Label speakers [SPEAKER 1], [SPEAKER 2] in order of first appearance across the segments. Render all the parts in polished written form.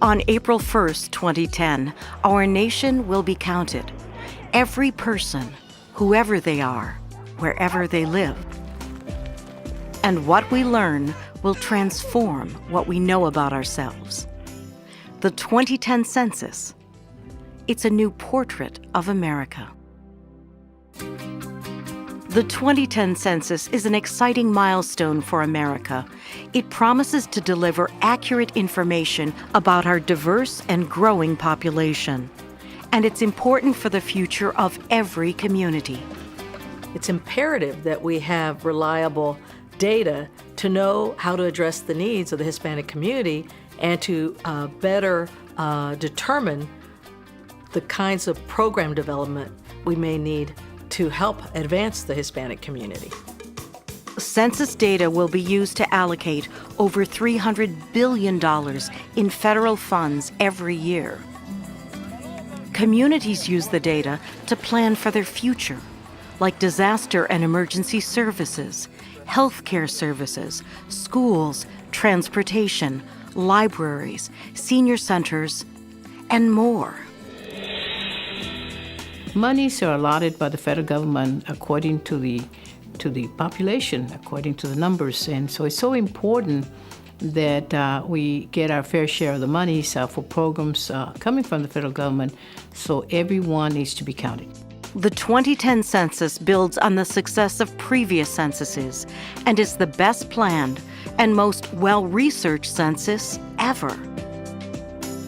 [SPEAKER 1] On April 1st, 2010, our nation will be counted. Every person, whoever they are, wherever they live. And what we learn will transform what we know about ourselves. The 2010 census, it's a new portrait of America. The 2010 census is an exciting milestone for America. It promises to deliver accurate information about our diverse and growing population. And it's important for the future of every community.
[SPEAKER 2] It's imperative that we have reliable data to know how to address the needs of the Hispanic community and to better determine the kinds of program development we may need to help advance the Hispanic community.
[SPEAKER 1] Census data will be used to allocate over $300 billion in federal funds every year. Communities use the data to plan for their future, like disaster and emergency services, healthcare services, schools, transportation, libraries, senior centers, and more.
[SPEAKER 3] Monies are allotted by the federal government according to the population, according to the numbers. And so it's so important that we get our fair share of the monies for programs coming from the federal government, so everyone needs to be counted.
[SPEAKER 1] The 2010 census builds on the success of previous censuses and is the best planned and most well-researched census ever.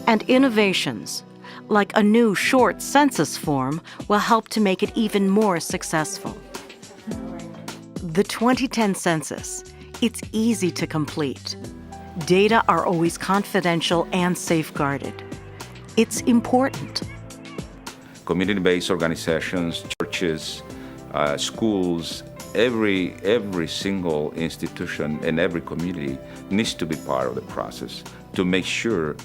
[SPEAKER 1] And innovations, like a new short census form, will help to make it even more successful. The 2010 census, it's easy to complete. Data are always confidential and safeguarded. It's important.
[SPEAKER 4] Community-based organizations, churches, schools, every single institution and every community needs to be part of the process to make sure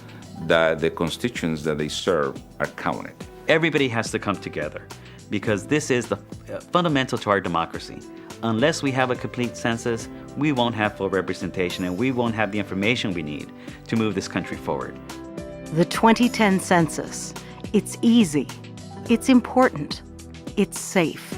[SPEAKER 4] that the constituents that they serve are counted.
[SPEAKER 5] Everybody has to come together because this is the fundamental to our democracy. Unless we have a complete census, we won't have full representation and we won't have the information we need to move this country forward.
[SPEAKER 1] The 2010 census, it's easy, it's important, it's safe.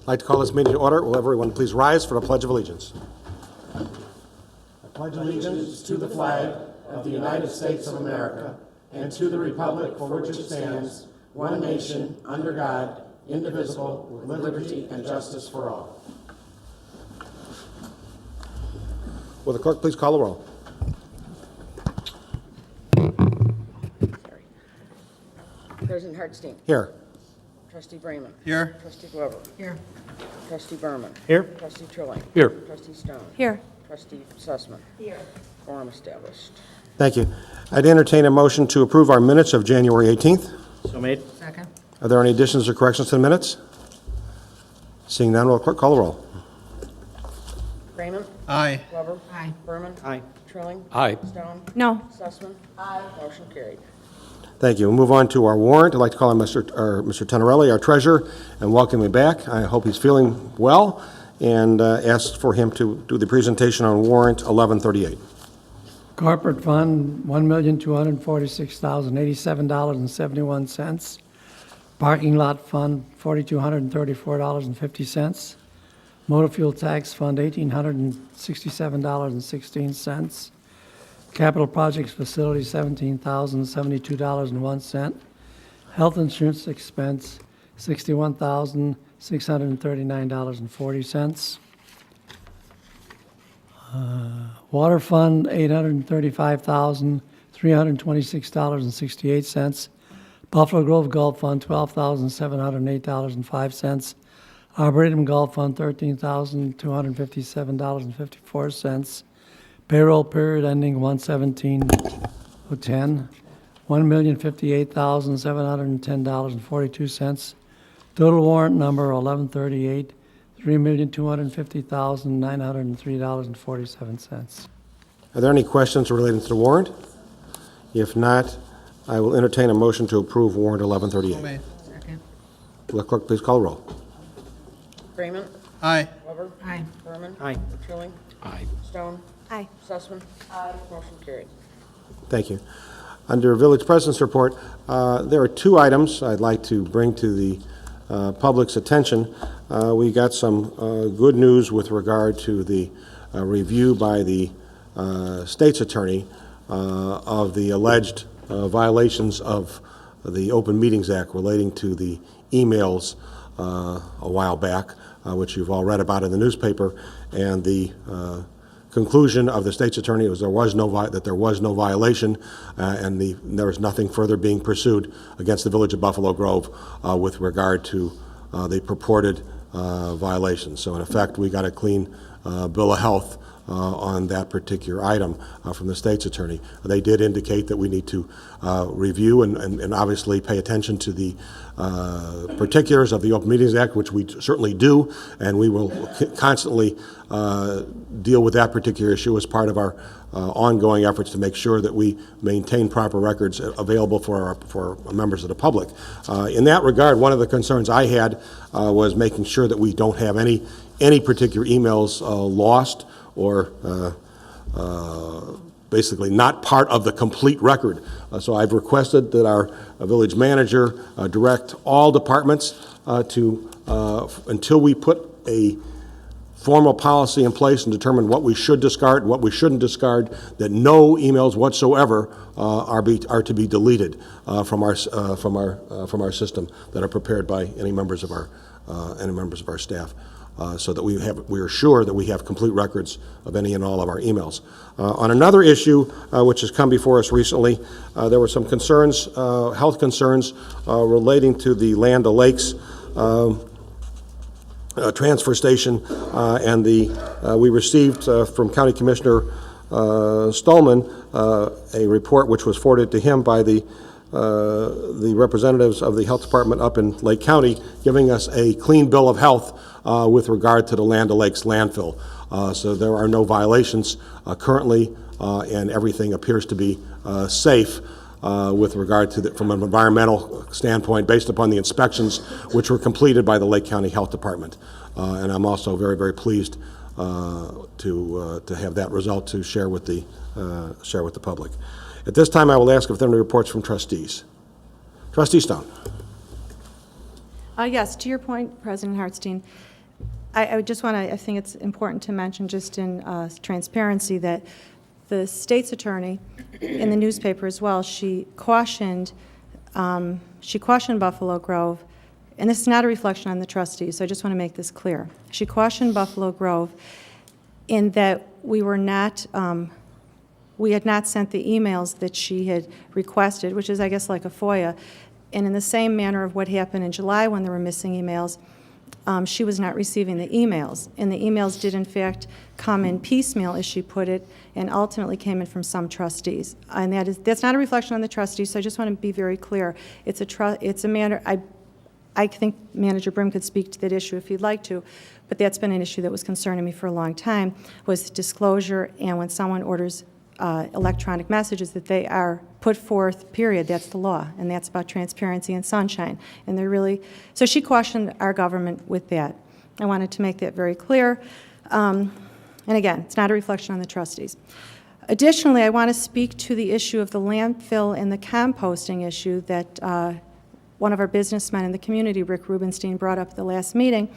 [SPEAKER 6] I'd like to call this meeting to order. Will everyone please rise for the Pledge of Allegiance? I pledge allegiance to the flag of the United States of America and to the republic for which it stands, one nation, under God, indivisible, with liberty and justice for all. Will the clerk please call the roll?
[SPEAKER 7] President Hartstein.
[SPEAKER 6] Here.
[SPEAKER 7] Trustee Bremen.
[SPEAKER 6] Here.
[SPEAKER 7] Trustee Glover.
[SPEAKER 2] Here.
[SPEAKER 7] Trustee Berman.
[SPEAKER 6] Here.
[SPEAKER 7] Trustee Trilling.
[SPEAKER 6] Here.
[SPEAKER 7] Trustee Stone.
[SPEAKER 8] Here.
[SPEAKER 7] Trustee Sussman. Here. Quorum established.
[SPEAKER 6] Thank you. I'd entertain a motion to approve our minutes of January 18th.
[SPEAKER 5] So made.
[SPEAKER 2] Second.
[SPEAKER 6] Are there any additions or corrections to the minutes? Seeing none, will the clerk call the roll?
[SPEAKER 7] Bremen.
[SPEAKER 6] Aye.
[SPEAKER 7] Glover.
[SPEAKER 2] Aye.
[SPEAKER 7] Berman.
[SPEAKER 5] Aye.
[SPEAKER 7] Trilling.
[SPEAKER 6] Aye.
[SPEAKER 7] Stone.
[SPEAKER 8] No.
[SPEAKER 7] Sussman. Aye. Motion carried.
[SPEAKER 6] Thank you. We'll move on to our warrant. I'd like to call on Mr. Tenorelli, our treasurer, and welcome him back. I hope he's feeling well, and ask for him to do the presentation on warrant 1138.
[SPEAKER 9] Corporate fund, $1,246,087.71. Parking lot fund, $4,234.50. Motor fuel tax fund, $1,867.16. Capital projects facility, $17,072.01. Health insurance expense, $61,639.40. Water fund, $835,326.68. Buffalo Grove Golf Fund, $12,708.05. Arboretum Golf Fund, $13,257.54. Payroll period ending 1/17/10, $1,058,710.42. Total warrant number 1138, $3,250,903.47.
[SPEAKER 6] Are there any questions relating to the warrant? If not, I will entertain a motion to approve warrant 1138.
[SPEAKER 2] Second.
[SPEAKER 6] Will the clerk please call the roll?
[SPEAKER 7] Bremen.
[SPEAKER 6] Aye.
[SPEAKER 7] Glover.
[SPEAKER 2] Aye.
[SPEAKER 7] Berman.
[SPEAKER 5] Aye.
[SPEAKER 7] Trilling.
[SPEAKER 6] Aye.
[SPEAKER 7] Stone.
[SPEAKER 8] Aye.
[SPEAKER 7] Sussman. Aye. Motion carried.
[SPEAKER 6] Thank you. Under Village President's Report, there are two items I'd like to bring to the public's attention. We got some good news with regard to the review by the state's attorney of the alleged violations of the Open Meetings Act relating to the emails a while back, which you've all read about in the newspaper, and the conclusion of the state's attorney was there was no violation, and there was nothing further being pursued against the Village of Buffalo Grove with regard to the purported violations. So in effect, we got a clean bill of health on that particular item from the state's attorney. They did indicate that we need to review and obviously pay attention to the particulars of the Open Meetings Act, which we certainly do, and we will constantly deal with that particular issue as part of our ongoing efforts to make sure that we maintain proper records available for members of the public. In that regard, one of the concerns I had was making sure that we don't have any particular emails lost or basically not part of the complete record. So I've requested that our village manager direct all departments to, until we put a formal policy in place and determine what we should discard, what we shouldn't discard, that no emails whatsoever are to be deleted from our system that are prepared by any members of our staff. So that we are sure that we have complete records of any and all of our emails. On another issue which has come before us recently, there were some concerns, health concerns relating to the Land O'Lakes transfer station, and we received from County Commissioner Stolman a report which was forwarded to him by the representatives of the health department up in Lake County, giving us a clean bill of health with regard to the Land O'Lakes landfill. So there are no violations currently, and everything appears to be safe with regard to from an environmental standpoint based upon the inspections which were completed by the Lake County Health Department. And I'm also very, very pleased to have that result to share with the public. At this time, I will ask if there are any reports from trustees. Trustee Stone.
[SPEAKER 8] Yes, to your point, President Hartstein, I just want to, I think it's important to mention just in transparency that the state's attorney, in the newspaper as well, she cautioned Buffalo Grove, and this is not a reflection on the trustees, so I just want to make this clear. She cautioned Buffalo Grove in that we had not sent the emails that she had requested, which is, I guess, like a FOIA, and in the same manner of what happened in July when there were missing emails, she was not receiving the emails. And the emails did, in fact, come in piecemeal, as she put it, and ultimately came in from some trustees. And that's not a reflection on the trustees, so I just want to be very clear. It's a matter, I think Manager Brim could speak to that issue if he'd like to, but that's been an issue that was concerning me for a long time, was disclosure, and when someone orders electronic messages, that they are put forth, period. That's the law, and that's about transparency and sunshine. And they're really, so she cautioned our government with that. I wanted to make that very clear. And again, it's not a reflection on the trustees. Additionally, I want to speak to the issue of the landfill and the composting issue that one of our businessmen in the community, Rick Rubenstein, brought up at the last meeting.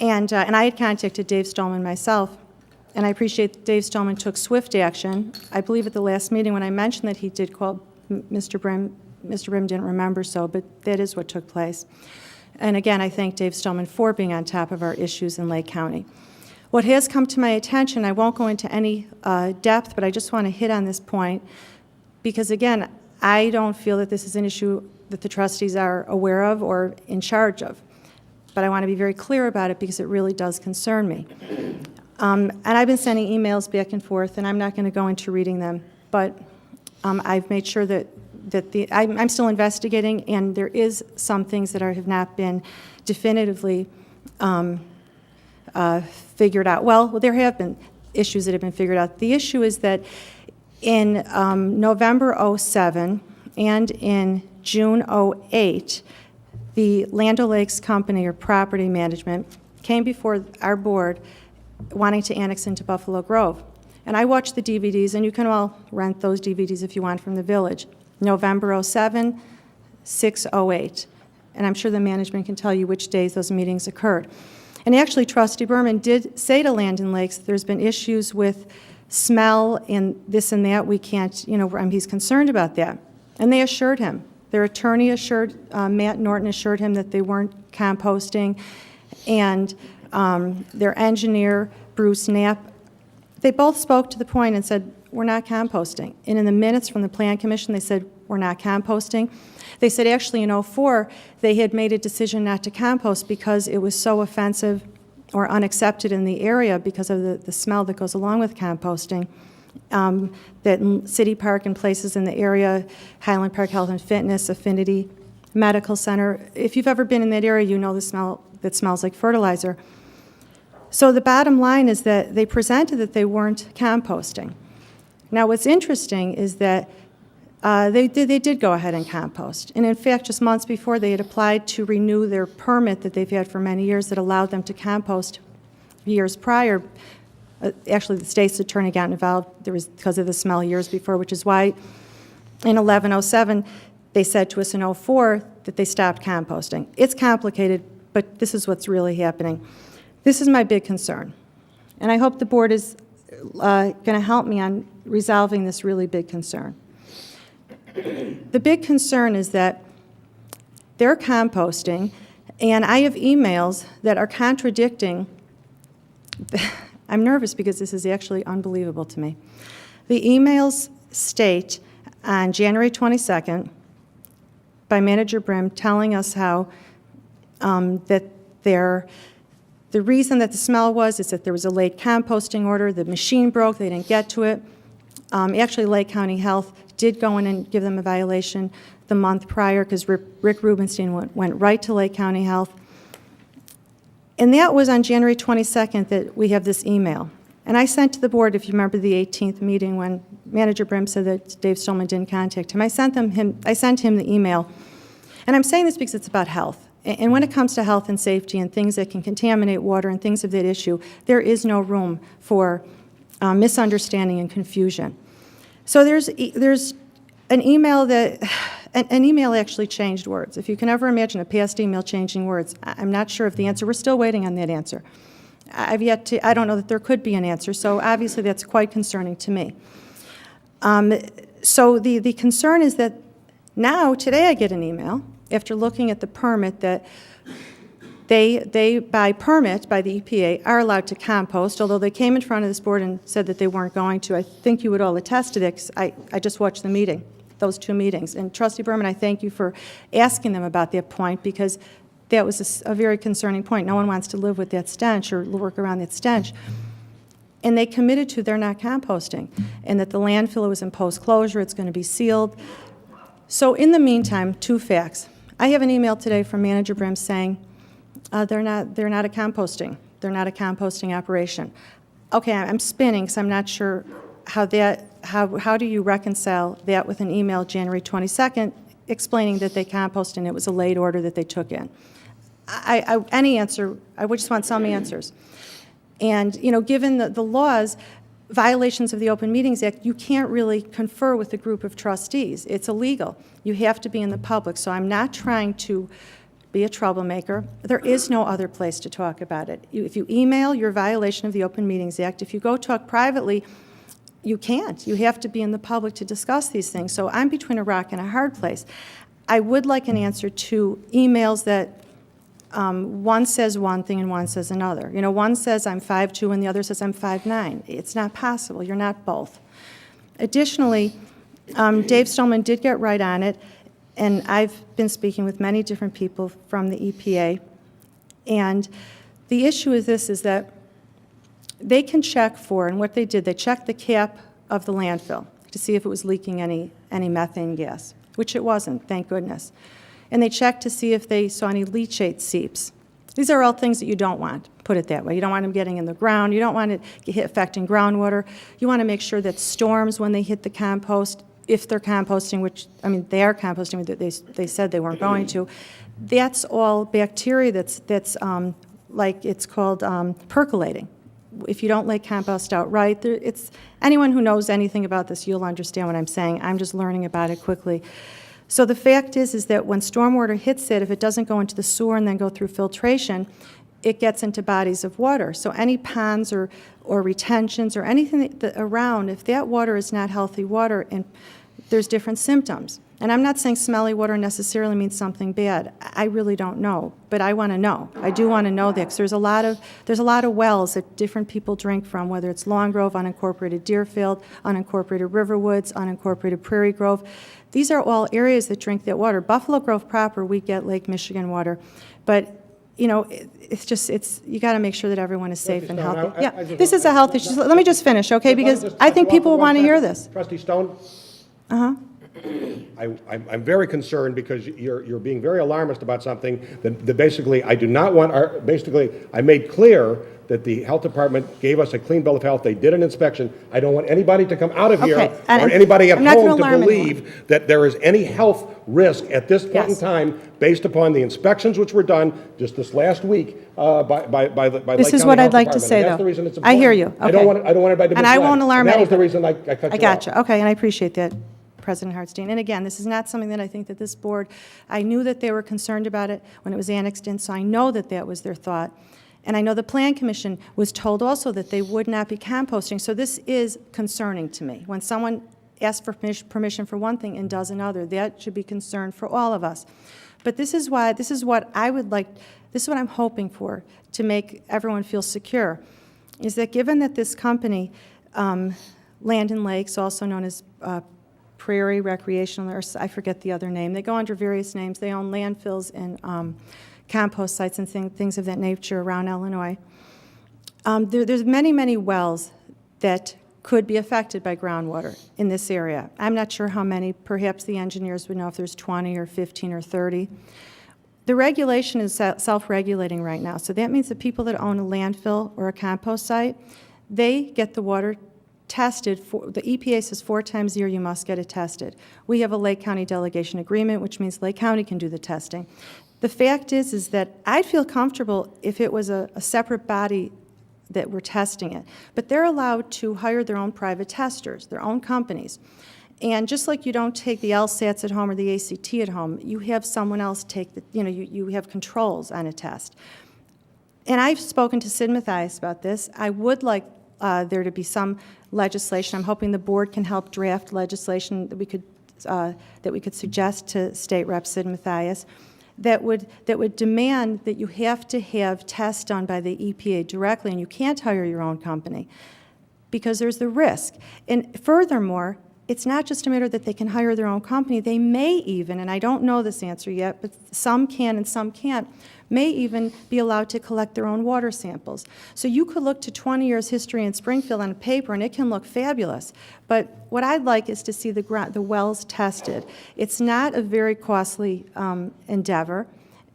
[SPEAKER 8] And I had contacted Dave Stolman myself, and I appreciate that Dave Stolman took swift action. I believe at the last meeting when I mentioned that he did call Mr. Brim didn't remember so, but that is what took place. And again, I thank Dave Stolman for being on top of our issues in Lake County. What has come to my attention, I won't go into any depth, but I just want to hit on this point, because again, I don't feel that this is an issue that the trustees are aware of or in charge of. But I want to be very clear about it because it really does concern me. And I've been sending emails back and forth, and I'm not going to go into reading them, but I've made sure that I'm still investigating, and there is some things that have not been definitively figured out. Well, there have been issues that have been figured out. The issue is that in November '07 and in June '08, the Land O'Lakes Company, or Property Management, came before our board wanting to annex into Buffalo Grove. And I watched the DVDs, and you can all rent those DVDs if you want from the village. November '07, 6/08. And I'm sure the management can tell you which days those meetings occurred. And actually, Trustee Berman did say to Land and Lakes, there's been issues with smell and this and that. We can't, he's concerned about that. And they assured him. Their attorney assured, Matt Norton assured him that they weren't composting. And their engineer, Bruce Knapp, they both spoke to the point and said, we're not composting. And in the minutes from the Plan Commission, they said, we're not composting. They said actually in '04, they had made a decision not to compost because it was so offensive or unaccepted in the area because of the smell that goes along with composting, that in City Park and places in the area, Highland Park Health and Fitness, Affinity Medical Center, if you've ever been in that area, you know the smell that smells like fertilizer. So the bottom line is that they presented that they weren't composting. Now what's interesting is that they did go ahead and compost. And in fact, just months before, they had applied to renew their permit that they've had for many years that allowed them to compost years prior. Actually, the state's attorney got involved because of the smell years before, which is why in 11/07, they said to us in '04 that they stopped composting. It's complicated, but this is what's really happening. This is my big concern. And I hope the board is going to help me on resolving this really big concern. The big concern is that they're composting, and I have emails that are contradicting. I'm nervous because this is actually unbelievable to me. The emails state on January 22nd by Manager Brim telling us how that the reason that the smell was is that there was a late composting order, the machine broke, they didn't get to it. Actually, Lake County Health did go in and give them a violation the month prior because Rick Rubenstein went right to Lake County Health. And that was on January 22nd that we have this email. And I sent to the board, if you remember the 18th meeting when Manager Brim said that Dave Stolman didn't contact him, I sent him the email. And I'm saying this because it's about health. And when it comes to health and safety and things that can contaminate water and things of that issue, there is no room for misunderstanding and confusion. So there's an email that, an email actually changed words. If you can ever imagine a past email changing words, I'm not sure if the answer, we're still waiting on that answer. I don't know that there could be an answer, so obviously that's quite concerning to me. So the concern is that now, today I get an email, after looking at the permit, that they by permit, by the EPA, are allowed to compost, although they came in front of this board and said that they weren't going to. I think you would all attest to that, because I just watched the meeting, those two meetings. And Trustee Berman, I thank you for asking them about that point, because that was a very concerning point. No one wants to live with that stench or work around that stench. And they committed to they're not composting, and that the landfill was in post-closure, it's going to be sealed. So in the meantime, two facts. I have an email today from Manager Brim saying they're not a composting operation. Okay, I'm spinning, because I'm not sure how do you reconcile that with an email January 22nd explaining that they compost and it was a late order that they took in. Any answer, I would just want some answers. And, you know, given the laws, violations of the Open Meetings Act, you can't really confer with a group of trustees. It's illegal. You have to be in the public. So I'm not trying to be a troublemaker. There is no other place to talk about it. If you email your violation of the Open Meetings Act, if you go talk privately, you can't. You have to be in the public to discuss these things. So I'm between a rock and a hard place. I would like an answer to emails that one says one thing and one says another. You know, one says I'm 5'2" and the other says I'm 5'9". It's not possible. You're not both. Additionally, Dave Stolman did get right on it, and I've been speaking with many different people from the EPA, and the issue is this, is that they can check for, and what they did, they checked the cap of the landfill to see if it was leaking any methane gas, which it wasn't, thank goodness. And they checked to see if they saw any leachate seeps. These are all things that you don't want, put it that way. You don't want them getting in the ground. You don't want it affecting groundwater. You want to make sure that storms, when they hit the compost, if they're composting, which, I mean, they are composting, they said they weren't going to, that's all bacteria that's like it's called percolating. If you don't lay compost out right, it's, anyone who knows anything about this, you'll understand what I'm saying. I'm just learning about it quickly. So the fact is that when stormwater hits it, if it doesn't go into the sewer and then go through filtration, it gets into bodies of water. So any ponds or retentions or anything around, if that water is not healthy water, and there's different symptoms. And I'm not saying smelly water necessarily means something bad. I really don't know, but I want to know. I do want to know that, because there's a lot of wells that different people drink from, whether it's Long Grove, unincorporated Deerfield, unincorporated Riverwoods, unincorporated Prairie Grove. These are all areas that drink that water. Buffalo Grove proper, we get Lake Michigan water, but you know, you got to make sure that everyone is safe and healthy. Yeah, this is a health issue. Let me just finish, okay? Because I think people will want to hear this.
[SPEAKER 6] Trustee Stone? I'm very concerned because you're being very alarmist about something that basically I do not want. Basically, I made clear that the health department gave us a clean bill of health. They did an inspection. I don't want anybody to come out of here or anybody at home to believe that there is any health risk at this point in time based upon the inspections which were done just this last week by the
[SPEAKER 8] This is what I'd like to say, though.
[SPEAKER 6] That's the reason it's important.
[SPEAKER 8] I hear you. Okay.
[SPEAKER 6] I don't want anybody to be
[SPEAKER 8] And I won't alarm
[SPEAKER 6] anybody. That was the
[SPEAKER 8] anybody.
[SPEAKER 6] reason I cut you off.
[SPEAKER 8] I got you. Okay, and I appreciate that, President Hartstein. And again, this is not something that I think that this board, I knew that they were concerned about it when it was annexed in, so I know that that was their thought. And I know the Plan Commission was told also that they would not be composting, so this is concerning to me. When someone asks for permission for one thing and does another, that should be concern for all of us. But this is what I would like, this is what I'm hoping for to make everyone feel secure, is that given that this company, Land and Lakes, also known as Prairie Recreational, or I forget the other name, they go under various names, they own landfills and compost sites and things of that nature around Illinois. There's many, many wells that could be affected by groundwater in this area. I'm not sure how many. Perhaps the engineers would know if there's 20 or 15 or 30. The regulation is self-regulating right now, so that means the people that own a landfill or a compost site, they get the water tested. The EPA says 4 times a year you must get it tested. We have a Lake County delegation agreement, which means Lake County can do the testing. The fact is that I'd feel comfortable if it was a separate body that were testing it. But they're allowed to hire their own private testers, their own companies. And just like you don't take the LSATs at home or the ACT at home, you have someone else take the, you have controls on a test. And I've spoken to Sid Mathias about this. I would like there to be some legislation. I'm hoping the board can help draft legislation that we could suggest to State Rep Sid Mathias that would demand that you have to have tests done by the EPA directly, and you can't hire your own company because there's the risk. And furthermore, it's not just a matter that they can hire their own company. They may even, and I don't know this answer yet, but some can and some can't, may even be allowed to collect their own water samples. So you could look to 20 years history in Springfield on a paper, and it can look fabulous. But what I'd like is to see the wells tested. It's not a very costly endeavor,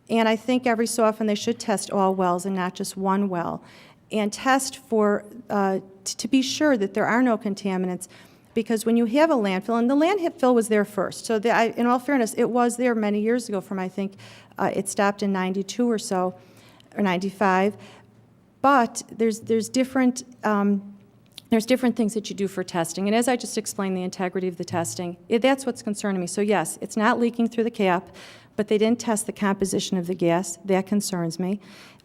[SPEAKER 8] and I think every so often they should test all wells and not just one well, and test for to be sure that there are no contaminants. Because when you have a landfill, and the landfill was there first, so in all fairness, it was there many years ago from, I think, it stopped in 92 or so, or 95, but there's different things that you do for testing, and as I just explained, the integrity of the testing, that's what's concerning me. So yes, it's not leaking through the cap, but they didn't test the composition of the gas. That concerns me.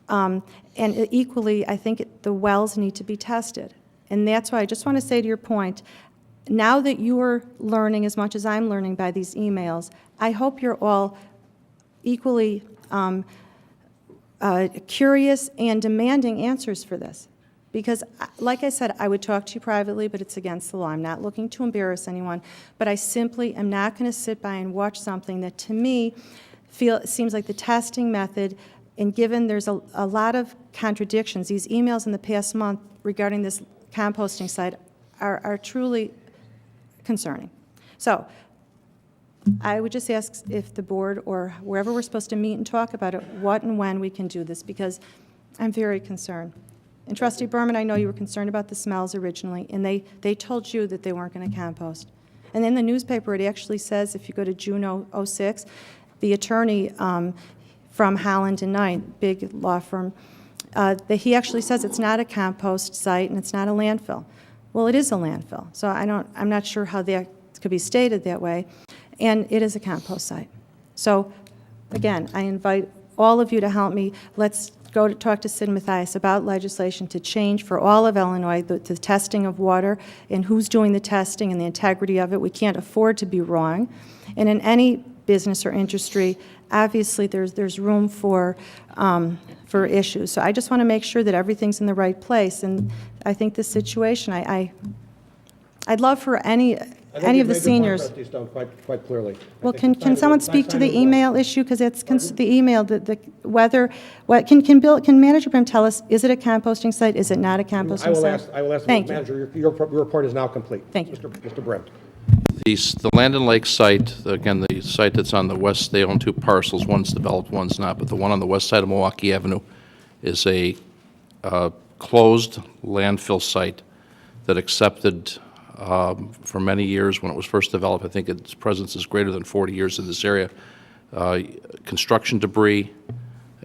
[SPEAKER 8] And equally, I think the wells need to be tested, and that's why I just want to say to your point, now that you are learning as much as I'm learning by these emails, I hope you're all equally curious and demanding answers for this. Because, like I said, I would talk to you privately, but it's against the law. I'm not looking to embarrass anyone, but I simply am not going to sit by and watch something that, to me, seems like the testing method, and given there's a lot of contradictions, these emails in the past month regarding this composting site are truly concerning. So I would just ask if the board or wherever we're supposed to meet and talk about it, what and when we can do this, because I'm very concerned. And Trustee Berman, I know you were concerned about the smells originally, and they told you that they weren't going to compost. And in the newspaper, it actually says, if you go to June 06, the attorney from Holland and Knight, big law firm, that he actually says it's not a compost site and it's not a landfill. Well, it is a landfill, so I'm not sure how that could be stated that way, and it is a compost site. So, again, I invite all of you to help me. Let's go to talk to Sid Mathias about legislation to change for all of Illinois the testing of water and who's doing the testing and the integrity of it. We can't afford to be wrong. And in any business or industry, obviously there's room for issues. So I just want to make sure that everything's in the right place. And I think this situation, I'd love for any of the seniors.
[SPEAKER 6] Trustee Stone, quite clearly.
[SPEAKER 8] Well, can someone speak to the email issue, because it's the email, can Manager Brim tell us, is it a composting site, is it not a composting site?
[SPEAKER 6] I will ask the
[SPEAKER 8] Thank you.
[SPEAKER 6] manager. Your report is now complete.
[SPEAKER 8] Thank you.
[SPEAKER 6] Mr. Brent.
[SPEAKER 10] The Land and Lake site, again, the site that's on the west, they own two parcels. One's developed, one's not. But the one on the west side of Milwaukee Avenue is a closed landfill site that accepted for many years when it was first developed. I think its presence is greater than 40 years in this area. Construction debris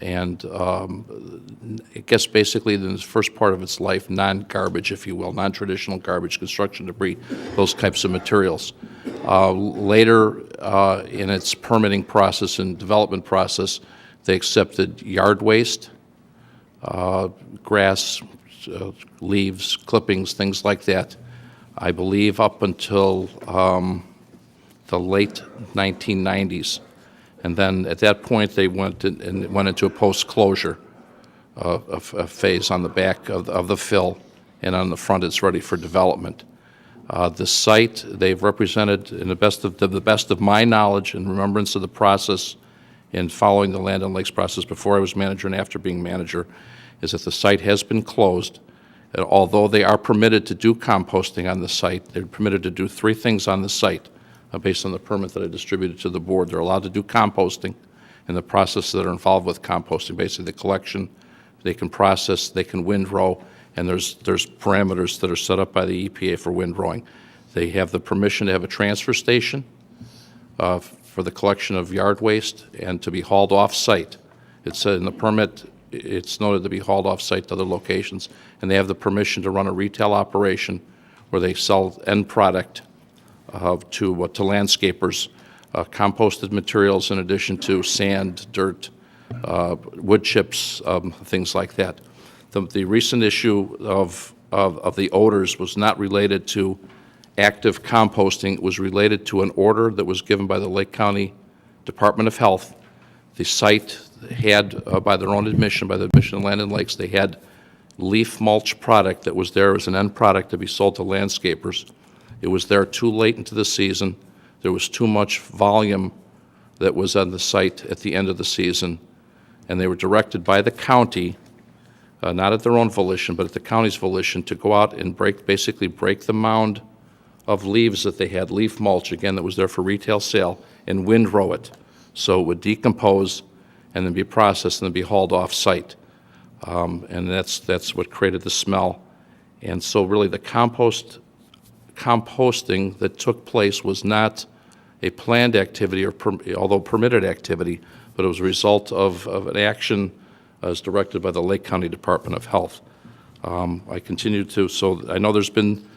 [SPEAKER 10] and I guess basically in the first part of its life, non-garbage, if you will, non-traditional garbage, construction debris, those types of materials. Later in its permitting process and development process, they accepted yard waste, grass, leaves, clippings, things like that. I believe up until the late 1990s. And then at that point, they went into a post-closure phase on the back of the fill, and on the front, it's ready for development. The site they've represented, in the best of my knowledge and remembrance of the process, in following the Land and Lakes process before I was manager and after being manager, is that the site has been closed. Although they are permitted to do composting on the site, they're permitted to do three things on the site. Based on the permit that I distributed to the board, they're allowed to do composting and the processes that are involved with composting, basically the collection, they can process, they can windrow, and there's parameters that are set up by the EPA for windrowing. They have the permission to have a transfer station for the collection of yard waste and to be hauled off-site. It's in the permit, it's noted to be hauled off-site to other locations, and they have the permission to run a retail operation where they sell end product to landscapers, composted materials in addition to sand, dirt, wood chips, things like that. The recent issue of the odors was not related to active composting. It was related to an order that was given by the Lake County Department of Health. The site had, by their own admission, by the admission of Land and Lakes, they had leaf mulch product that was there as an end product to be sold to landscapers. It was there too late into the season. There was too much volume that was on the site at the end of the season, and they were directed by the county, not at their own volition, but at the county's volition, to go out and basically break the mound of leaves that they had, leaf mulch, again, that was there for retail sale, and windrow it. So it would decompose and then be processed and then be hauled off-site. And that's what created the smell. And so really the composting that took place was not a planned activity, or although permitted activity, but it was a result of an action as directed by the Lake County Department of Health. I continue to, so I know there's been,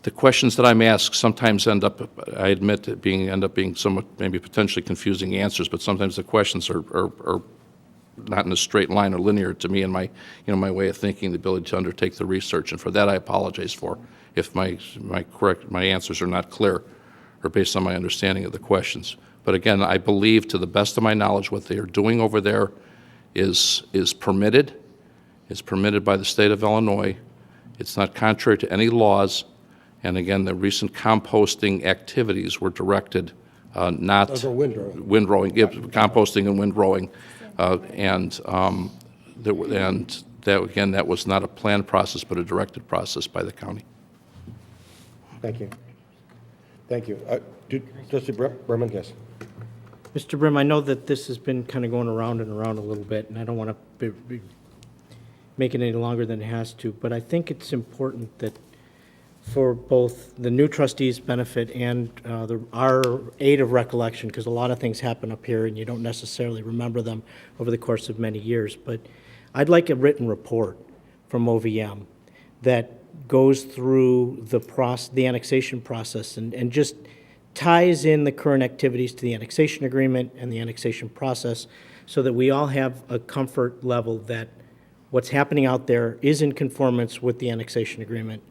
[SPEAKER 10] the questions that I'm asked sometimes end up, I admit, end up being somewhat maybe potentially confusing answers, but sometimes the questions are not in a straight line or linear to me and my way of thinking, the ability to undertake the research, and for that I apologize for if my answers are not clear or based on my understanding of the questions. But again, I believe, to the best of my knowledge, what they are doing over there is permitted. It's permitted by the state of Illinois. It's not contrary to any laws. And again, the recent composting activities were directed not windrowing, composting and windrowing, that was not a planned process, but a directed process by the county.
[SPEAKER 6] Thank you. Thank you. Trustee Berman, yes.
[SPEAKER 7] Mr. Brim, I know that this has been kind of going around and around a little bit, and I don't want to be make it any longer than it has to, but I think it's important that for both the new trustees' benefit and our aid of recollection, because a lot of things happen up here and you don't necessarily remember them over the course of many years, but I'd like a written report from OVM that goes through the annexation process and just ties in the current activities to the annexation agreement and the annexation process, so that we all have a comfort level that what's happening out there is in conformance with the annexation agreement,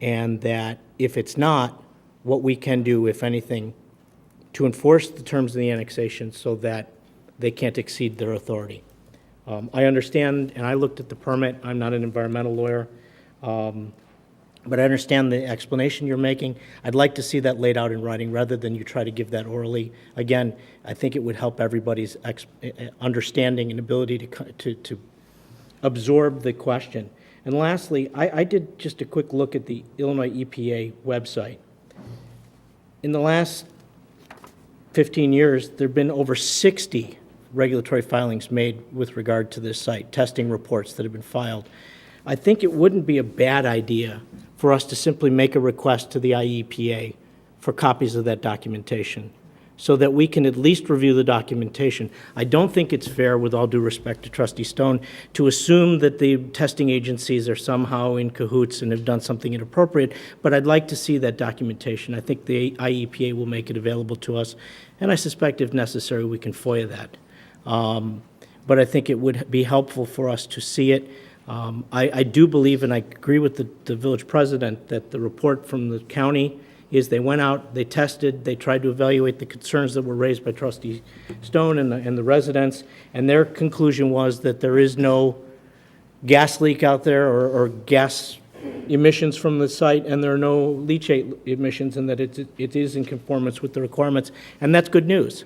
[SPEAKER 7] and that if it's not, what we can do, if anything, to enforce the terms of the annexation so that they can't exceed their authority. I understand, and I looked at the permit, I'm not an environmental lawyer, but I understand the explanation you're making. I'd like to see that laid out in writing rather than you try to give that orally. Again, I think it would help everybody's understanding and ability to absorb the question. And lastly, I did just a quick look at the Illinois EPA website. In the last 15 years, there have been over 60 regulatory filings made with regard to this site, testing reports that have been filed. I think it wouldn't be a bad idea for us to simply make a request to the IEPA for copies of that documentation so that we can at least review the documentation. I don't think it's fair, with all due respect to Trustee Stone, to assume that the testing agencies are somehow in cahoots and have done something inappropriate, but I'd like to see that documentation. I think the IEPA will make it available to us, and I suspect if necessary we can FOIA that. But I think it would be helpful for us to see it. I do believe, and I agree with the village president, that the report from the county is they went out, they tested, they tried to evaluate the concerns that were raised by Trustee Stone and the residents, and their conclusion was that there is no gas leak out there or gas emissions from the site, and there are no leachate emissions, and that it is in conformance with the requirements, and that's good news.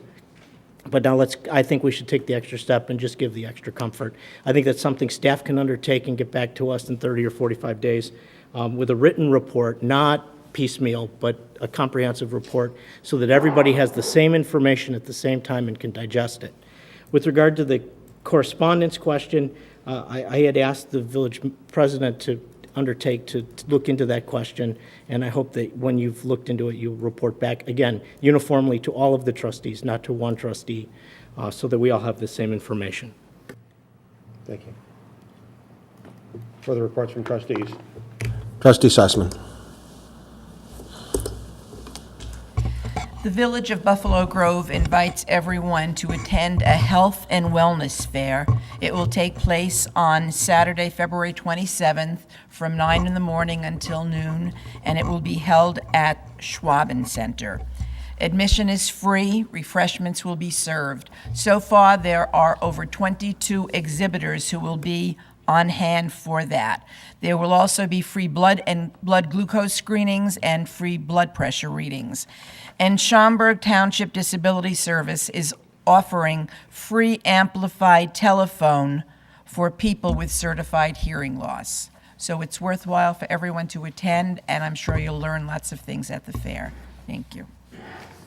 [SPEAKER 7] But now I think we should take the extra step and just give the extra comfort. I think that's something staff can undertake and get back to us in 30 or 45 days with a written report, not piecemeal, but a comprehensive report, so that everybody has the same information at the same time and can digest it. With regard to the correspondence question, I had asked the village president to undertake to look into that question, and I hope that when you've looked into it, you'll report back, again, uniformly to all of the trustees, not to one trustee, so that we all have the same information.
[SPEAKER 6] Thank you. Further reports from trustees. Trustee Sussman.
[SPEAKER 11] The Village of Buffalo Grove invites everyone to attend a health and wellness fair. It will take place on Saturday, February 27th from 9 in the morning until noon, and it will be held at Schwaben Center. Admission is free. Refreshments will be served. So far, there are over 22 exhibitors who will be on hand for that. There will also be free blood glucose screenings and free blood pressure readings. And Schaumburg Township Disability Service is offering free amplified telephone for people with certified hearing loss. So it's worthwhile for everyone to attend, and I'm sure you'll learn lots of things at the fair. Thank you.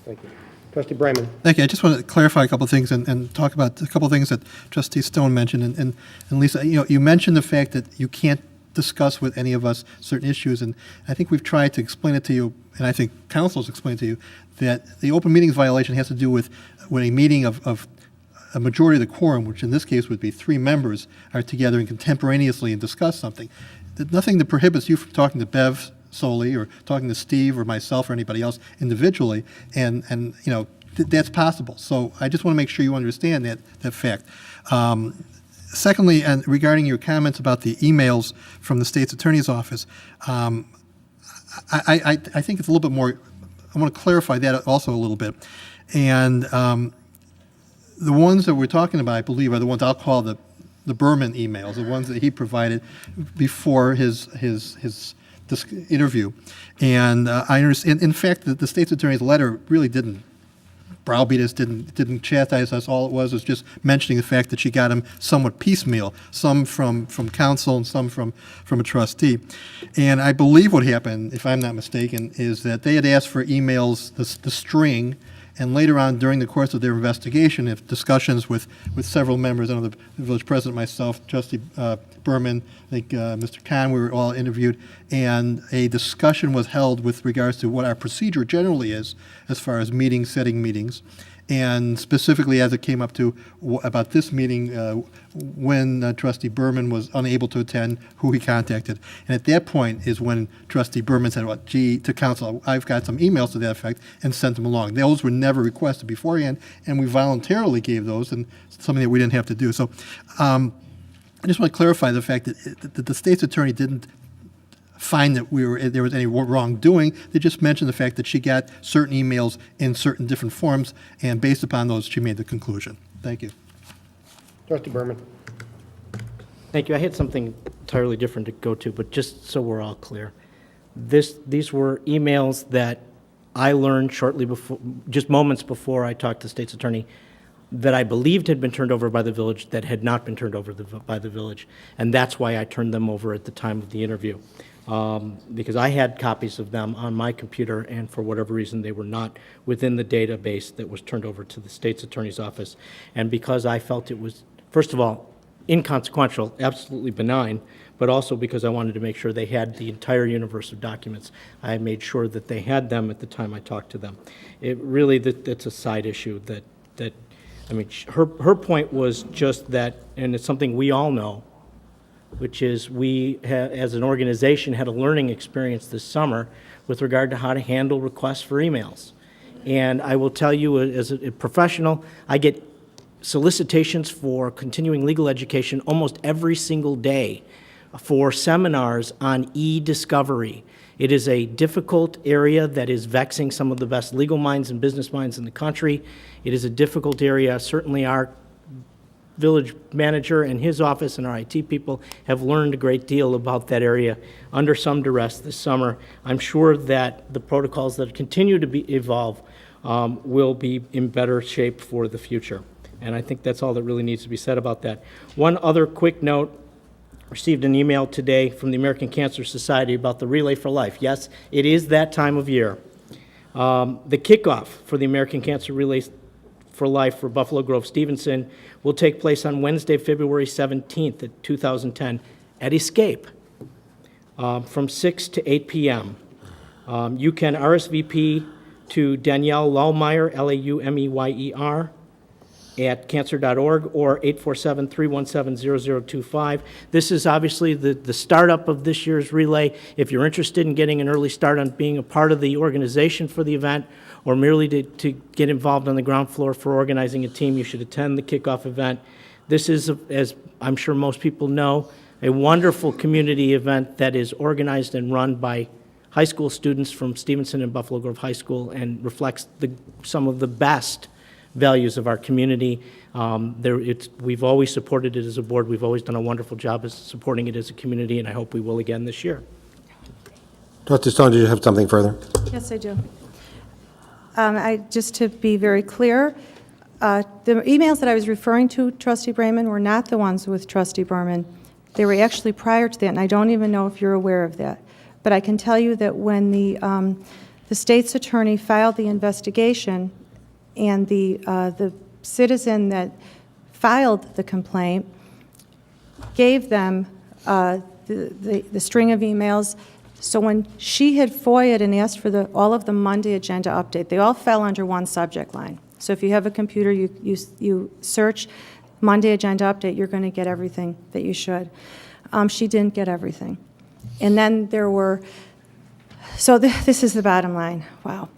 [SPEAKER 6] Thank you. Trustee Bryman.
[SPEAKER 12] Thank you. I just want to clarify a couple of things and talk about a couple of things that Trustee Stone mentioned. And Lisa, you mentioned the fact that you can't discuss with any of us certain issues, and I think we've tried to explain it to you, and I think council's explained to you, that the open meetings violation has to do with when a meeting of a majority of the quorum, which in this case would be 3 members, are together and contemporaneously and discuss something. There's nothing that prohibits you from talking to Bev solely, or talking to Steve or myself or anybody else individually, and that's possible. So I just want to make sure you understand that fact. Secondly, and regarding your comments about the emails from the state's attorney's office, I think it's a little bit more. I want to clarify that also a little bit. And the ones that we're talking about, I believe, are the ones I'll call the Berman emails, the ones that he provided before his interview. And I understand, in fact, the state's attorney's letter really didn't browbeat us, didn't chastise us. All it was just mentioning the fact that she got him somewhat piecemeal, some from counsel and some from a trustee. And I believe what happened, if I'm not mistaken, is that they had asked for emails, the string, and later on during the course of their investigation, if discussions with several members, I know the village president, myself, Trustee Berman, I think Mr. Kahn, we were all interviewed, and a discussion was held with regards to what our procedure generally is as far as setting meetings, and specifically as it came up to about this meeting when Trustee Berman was unable to attend, who he contacted. And at that point is when Trustee Berman said, well, gee, to council, I've got some emails to that effect, and sent them along. Those were never requested beforehand, and we voluntarily gave those, and something that we didn't have to do. So I just want to clarify the fact that the state's attorney didn't find that there was any wrongdoing. They just mentioned the fact that she got certain emails in certain different forms, and based upon those, she made the conclusion. Thank you.
[SPEAKER 6] Trustee Berman.
[SPEAKER 7] Thank you. I had something entirely different to go to, but just so we're all clear, these were emails that I learned shortly before, just moments before I talked to the state's attorney, that I believed had been turned over by the village that had not been turned over by the village, and that's why I turned them over at the time of the interview. Because I had copies of them on my computer, and for whatever reason they were not within the database that was turned over to the state's attorney's office. And because I felt it was, first of all, inconsequential, absolutely benign, but also because I wanted to make sure they had the entire universe of documents, I made sure that they had them at the time I talked to them. It really, that's a side issue that I mean, her point was just that, and it's something we all know, which is we, as an organization, had a learning experience this summer with regard to how to handle requests for emails. And I will tell you, as a professional, I get solicitations for continuing legal education almost every single day for seminars on e-discovery. It is a difficult area that is vexing some of the best legal minds and business minds in the country. It is a difficult area. Certainly our village manager and his office and our IT people have learned a great deal about that area under some duress this summer. I'm sure that the protocols that continue to evolve will be in better shape for the future. And I think that's all that really needs to be said about that. One other quick note. Received an email today from the American Cancer Society about the Relay for Life. Yes, it is that time of year. The kickoff for the American Cancer Relay for Life for Buffalo Grove Stevenson will take place on Wednesday, February 17th at 2010 at Escape from 6 to 8 p.m. You can RSVP to Danielle Laumeier, Laumeier, at cancer.org or 847-317-0025. This is obviously the startup of this year's relay. If you're interested in getting an early start on being a part of the organization for the event, or merely to get involved on the ground floor for organizing a team, you should attend the kickoff event. This is, as I'm sure most people know, a wonderful community event that is organized and run by high school students from Stevenson and Buffalo Grove High School and reflects some of the best values of our community. We've always supported it as a board. We've always done a wonderful job of supporting it as a community, and I hope we will again this year.
[SPEAKER 6] Trustee Stone, do you have something further?
[SPEAKER 8] Yes, I do. Just to be very clear, the emails that I was referring to, Trustee Brayman, were not the ones with Trustee Berman. They were actually prior to that, and I don't even know if you're aware of that. But I can tell you that when the state's attorney filed the investigation, and the citizen that filed the complaint gave them the string of emails. So when she had FOIA'd and asked for all of the Monday agenda update, they all fell under one subject line. So if you have a computer, you search Monday agenda update, you're going to get everything that you should. She didn't get everything. And then there were, so this is the bottom line. Wow.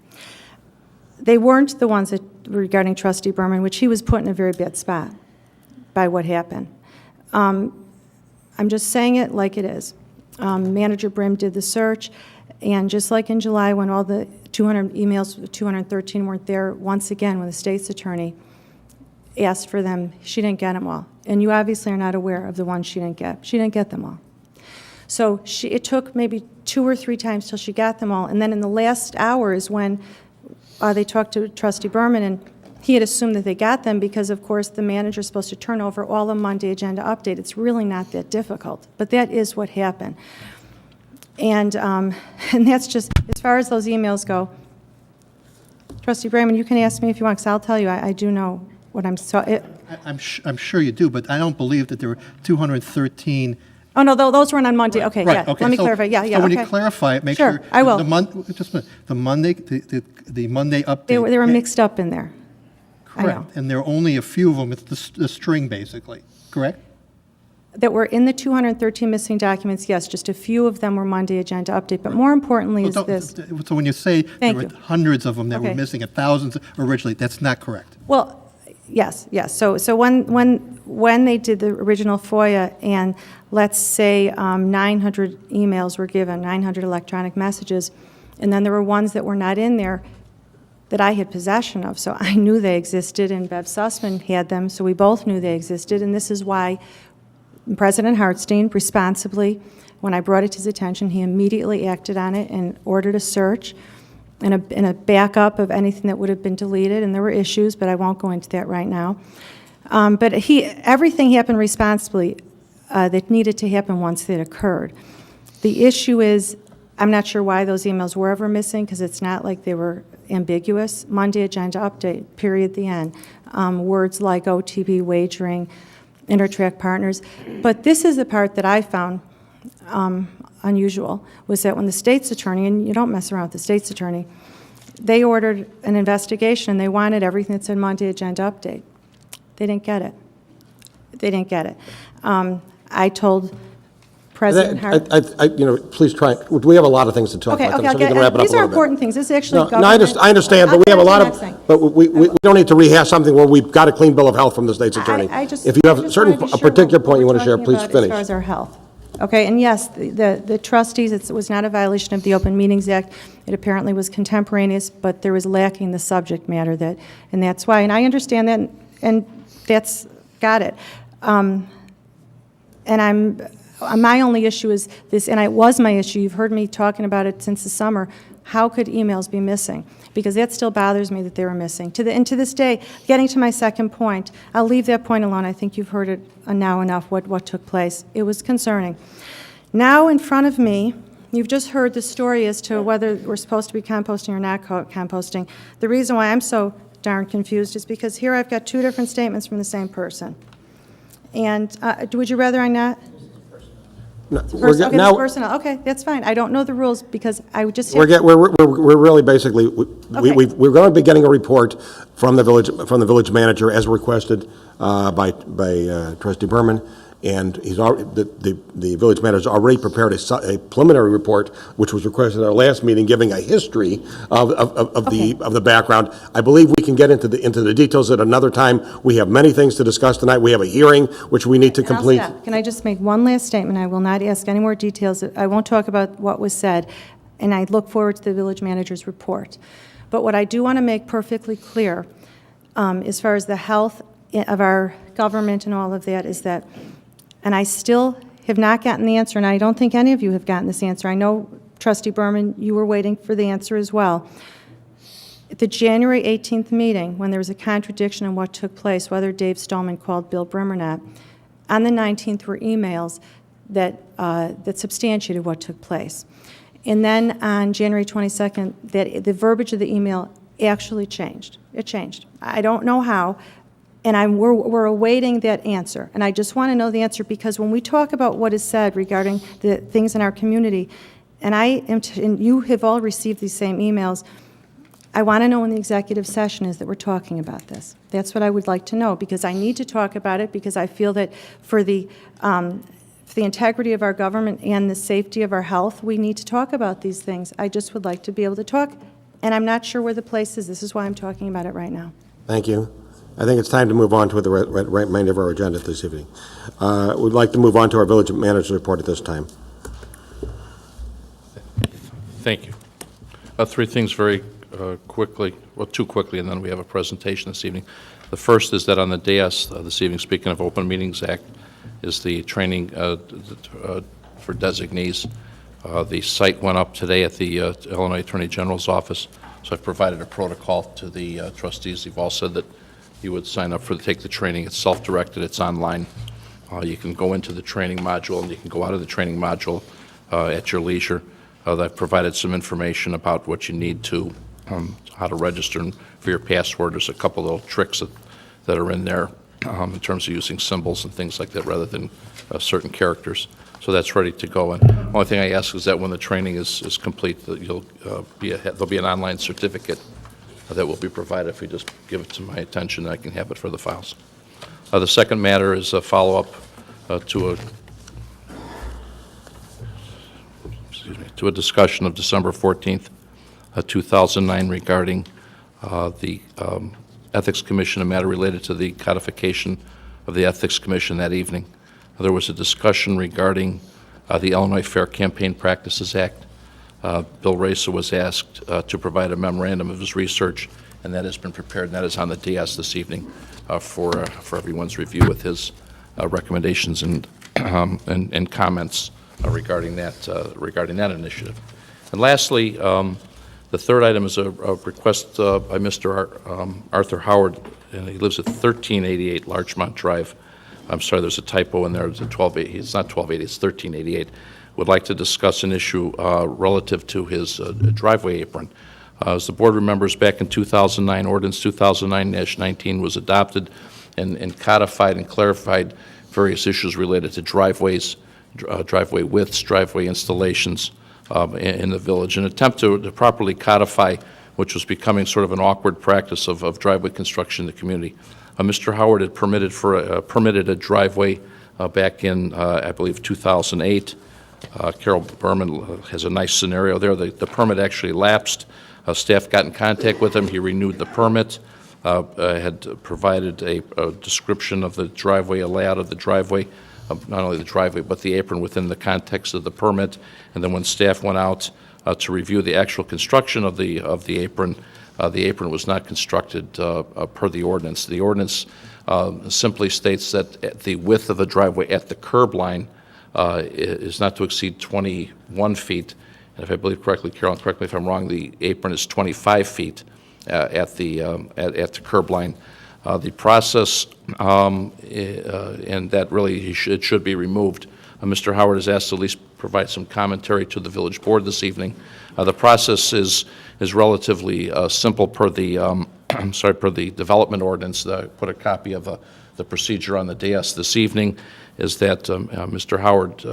[SPEAKER 8] They weren't the ones that regarding Trustee Berman, which he was put in a very bad spot by what happened. I'm just saying it like it is. Manager Brim did the search, and just like in July when all the 200 emails, 213 weren't there, once again when the state's attorney asked for them, she didn't get them all. And you obviously are not aware of the ones she didn't get. She didn't get them all. So it took maybe 2 or 3 times till she got them all, and then in the last hour is when they talked to Trustee Berman, and he had assumed that they got them because, of course, the manager is supposed to turn over all the Monday agenda update. It's really not that difficult, but that is what happened. And that's just, as far as those emails go, Trustee Brayman, you can ask me if you want, because I'll tell you, I do know what I'm
[SPEAKER 12] I'm sure you do, but I don't believe that there were 213.
[SPEAKER 8] Oh, no, those weren't on Monday. Okay,
[SPEAKER 12] Right,
[SPEAKER 8] yeah,
[SPEAKER 12] okay.
[SPEAKER 8] let me
[SPEAKER 12] So-
[SPEAKER 8] clarify. Yeah,
[SPEAKER 12] So when
[SPEAKER 8] okay.
[SPEAKER 12] you clarify it, make
[SPEAKER 8] Sure,
[SPEAKER 12] sure.
[SPEAKER 8] I will.
[SPEAKER 12] Just a minute. The Monday update.
[SPEAKER 8] They were mixed up in there. I know.
[SPEAKER 12] Correct. And there are only a few of them. It's the string, basically. Correct?
[SPEAKER 8] That were in the 213 missing documents, yes, just a few of them were Monday agenda update, but more importantly is this.
[SPEAKER 12] So when you say there
[SPEAKER 8] Thank
[SPEAKER 12] were
[SPEAKER 8] you.
[SPEAKER 12] hundreds of them that were
[SPEAKER 8] Okay.
[SPEAKER 12] missing, and thousands originally, that's not correct.
[SPEAKER 8] Well, yes. So when they did the original FOIA, and let's say 900 emails were given, 900 electronic messages, and then there were ones that were not in there that I had possession of, so I knew they existed, and Bev Sussman had them, so we both knew they existed, and this is why President Hartstein, responsibly, when I brought it to his attention, he immediately acted on it and ordered a search and a backup of anything that would have been deleted, and there were issues, but I won't go into that right now. But everything happened responsibly that needed to happen once it occurred. The issue is, I'm not sure why those emails were ever missing, because it's not like they were ambiguous. Monday agenda update, period, the end. Words like OTB, wagering, Intertrack partners. But this is the part that I found unusual, was that when the state's attorney, and you don't mess around with the state's attorney, they ordered an investigation, and they wanted everything that said Monday agenda update. They didn't get it. They didn't get it. I told President Hart.
[SPEAKER 6] Please try. We have a lot of things to talk about, so we can wrap it up a little bit.
[SPEAKER 8] These are important things. This is actually
[SPEAKER 6] No,
[SPEAKER 8] government.
[SPEAKER 6] I understand, but we have a lot of, but we don't need to rehash something where we've got a clean bill of health from the state's attorney. If you have a particular point you want to share, please
[SPEAKER 8] As
[SPEAKER 6] finish.
[SPEAKER 8] far as our health. Okay, and yes, the trustees, it was not a violation of the Open Meetings Act. It apparently was contemporaneous, but there was lacking the subject matter and that's why, and I understand that, and that's, got it. And my only issue is this, and it was my issue, you've heard me talking about it since the summer, how could emails be missing? Because that still bothers me that they were missing. And to this day, getting to my second point, I'll leave that point alone. I think you've heard it now enough what took place. It was concerning. Now in front of me, you've just heard the story as to whether we're supposed to be composting or not composting. The reason why I'm so darn confused is because here I've got 2 different statements from the same person. And would you rather I not?
[SPEAKER 6] now,
[SPEAKER 8] Personnel, okay, that's fine. I don't know the rules because I would just.
[SPEAKER 6] we're really basically, we're going to be getting a report from the village manager as requested by Trustee Berman, and he's already, the village manager's already prepared a preliminary report, which was requested at our last meeting, giving a history of the background. I believe we can get into the details at another time. We have many things to discuss tonight. We have a hearing which we need to complete.
[SPEAKER 8] Can I just make one last statement? I will not ask any more details. I won't talk about what was said, and I look forward to the village manager's report. But what I do want to make perfectly clear, as far as the health of our government and all of that, is that, and I still have not gotten the answer, and I don't think any of you have gotten this answer. I know, Trustee Berman, you were waiting for the answer as well. At the January 18th meeting, when there was a contradiction in what took place, whether Dave Stoneman called Bill Brim or not, on the 19th were emails that substantiated what took place. And then on January 22nd, the verbiage of the email actually changed. It changed. I don't know how, and we're awaiting that answer. And I just want to know the answer because when we talk about what is said regarding the things in our community, and you have all received these same emails, I want to know when the executive session is that we're talking about this. That's what I would like to know, because I need to talk about it, because I feel that for the integrity of our government and the safety of our health, we need to talk about these things. I just would like to be able to talk, and I'm not sure where the place is. This is why I'm talking about it right now.
[SPEAKER 6] Thank you. I think it's time to move on to the remainder of our agenda this evening. We'd like to move on to our village manager's report at this time.
[SPEAKER 10] Thank you. Three things very quickly, well, too quickly, and then we have a presentation this evening. The first is that on the dais this evening, speaking of Open Meetings Act, is the training for designees. The site went up today at the Illinois Attorney General's office, so I've provided a protocol to the trustees. You've all said that you would sign up to take the training. It's self-directed, it's online. You can go into the training module and you can go out of the training module at your leisure. I've provided some information about what you need to, how to register for your password. There's a couple little tricks that are in there in terms of using symbols and things like that rather than certain characters. So that's ready to go. And the only thing I ask is that when the training is complete, that there'll be an online certificate that will be provided. If you just give it to my attention, I can have it for the files. The second matter is a follow-up to a discussion of December 14th, 2009 regarding the Ethics Commission, a matter related to the codification of the Ethics Commission that evening. There was a discussion regarding the Illinois Fair Campaign Practices Act. Bill Racer was asked to provide a memorandum of his research, and that has been prepared, and that is on the dais this evening for everyone's review with his recommendations and comments regarding that initiative. And lastly, the third item is a request by Mr. Arthur Howard, and he lives at 1388 Larchmont Drive. I'm sorry, there's a typo in there. It's 1280. It's not 1280. It's 1388. Would like to discuss an issue relative to his driveway apron. As the board remembers, back in 2009, Ordinance 2009-19 was adopted and codified and clarified various issues related to driveways, driveway widths, driveway installations in the village. An attempt to properly codify, which was becoming sort of an awkward practice of driveway construction in the community. Mr. Howard had permitted a driveway back in, I believe, 2008. Carol Berman has a nice scenario there. The permit actually lapsed. Staff got in contact with him. He renewed the permit, had provided a description of the driveway, a layout of the driveway, not only the driveway, but the apron within the context of the permit. And then when staff went out to review the actual construction of the apron was not constructed per the ordinance. The ordinance simply states that the width of the driveway at the curb line is not to exceed 21 feet. And if I believe correctly, Carolyn, correct me if I'm wrong, the apron is 25 feet at the curb line. The process, and that really it should be removed. Mr. Howard has asked to at least provide some commentary to the village board this evening. The process is relatively simple per the per the development ordinance. Put a copy of the procedure on the dais this evening, is that Mr. Howard,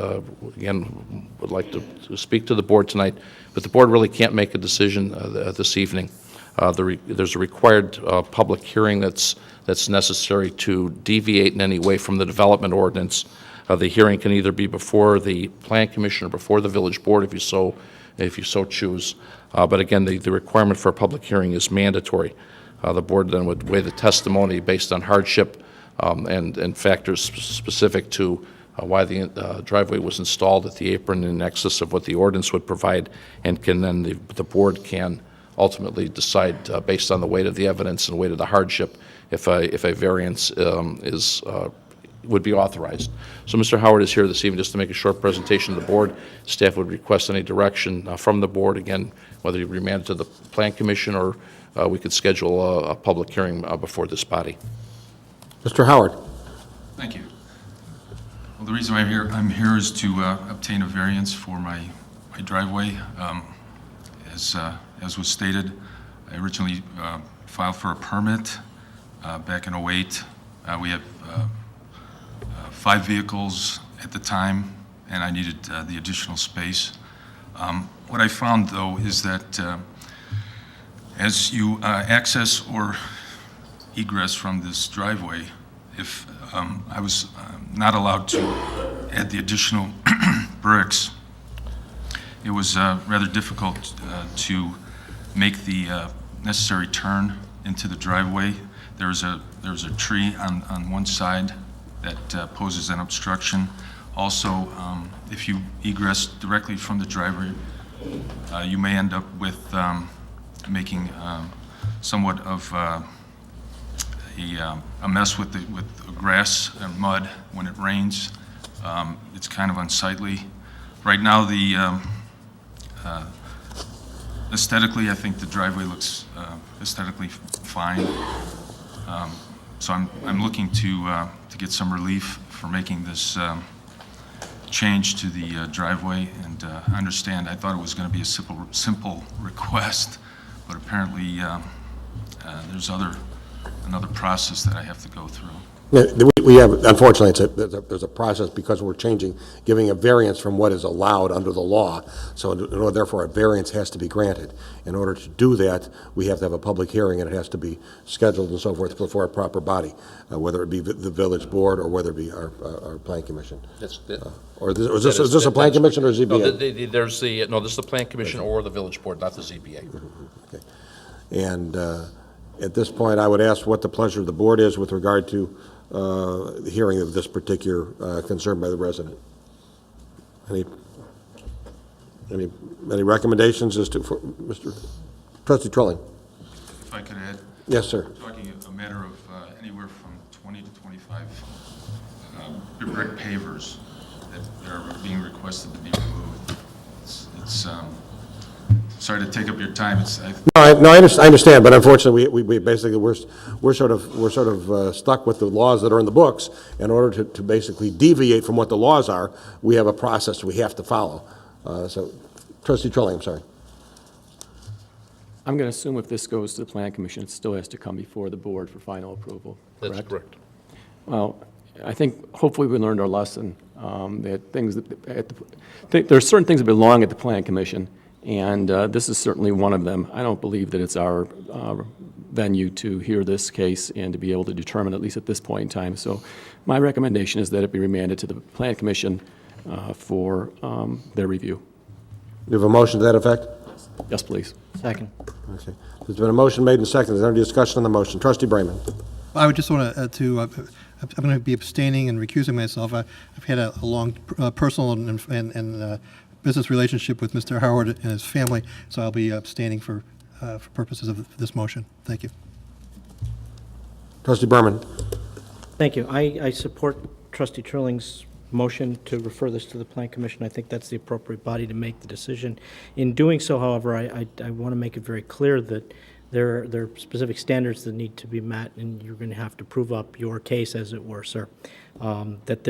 [SPEAKER 10] again, would like to speak to the board tonight, but the board really can't make a decision this evening. There's a required public hearing that's necessary to deviate in any way from the development ordinance. The hearing can either be before the Plan Commission or before the village board if you so choose. But again, the requirement for a public hearing is mandatory. The board then would weigh the testimony based on hardship and factors specific to why the driveway was installed at the apron in excess of what the ordinance would provide, and can then the board can ultimately decide based on the weight of the evidence and weight of the hardship if a variance would be authorized. So Mr. Howard is here this evening just to make a short presentation to the board. Staff would request any direction from the board, again, whether you remand it to the Plan Commission or we could schedule a public hearing before this body.
[SPEAKER 6] Mr. Howard.
[SPEAKER 13] Thank you. Well, the reason I'm here is to obtain a variance for my driveway. As was stated, I originally filed for a permit back in '08. We had 5 vehicles at the time, and I needed the additional space. What I found, though, is that as you access or egress from this driveway, if I was not allowed to add the additional bricks, it was rather difficult to make the necessary turn into the driveway. There's a tree on one side that poses an obstruction. Also, if you egress directly from the driveway, you may end up with making somewhat of a mess with the grass and mud when it rains. It's kind of unsightly. Right now, aesthetically, I think the driveway looks aesthetically fine. So I'm looking to get some relief for making this change to the driveway. And I understand, I thought it was going to be a simple request, but apparently there's another process that I have to go through.
[SPEAKER 6] We have, unfortunately, there's a process because we're giving a variance from what is allowed under the law. So therefore, a variance has to be granted. In order to do that, we have to have a public hearing, and it has to be scheduled and so forth before a proper body, whether it be the village board or whether it be our Plan Commission. Is this a Plan Commission or ZBA?
[SPEAKER 10] This is the Plan Commission or the village board, not the ZBA.
[SPEAKER 6] Okay. And at this point, I would ask what the pleasure of the board is with regard to the hearing of this particular concern by the resident. Any recommendations as to Mr. Trustee Trulling?
[SPEAKER 13] If I could add.
[SPEAKER 6] Yes, sir.
[SPEAKER 13] We're talking a matter of anywhere from 20 to 25 brick pavers that are being requested to be removed. It's sorry to take up your time.
[SPEAKER 6] I understand, but unfortunately, we basically we're sort of stuck with the laws that are in the books. In order to basically deviate from what the laws are, we have a process we have to follow. So, Trustee Trulling, I'm sorry.
[SPEAKER 14] I'm going to assume if this goes to the Plan Commission, it still has to come before the board for final approval. Correct?
[SPEAKER 10] That's correct.
[SPEAKER 14] Well, I think hopefully we learned our lesson. There are certain things that belong at the Plan Commission, and this is certainly one of them. I don't believe that it's our venue to hear this case and to be able to determine, at least at this point in time. So my recommendation is that it be remanded to the Plan Commission for their review.
[SPEAKER 6] You have a motion to that effect?
[SPEAKER 14] Yes, please.
[SPEAKER 7] Second.
[SPEAKER 6] Okay. There's been a motion made and seconded. Is there any discussion on the motion? Trustee Brayman.
[SPEAKER 12] I would just want to, I'm going to be abstaining and recusing myself. I've had a long personal and business relationship with Mr. Howard and his family, so I'll be abstaining for purposes of this motion. Thank you.
[SPEAKER 6] Trustee Berman.
[SPEAKER 7] Thank you. I support Trustee Trulling's motion to refer this to the Plan Commission. I think that's the appropriate body to make the decision. In doing so, however, I want to make it very clear that there are specific standards that need to be met, and you're going to have to prove up your case, as it were, sir. That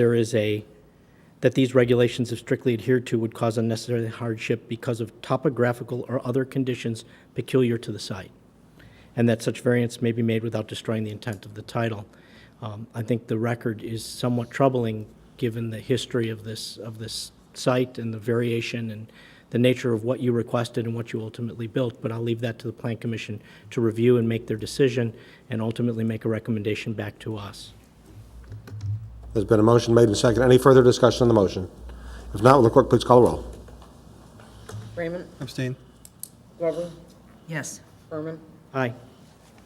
[SPEAKER 7] these regulations, if strictly adhered to, would cause unnecessary hardship because of topographical or other conditions peculiar to the site, and that such variance may be made without destroying the intent of the title. I think the record is somewhat troubling, given the history of this site and the variation and the nature of what you requested and what you ultimately built, but I'll leave that to the Plan Commission to review and make their decision and ultimately make a recommendation back to us.
[SPEAKER 6] There's been a motion made and seconded. Any further discussion on the motion? If not, will the clerk please call the roll?
[SPEAKER 15] Raymond.
[SPEAKER 12] Abstain.
[SPEAKER 15] Glover.
[SPEAKER 11] Yes.
[SPEAKER 15] Berman.
[SPEAKER 7] Aye.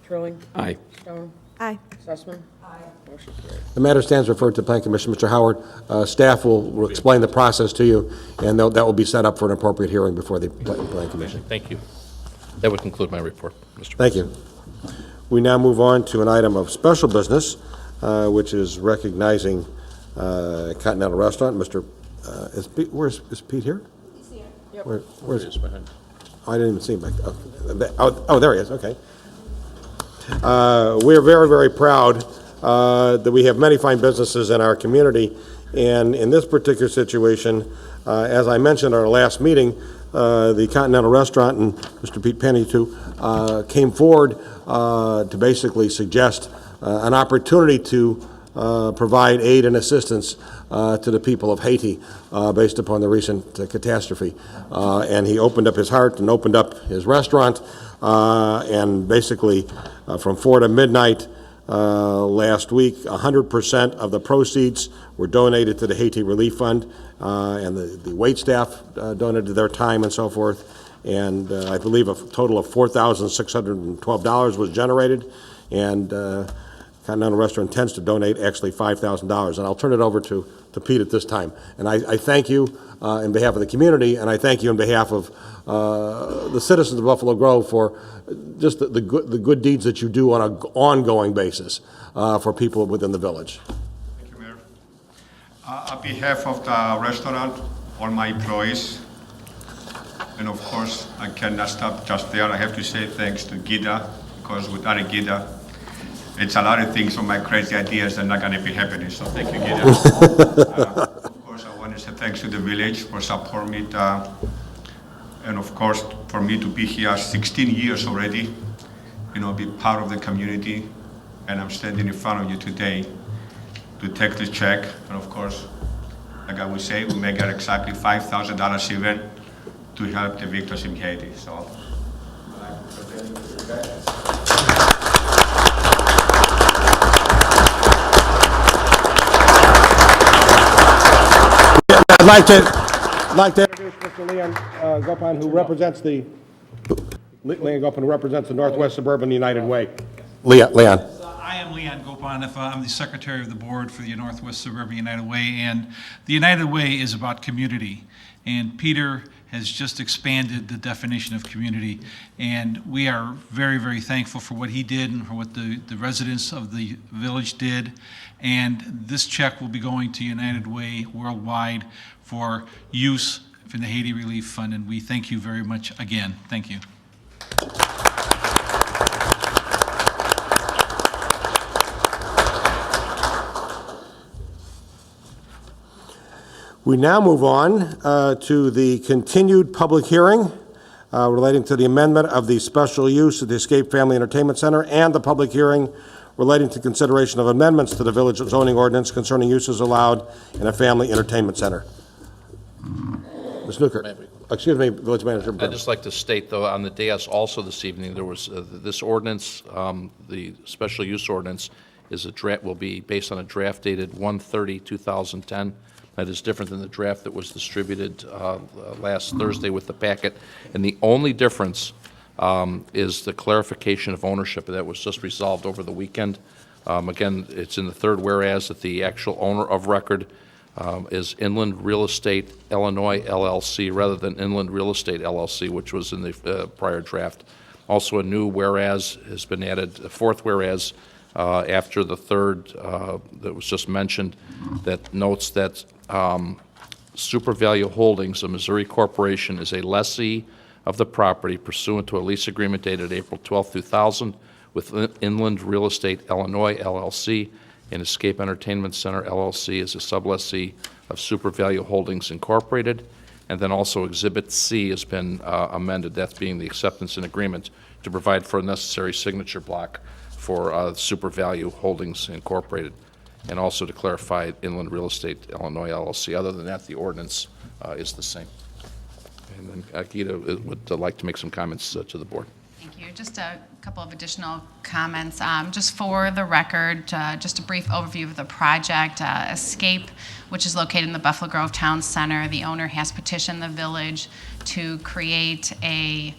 [SPEAKER 15] Trilling.
[SPEAKER 14] Aye.
[SPEAKER 15] Stone.
[SPEAKER 8] Aye.
[SPEAKER 15] Sussman. Aye. Motion carried.
[SPEAKER 6] The matter stands referred to Plan Commission. Mr. Howard, staff will explain the process to you, and that will be set up for an appropriate hearing before the Plan Commission.
[SPEAKER 10] Thank you. That would conclude my report, Mr.
[SPEAKER 6] Thank you. We now move on to an item of special business, which is recognizing Continental Restaurant. Mr. Is Pete here?
[SPEAKER 15] He's here. Yep.
[SPEAKER 6] Where's he? I didn't even see him back there. Oh, there he is. Okay. We are very, very proud that we have many fine businesses in our community, and in this particular situation, as I mentioned at our last meeting, the Continental Restaurant and Mr. Pete Penny too came forward to basically suggest an opportunity to provide aid and assistance to the people of Haiti based upon the recent catastrophe. And he opened up his heart and opened up his restaurant, and basically from 4 to midnight last week, 100% of the proceeds were donated to the Haiti Relief Fund, and the wait staff donated their time and so forth. And I believe a total of $4,612 was generated, and Continental Restaurant intends to donate actually $5,000. And I'll turn it over to Pete at this time. And I thank you on behalf of the community, and I thank you on behalf of the citizens of Buffalo Grove for just the good deeds that you do on an ongoing basis for people within the village.
[SPEAKER 16] Thank you, Mayor. On behalf of the restaurant, all my employees, and of course, I cannot stop just there. I have to say thanks to Gita, because without Gita, it's a lot of things on my crazy ideas that are not going to be happening, so thank you, Gita. Of course, I want to say thanks to the village for supporting me, and of course, for me to be here 16 years already, be part of the community, and I'm standing in front of you today to take this check, and of course, like I would say, we may get exactly $5,000 even to help the victims in Haiti, so.
[SPEAKER 6] I'd like to introduce Mr. Leon Gopin, who represents the Northwest Suburban United Way. Leon.
[SPEAKER 17] I am Leon Gopin. I'm the Secretary of the Board for the Northwest Suburban United Way, and the United Way is about community. And Peter has just expanded the definition of community, and we are very, very thankful for what he did and for what the residents of the village did. And this check will be going to United Way worldwide for use in the Haiti Relief Fund, and we thank you very much again. Thank you.
[SPEAKER 6] We now move on to the continued public hearing relating to the amendment of the special use of the Escape Family Entertainment Center and the public hearing relating to consideration of amendments to the village zoning ordinance concerning uses allowed in a family entertainment center. Ms. Newkirk. Excuse me, Village Manager.
[SPEAKER 10] I'd just like to state, though, on the dais also this evening, there was this ordinance, the special use ordinance, will be based on a draft dated 1/30/2010. That is different than the draft that was distributed last Thursday with the packet. And the only difference is the clarification of ownership that was just resolved over the weekend. Again, it's in the third whereas that the actual owner of record is Inland Real Estate Illinois LLC rather than Inland Real Estate LLC, which was in the prior draft. Also, a new whereas has been added, a fourth whereas after the third that was just mentioned, that notes that Super Value Holdings, a Missouri corporation, is a lessee of the property pursuant to a lease agreement dated April 12, 2000 with Inland Real Estate Illinois LLC, and Escape Entertainment Center LLC is a sublessee of Super Value Holdings Incorporated. And then also Exhibit C has been amended, that being the acceptance and agreement to provide for a necessary signature block for Super Value Holdings Incorporated. and also to clarify Inland Real Estate Illinois LLC. Other than that, the ordinance is the same. And then Gita would like to make some comments to the board.
[SPEAKER 18] Thank you. Just a couple of additional comments. Just for the record, just a brief overview of the project. Escape, which is located in the Buffalo Grove Town Center, the owner has petitioned the village to create a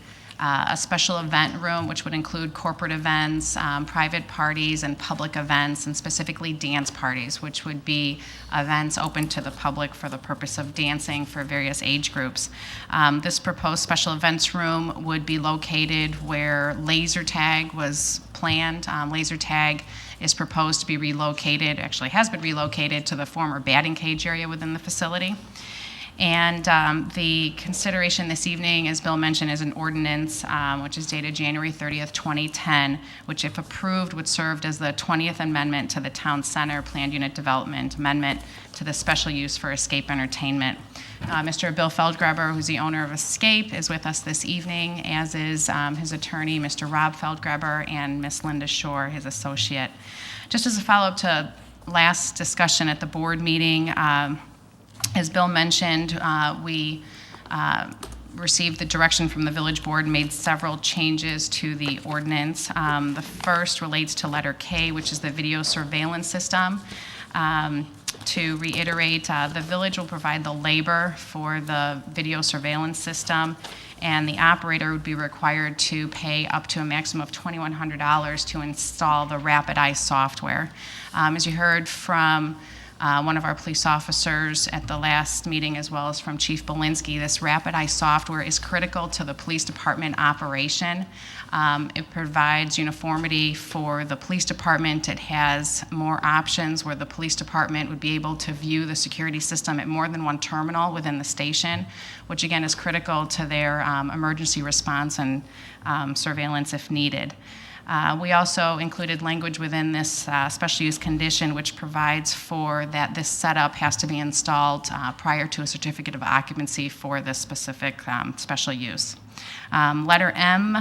[SPEAKER 18] special event room, which would include corporate events, private parties, and public events, and specifically dance parties, which would be events open to the public for the purpose of dancing for various age groups. This proposed special events room would be located where laser tag was planned. Laser tag is proposed to be relocated, actually has been relocated to the former batting cage area within the facility. And the consideration this evening, as Bill mentioned, is an ordinance which is dated January 30th, 2010, which, if approved, would serve as the 20th amendment to the Town Center Planned Unit Development Amendment to the special use for Escape Entertainment. Mr. Bill Feldgreber, who's the owner of Escape, is with us this evening, as is his attorney, Mr. Rob Feldgreber, and Ms. Linda Shore, his associate. Just as a follow-up to last discussion at the board meeting, as Bill mentioned, we received the direction from the village board and made several changes to the ordinance. The first relates to letter K, which is the video surveillance system. To reiterate, the village will provide the labor for the video surveillance system, and the operator would be required to pay up to a maximum of $2,100 to install the Rapid Eye software. As you heard from one of our police officers at the last meeting, as well as from Chief Belinsky, this Rapid Eye software is critical to the police department operation. It provides uniformity for the police department. It has more options where the police department would be able to view the security system at more than one terminal within the station, which again is critical to their emergency response and surveillance if needed. We also included language within this special use condition which provides for that this setup has to be installed prior to a certificate of occupancy for this specific special use. Letter M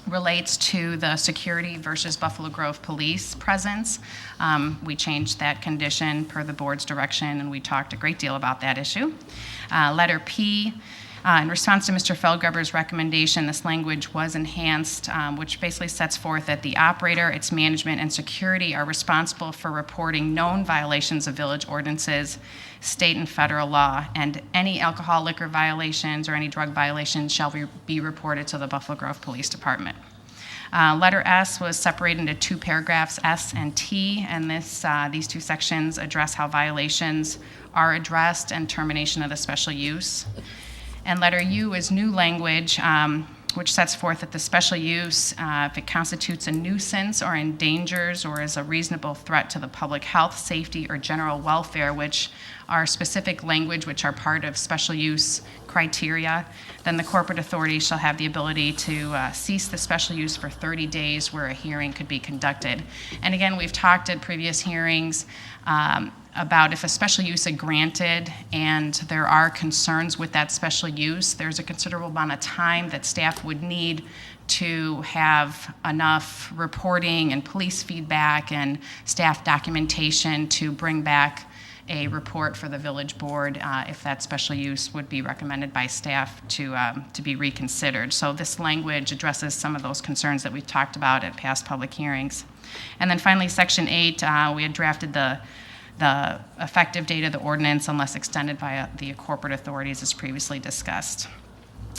[SPEAKER 18] relates to the security versus Buffalo Grove Police presence. We changed that condition per the board's direction, and we talked a great deal about that issue. Letter P, in response to Mr. Feldgreber's recommendation, this language was enhanced, which basically sets forth that the operator, its management, and security are responsible for reporting known violations of village ordinances, state and federal law, and any alcohol, liquor violations, or any drug violations shall be reported to the Buffalo Grove Police Department. Letter S was separated into two paragraphs, S and T, and these two sections address how violations are addressed and termination of the special use. And letter U is new language, which sets forth that the special use, if it constitutes a nuisance or endangers or is a reasonable threat to the public health, safety, or general welfare, which are specific language which are part of special use criteria, then the corporate authority shall have the ability to cease the special use for 30 days where a hearing could be conducted. And again, we've talked at previous hearings about if a special use is granted and there are concerns with that special use, there's a considerable amount of time that staff would need to have enough reporting and police feedback and staff documentation to bring back a report for the village board if that special use would be recommended by staff to be reconsidered. So this language addresses some of those concerns that we've talked about at past public hearings. And then finally, Section 8, we had drafted the effective date of the ordinance unless extended by the corporate authorities as previously discussed.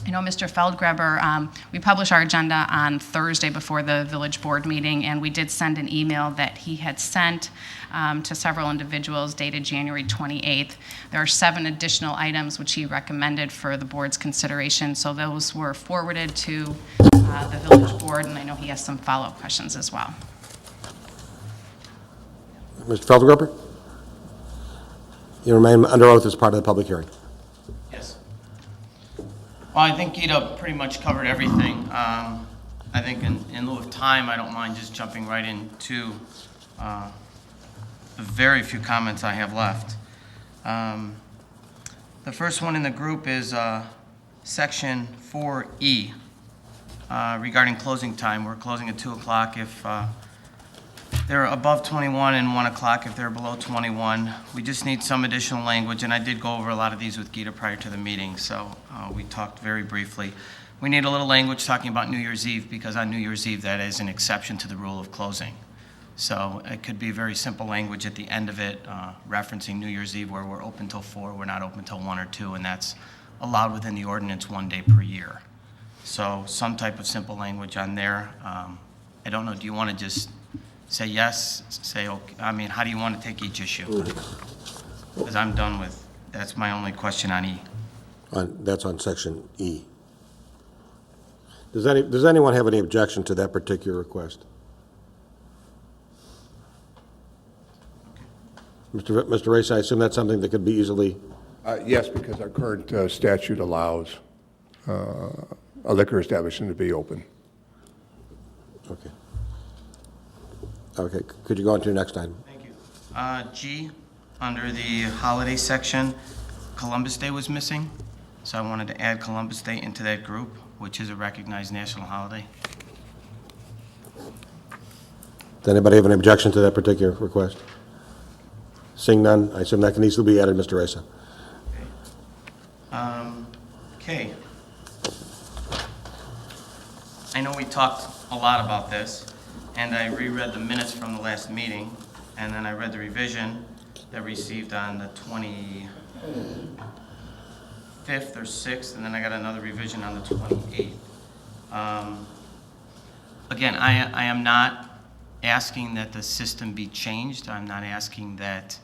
[SPEAKER 18] I know Mr. Feldgreber, we publish our agenda on Thursday before the village board meeting, and we did send an email that he had sent to several individuals dated January 28th. There are 7 additional items which he recommended for the board's consideration, so those were forwarded to the village board, and I know he has some follow-up questions as well.
[SPEAKER 6] Mr. Feldgreber? You remain under oath as part of the public hearing.
[SPEAKER 19] Yes. Well, I think Gita pretty much covered everything. I think in lieu of time, I don't mind just jumping right into the very few comments I have left. The first one in the group is Section 4E regarding closing time. We're closing at 2 o'clock. If they're above 21 and 1 o'clock if they're below 21. We just need some additional language, and I did go over a lot of these with Gita prior to the meeting, so we talked very briefly. We need a little language talking about New Year's Eve, because on New Year's Eve, that is an exception to the rule of closing. So it could be very simple language at the end of it, referencing New Year's Eve, where we're open till 4, we're not open till 1 or 2, and that's allowed within the ordinance 1 day per year. So some type of simple language on there. I don't know, do you want to just say yes, say okay? I mean, how do you want to take each issue? Because I'm done with, that's my only question on E.
[SPEAKER 6] That's on section E. Does anyone have any objection to that particular request? Mr. Race, I assume that's something that could be easily...
[SPEAKER 20] Yes, because our current statute allows a liquor establishment to be open.
[SPEAKER 6] Okay. Okay, could you go on to your next item?
[SPEAKER 19] Thank you. G, under the holiday section, Columbus Day was missing, so I wanted to add Columbus Day into that group, which is a recognized national holiday.
[SPEAKER 6] Does anybody have an objection to that particular request? Seeing none, I assume that can easily be added, Mr. Reza.
[SPEAKER 19] Okay. I know we talked a lot about this, and I reread the minutes from the last meeting, and then I read the revision that received on the 25th or 6th, and then I got another revision on the 28th. Again, I am not asking that the system be changed. I'm not asking that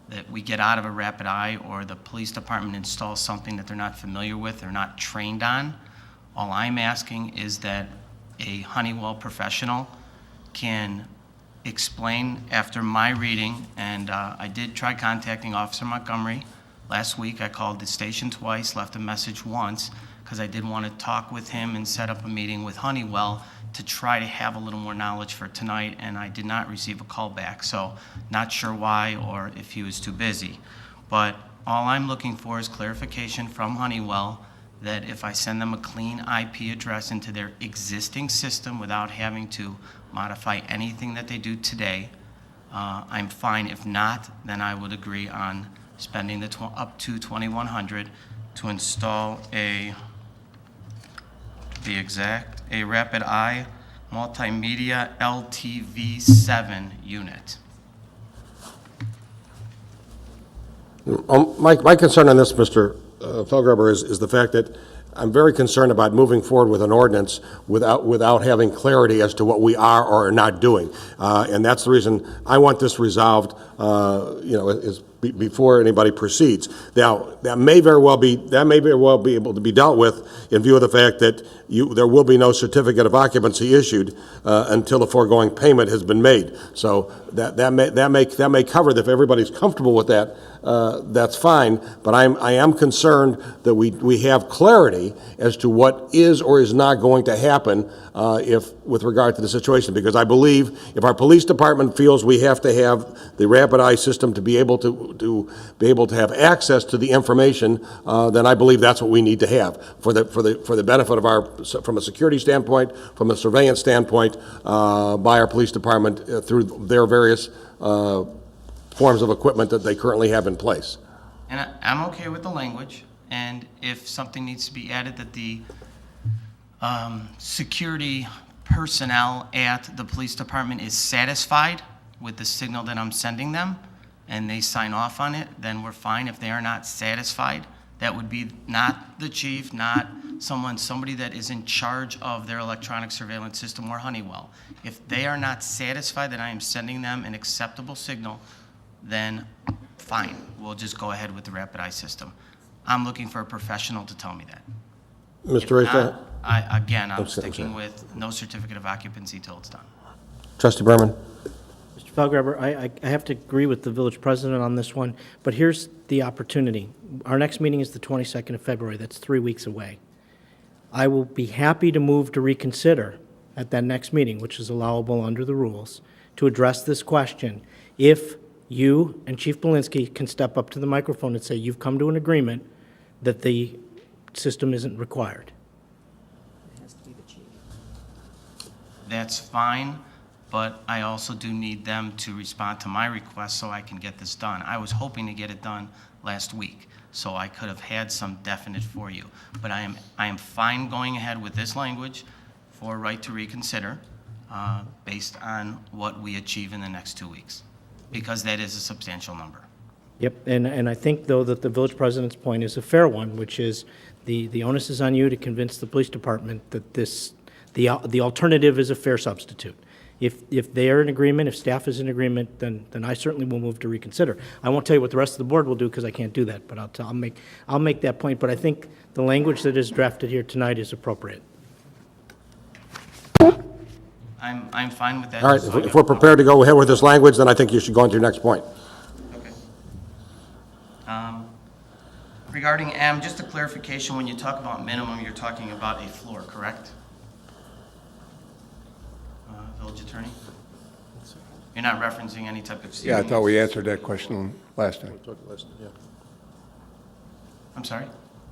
[SPEAKER 19] that we get out of a rapid eye or the police department installs something that they're not familiar with or not trained on. All I'm asking is that a Honeywell professional can explain after my reading, and I did try contacting Officer Montgomery last week. I called the station twice, left a message once, because I did want to talk with him and set up a meeting with Honeywell to try to have a little more knowledge for tonight, and I did not receive a call back, so not sure why or if he was too busy. But all I'm looking for is clarification from Honeywell that if I send them a clean IP address into their existing system without having to modify anything that they do today, I'm fine. If not, then I would agree on spending the up to $2,100 to install a Rapid Eye Multimedia LTV7 unit.
[SPEAKER 6] My concern on this, Mr. Felgruber, is the fact that I'm very concerned about moving forward with an ordinance without having clarity as to what we are or are not doing, and that's the reason I want this resolved. Before anybody proceeds. Now, that may very well be able to be dealt with in view of the fact that there will be no certificate of occupancy issued until the foregoing payment has been made. So that may cover that. If everybody's comfortable with that, that's fine. But I am concerned that we have clarity as to what is or is not going to happen with regard to the situation. Because I believe if our police department feels we have to have the Rapid Eye system to be able to have access to the information, then I believe that's what we need to have for the benefit of from a security standpoint, from a surveillance standpoint, by our police department through their various forms of equipment that they currently have in place.
[SPEAKER 19] And I'm okay with the language, and if something needs to be added that the security personnel at the police department is satisfied with the signal that I'm sending them, and they sign off on it, then we're fine. If they are not satisfied, that would be not the chief, not somebody that is in charge of their electronic surveillance system or Honeywell. If they are not satisfied that I am sending them an acceptable signal, then fine, we'll just go ahead with the Rapid Eye system. I'm looking for a professional to tell me that.
[SPEAKER 6] Mr. Reza?
[SPEAKER 19] I'm sticking with no certificate of occupancy till it's done.
[SPEAKER 6] Trustee Berman?
[SPEAKER 7] Mr. Felgruber, I have to agree with the village president on this one, but here's the opportunity. Our next meeting is the 22nd of February. That's 3 weeks away. I will be happy to move to reconsider at that next meeting, which is allowable under the rules, to address this question. If you and Chief Belinsky can step up to the microphone and say you've come to an agreement that the system isn't required.
[SPEAKER 19] That's fine, but I also do need them to respond to my request so I can get this done. I was hoping to get it done last week, so I could have had some definite for you. But I am fine going ahead with this language for right to reconsider based on what we achieve in the next 2 weeks, because that is a substantial number.
[SPEAKER 7] Yep, and I think, though, that the village president's point is a fair one, which is the onus is on you to convince the police department that the alternative is a fair substitute. If they are in agreement, if staff is in agreement, then I certainly will move to reconsider. I won't tell you what the rest of the board will do because I can't do that, but I'll make that point. But I think the language that is drafted here tonight is appropriate.
[SPEAKER 19] I'm fine with that.
[SPEAKER 6] All right, if we're prepared to go ahead with this language, then I think you should go on to your next point.
[SPEAKER 19] Okay. Regarding M, just a clarification, when you talk about minimum, you're talking about a floor, correct? Village Attorney? You're not referencing any type of ceiling?
[SPEAKER 20] Yeah, I thought we answered that question last time.
[SPEAKER 19] I'm sorry?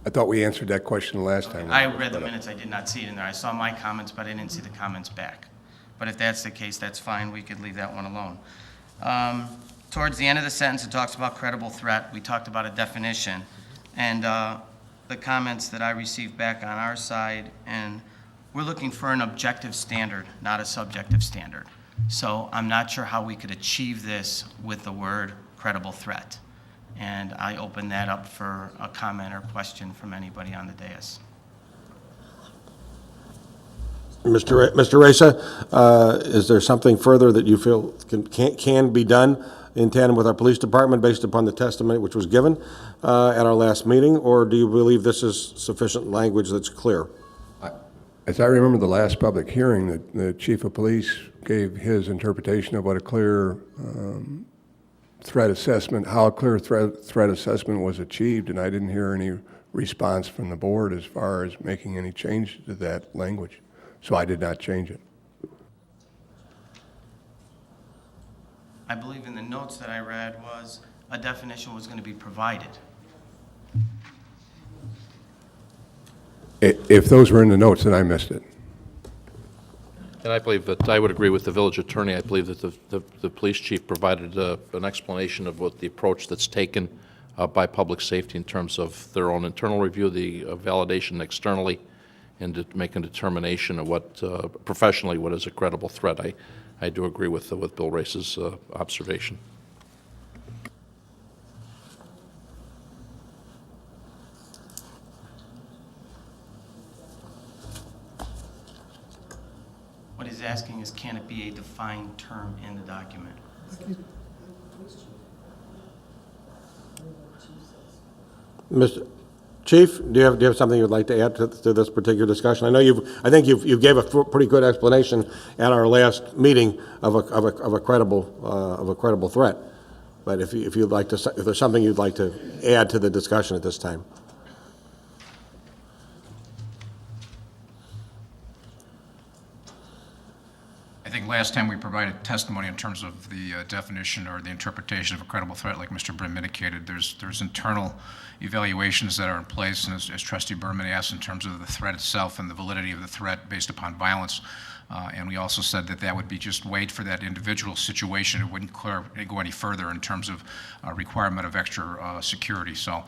[SPEAKER 20] I thought we answered that question last time.
[SPEAKER 19] I read the minutes, I did not see it in there. I saw my comments, but I didn't see the comments back. But if that's the case, that's fine, we could leave that one alone. Towards the end of the sentence, it talks about credible threat. We talked about a definition. And the comments that I received back on our side, and we're looking for an objective standard, not a subjective standard. So I'm not sure how we could achieve this with the word credible threat. And I open that up for a comment or question from anybody on the dais.
[SPEAKER 6] Mr. Reza, is there something further that you feel can be done in tandem with our police department based upon the testimony which was given at our last meeting, or do you believe this is sufficient language that's clear?
[SPEAKER 20] As I remember the last public hearing, the chief of police gave his interpretation of what a clear threat assessment, how a clear threat assessment was achieved, and I didn't hear any response from the board as far as making any change to that language. So I did not change it.
[SPEAKER 19] I believe in the notes that I read was a definition was going to be provided.
[SPEAKER 20] If those were in the notes, then I missed it.
[SPEAKER 10] And I believe that I would agree with the village attorney. I believe that the police chief provided an explanation of what the approach that's taken by public safety in terms of their own internal review, the validation externally, and to make a determination of what, professionally, what is a credible threat. I do agree with Bill Race's observation.
[SPEAKER 19] What he's asking is, can it be a defined term in the document?
[SPEAKER 6] Mr. Chief, do you have something you'd like to add to this particular discussion? I know I think you gave a pretty good explanation at our last meeting of a credible threat. But if you'd like to, if there's something you'd like to add to the discussion at this time.
[SPEAKER 21] I think last time we provided testimony in terms of the definition or the interpretation of a credible threat, like Mr. Brim indicated. There's internal evaluations that are in place, and as Trustee Berman asked, in terms of the threat itself and the validity of the threat based upon violence. And we also said that would be just wait for that individual situation. It wouldn't go any further in terms of requirement of extra security. So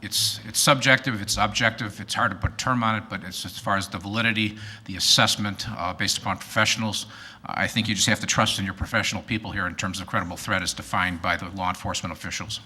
[SPEAKER 21] it's subjective, it's objective, it's hard to put a term on it, but it's, as far as the validity, the assessment based upon professionals, I think you just have to trust in your professional people here in terms of credible threat as defined by the law enforcement officials.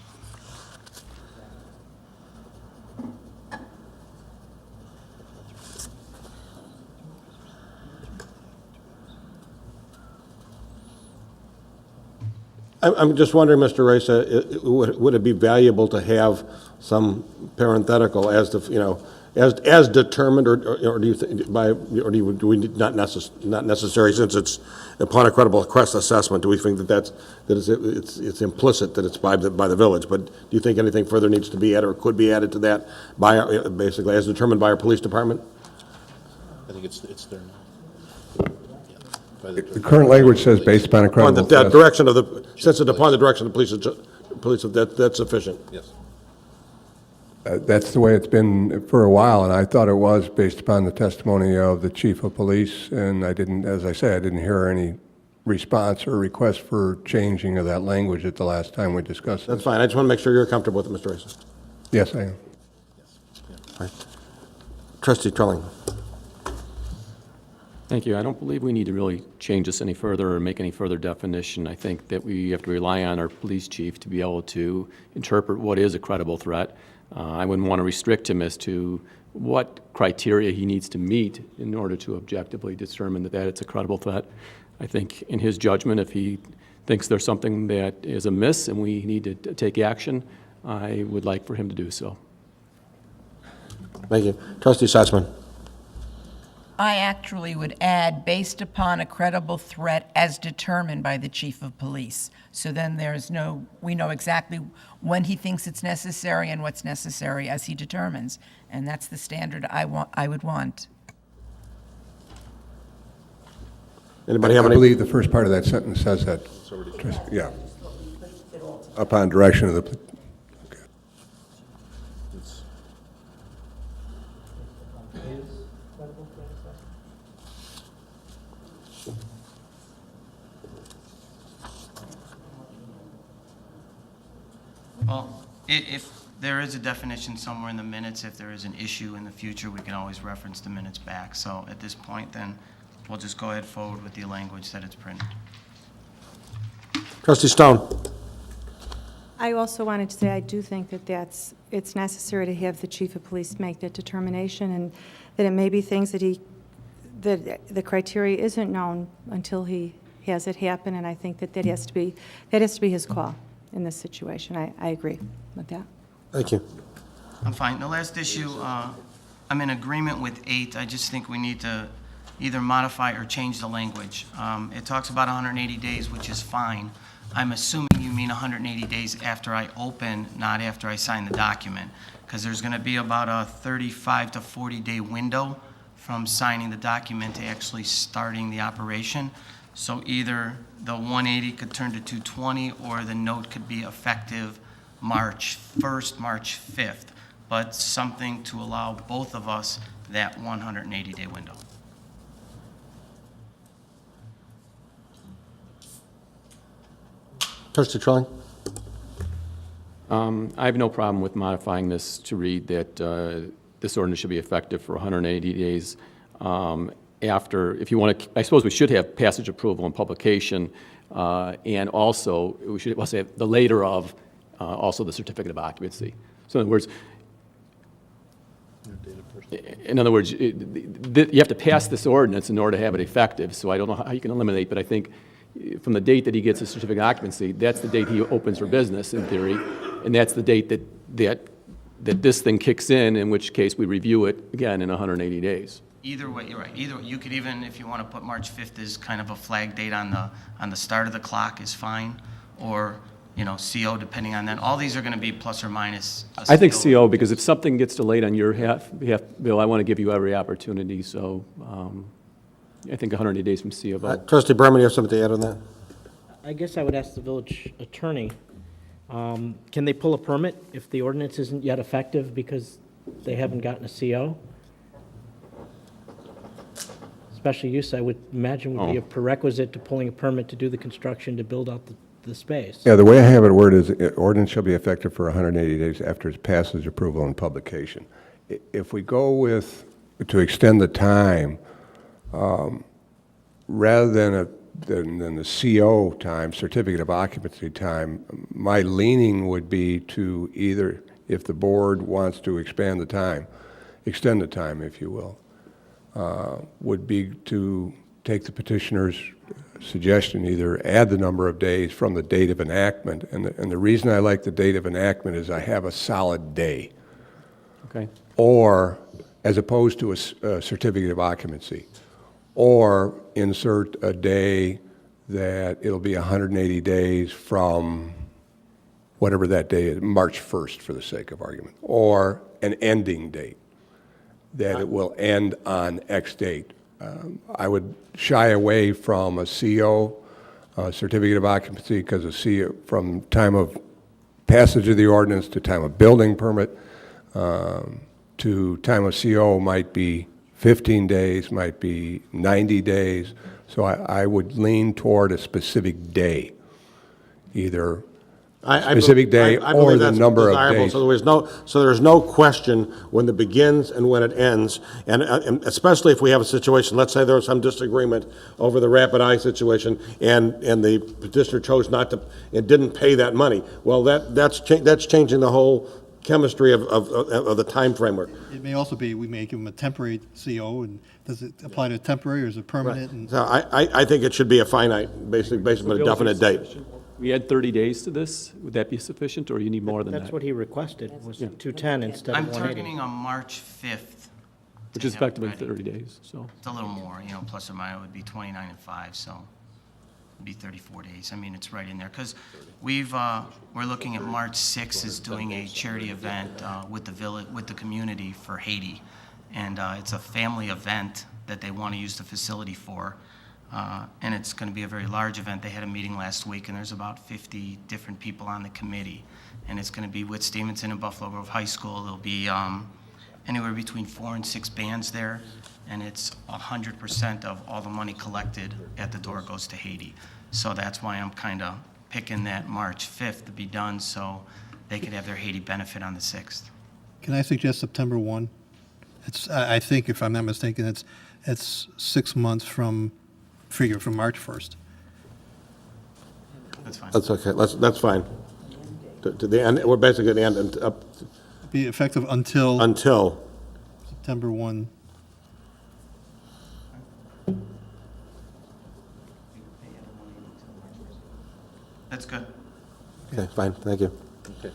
[SPEAKER 6] I'm just wondering, Mr. Reza, would it be valuable to have some parenthetical as to, as determined, or do you think do we not necessary, since it's upon a credible threat assessment? Do we think that it's implicit that it's by the village? But do you think anything further needs to be added or could be added to that by basically as determined by our police department?
[SPEAKER 10] I think it's there now.
[SPEAKER 20] The current language says based upon a credible threat.
[SPEAKER 6] Direction of the, since it's upon the direction of the police, that's sufficient.
[SPEAKER 10] Yes.
[SPEAKER 20] That's the way it's been for a while, and I thought it was based upon the testimony of the chief of police, and I didn't, as I say, I didn't hear any response or request for changing of that language at the last time we discussed
[SPEAKER 6] That's
[SPEAKER 20] this.
[SPEAKER 6] fine. I just want to make sure you're comfortable with it, Mr. Racer.
[SPEAKER 20] Yes, I am.
[SPEAKER 6] All right. Trustee Trelling.
[SPEAKER 14] Thank you. I don't believe we need to really change this any further or make any further definition. I think that we have to rely on our police chief to be able to interpret what is a credible threat. I wouldn't want to restrict him as to what criteria he needs to meet in order to objectively determine that it's a credible threat. I think in his judgment, if he thinks there's something that is amiss and we need to take action, I would like for him to do so.
[SPEAKER 6] Thank you. Trustee Sussman.
[SPEAKER 11] I actually would add, based upon a credible threat as determined by the chief of police. So then we know exactly when he thinks it's necessary and what's necessary as he determines. And that's the standard I would want.
[SPEAKER 6] Anybody have any?
[SPEAKER 20] I believe the first part of that sentence says that. Yeah. Upon direction of the. Okay.
[SPEAKER 19] Well, if there is a definition somewhere in the minutes, if there is an issue in the future, we can always reference the minutes back. So at this point, then, we'll just go ahead forward with the language that it's printed.
[SPEAKER 6] Trustee Stone.
[SPEAKER 8] I also wanted to say I do think that it's necessary to have the chief of police make that determination, and that it may be things that the criteria isn't known until he has it happen, and I think that has to be his call in this situation. I agree with that.
[SPEAKER 6] Thank you.
[SPEAKER 19] I'm fine. The last issue, I'm in agreement with 8. I just think we need to either modify or change the language. It talks about 180 days, which is fine. I'm assuming you mean 180 days after I open, not after I sign the document, because there's going to be about a 35 to 40-day window from signing the document to actually starting the operation. So either the 180 could turn to 220, or the note could be effective March 1st, March 5th, but something to allow both of us that 180-day window.
[SPEAKER 6] Trustee Trelling.
[SPEAKER 14] I have no problem with modifying this to read that this ordinance should be effective for 180 days after, if you want to, I suppose we should have passage, approval, and publication, and also we should also have the later of also the certificate of occupancy. So in other words, you have to pass this ordinance in order to have it effective, so I don't know how you can eliminate, but I think from the date that he gets a certificate of occupancy, that's the date he opens for business in theory, and that's the date that this thing kicks in which case we review it again in 180 days.
[SPEAKER 19] Either way, you're right. Either you could even, if you want to put March 5th as kind of a flag date on the start of the clock is fine, or CO depending on that. All these are going to be plus or minus.
[SPEAKER 14] I think CO, because if something gets delayed on your behalf, Bill, I want to give you every opportunity. So I think 180 days from CO.
[SPEAKER 6] Trustee Berman, you have something to add on that?
[SPEAKER 7] I guess I would ask the village attorney, can they pull a permit if the ordinance isn't yet effective because they haven't gotten a CO? Special use, I would imagine, would be a prerequisite to pulling a permit to do the construction to build out the space.
[SPEAKER 20] Yeah, the way I have it worded is ordinance shall be effective for 180 days after its passage, approval, and publication. If we go with, to extend the time, rather than the CO time, certificate of occupancy time, my leaning would be to either, if the board wants to extend the time, if you will, would be to take the petitioner's suggestion, either add the number of days from the date of enactment, and the reason I like the date of enactment is I have a solid day.
[SPEAKER 14] Okay.
[SPEAKER 20] Or, as opposed to a certificate of occupancy, or insert a day that it'll be 180 days from whatever that day is, March 1st for the sake of argument, or an ending date, that it will end on X date. I would shy away from a CO, certificate of occupancy, because a CO, from time of passage of the ordinance to time of building permit, to time of CO might be 15 days, might be 90 days. So I would lean toward a specific day, either specific day
[SPEAKER 6] I
[SPEAKER 20] or
[SPEAKER 6] believe
[SPEAKER 20] the
[SPEAKER 6] that's
[SPEAKER 20] number of
[SPEAKER 6] desirable.
[SPEAKER 20] days.
[SPEAKER 6] So there's no question when it begins and when it ends, and especially if we have a situation, let's say there was some disagreement over the Rapid Eye situation, and the petitioner chose not to, and didn't pay that money. Well, that's changing the whole chemistry of the time framework.
[SPEAKER 12] It may also be, we may give them a temporary CO, and does it apply to temporary or is it permanent? And
[SPEAKER 6] So I think it should be a finite, basically based on a definite date.
[SPEAKER 14] We add 30 days to this, would that be sufficient, or you need more than that?
[SPEAKER 7] That's what he requested, was 210 instead of
[SPEAKER 19] I'm
[SPEAKER 7] 180.
[SPEAKER 19] targeting on March 5th.
[SPEAKER 14] Which is effectively 30 days, so.
[SPEAKER 19] It's a little more, plus or minus, it would be 29 and 5, so it'd be 34 days. I mean, it's right in there, because we're looking at March 6th as doing a charity event with the community for Haiti, and it's a family event that they want to use the facility for, and it's going to be a very large event. They had a meeting last week, and there's about 50 different people on the committee, and it's going to be with Stevenson and Buffalo Grove High School. There'll be anywhere between 4 and 6 bands there, and it's 100% of all the money collected at the door goes to Haiti. So that's why I'm kind of picking that March 5th to be done, so they could have their Haiti benefit on the 6th.
[SPEAKER 12] can I suggest September 1? I think, if I'm not mistaken, it's 6 months from March 1st.
[SPEAKER 19] That's fine.
[SPEAKER 6] That's okay, that's fine. To the end, we're basically at the end, and up
[SPEAKER 12] Be effective until
[SPEAKER 6] until.
[SPEAKER 12] September 1.
[SPEAKER 19] That's good.
[SPEAKER 6] Okay, fine, thank you.
[SPEAKER 19] Okay.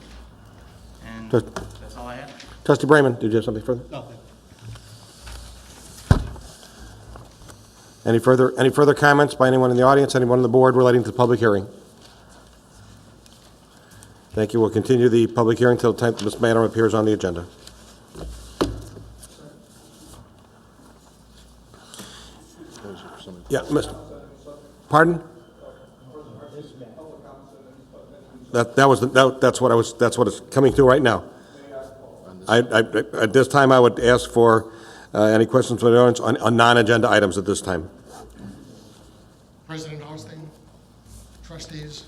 [SPEAKER 19] And
[SPEAKER 6] Trust-
[SPEAKER 19] that's all I have.
[SPEAKER 6] Trustee Brayman, did you have something further?
[SPEAKER 12] No.
[SPEAKER 6] Any further comments by anyone in the audience, anyone on the board relating to the public hearing? Thank you. We'll continue the public hearing until the time this matter appears on the agenda. Yeah, Mr. Pardon? That's what is coming through right now. At this time, I would ask for any questions from the audience on non-agenda items at this time.
[SPEAKER 3] President Hosting, trustees,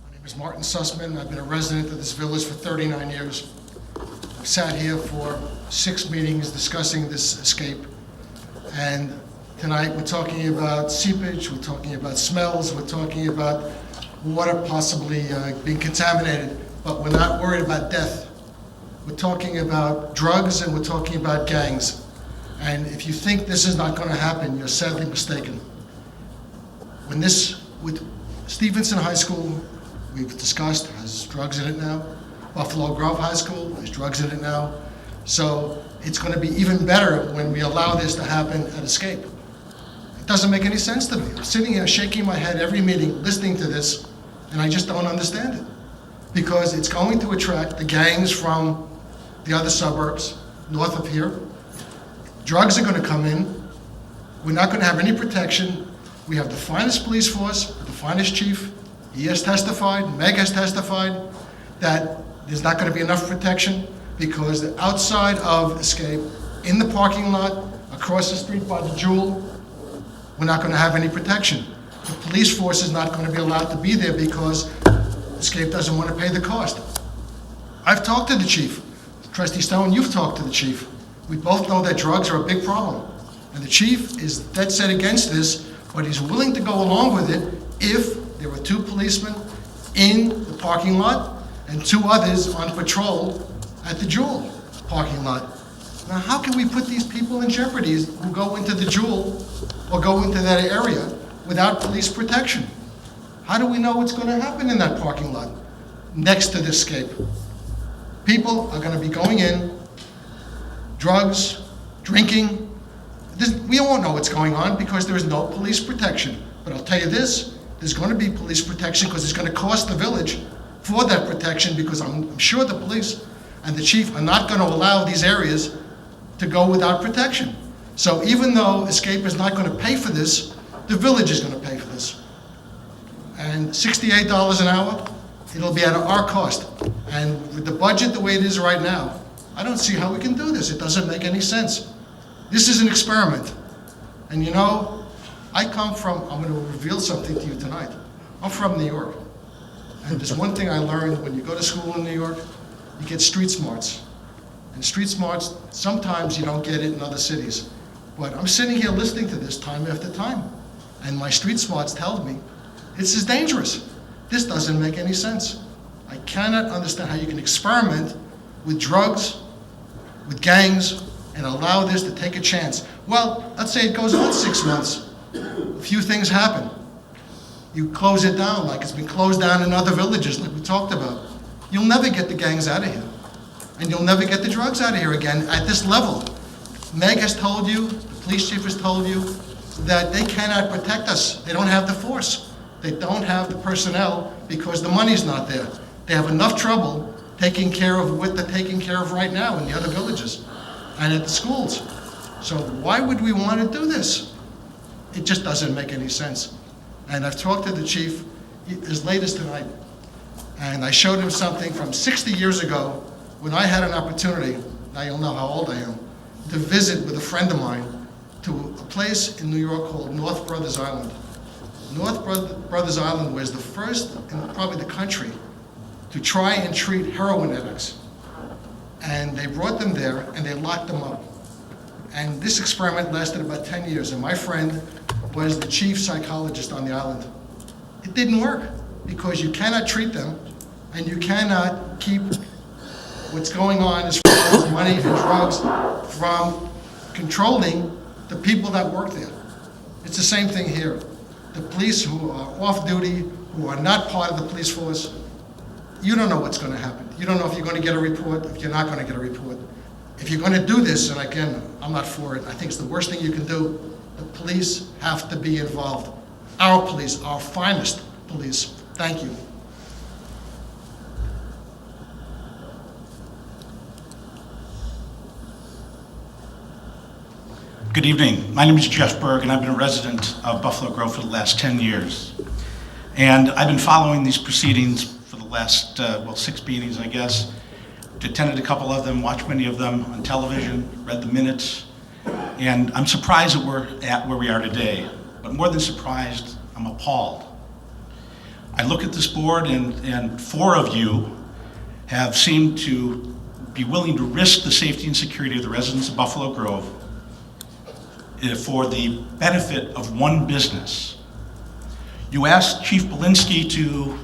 [SPEAKER 3] my name is Martin Sussman. I've been a resident of this village for 39 years. I've sat here for 6 meetings discussing this escape. And tonight we're talking about seepage, we're talking about smells, we're talking about water possibly being contaminated, but we're not worried about death. We're talking about drugs and we're talking about gangs. And if you think this is not going to happen, you're sadly mistaken. With Stevenson High School, we've discussed, has drugs in it now. Buffalo Grove High School has drugs in it now. So it's going to be even better when we allow this to happen at Escape. It doesn't make any sense to me. I'm sitting here shaking my head every meeting, listening to this, and I just don't understand it. Because it's going to attract the gangs from the other suburbs north of here. Drugs are going to come in. We're not going to have any protection. We have the finest police force, the finest chief. He has testified, Meg has testified, that there's not going to be enough protection because outside of Escape, in the parking lot, across the street by the Jewel, we're not going to have any protection. The police force is not going to be allowed to be there because Escape doesn't want to pay the cost. I've talked to the chief. Trustee Stone, you've talked to the chief. We both know that drugs are a big problem. And the chief is dead set against this, but he's willing to go along with it if there were 2 policemen in the parking lot and 2 others on patrol at the Jewel parking lot. Now, how can we put these people in jeopardy who go into the Jewel or go into that area without police protection? How do we know what's going to happen in that parking lot next to the Escape? People are going to be going in, drugs, drinking. We won't know what's going on because there is no police protection. But I'll tell you this, there's going to be police protection because it's going to cost the village for that protection because I'm sure the police and the chief are not going to allow these areas to go without protection. So even though Escape is not going to pay for this, the village is going to pay for this. And $68 an hour, it'll be at our cost. And with the budget the way it is right now, I don't see how we can do this. It doesn't make any sense. This is an experiment. And you know, I'm going to reveal something to you tonight. I'm from New York. And there's one thing I learned when you go to school in New York, you get street smarts. And street smarts, sometimes you don't get it in other cities. But I'm sitting here listening to this time after time. And my street smarts tell me, this is dangerous. This doesn't make any sense. I cannot understand how you can experiment with drugs, with gangs, and allow this to take a chance. Well, let's say it goes on 6 months. A few things happen. You close it down like it's been closed down in other villages like we talked about. You'll never get the gangs out of here. And you'll never get the drugs out of here again at this level. Meg has told you, the police chief has told you, that they cannot protect us. They don't have the force. They don't have the personnel because the money's not there. They have enough trouble taking care of what they're taking care of right now in the other villages and at the schools. So why would we want to do this? It just doesn't make any sense. And I've talked to the chief as late as tonight, and I showed him something from 60 years ago when I had an opportunity, now you'll know how old I am, to visit with a friend of mine to a place in New York called North Brothers Island. North Brothers Island was the first in probably the country to try and treat heroin addicts. And they brought them there and they locked them up. And this experiment lasted about 10 years, and my friend was the chief psychologist on the island. It didn't work because you cannot treat them and you cannot keep what's going on as far as money and drugs from controlling the people that work there. It's the same thing here. The police who are off duty, who are not part of the police force, you don't know what's going to happen. You don't know if you're going to get a report, if you're not going to get a report. If you're going to do this, and again, I'm not for it, I think it's the worst thing you can do, the police have to be involved. Our police, our finest police. Thank you.
[SPEAKER 4] Good evening. My name is Jeff Berg, and I've been a resident of Buffalo Grove for the last 10 years. And I've been following these proceedings for the last, 6 meetings, I guess. Attended a couple of them, watched many of them on television, read the minutes, and I'm surprised that we're at where we are today. But more than surprised, I'm appalled. I look at this board, and 4 of you have seemed to be willing to risk the safety and security of the residents of Buffalo Grove for the benefit of one business. You asked Chief Belinsky to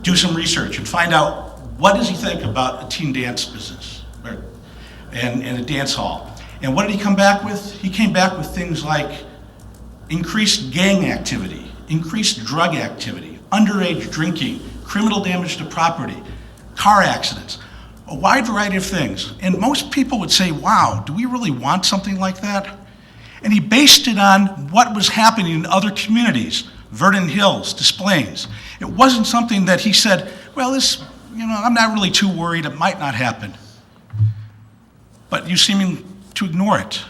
[SPEAKER 4] do some research and find out what does he think about a teen dance business and a dance hall. And what did he come back with? He came back with things like increased gang activity, increased drug activity, underage drinking, criminal damage to property, car accidents, a wide variety of things. And most people would say, wow, do we really want something like that? And he based it on what was happening in other communities, Vernon Hills, Des Plaines. It wasn't something that he said, well, this, I'm not really too worried, it might not happen. But you seem to ignore it.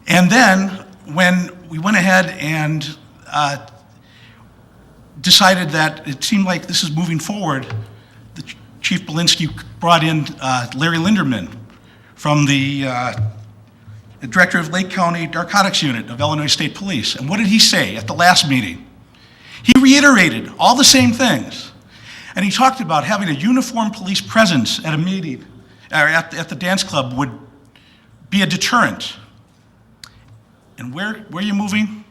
[SPEAKER 4] And then when we went ahead and decided that it seemed like this is moving forward, Chief Belinsky brought in Larry Linderman from the Director of Lake County Narcotics Unit of Illinois State Police. And what did he say at the last meeting? He reiterated all the same things. And he talked about having a uniformed police presence at a meeting, or at the dance club would be a deterrent. And where are you moving?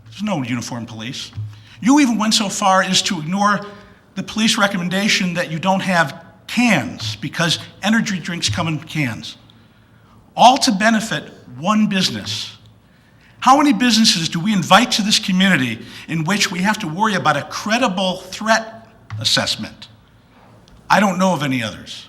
[SPEAKER 4] There's no uniformed police. You even went so far as to ignore the police recommendation that you don't have cans because energy drinks come in cans. All to benefit one business. How many businesses do we invite to this community in which we have to worry about a credible threat assessment? I don't know of any others.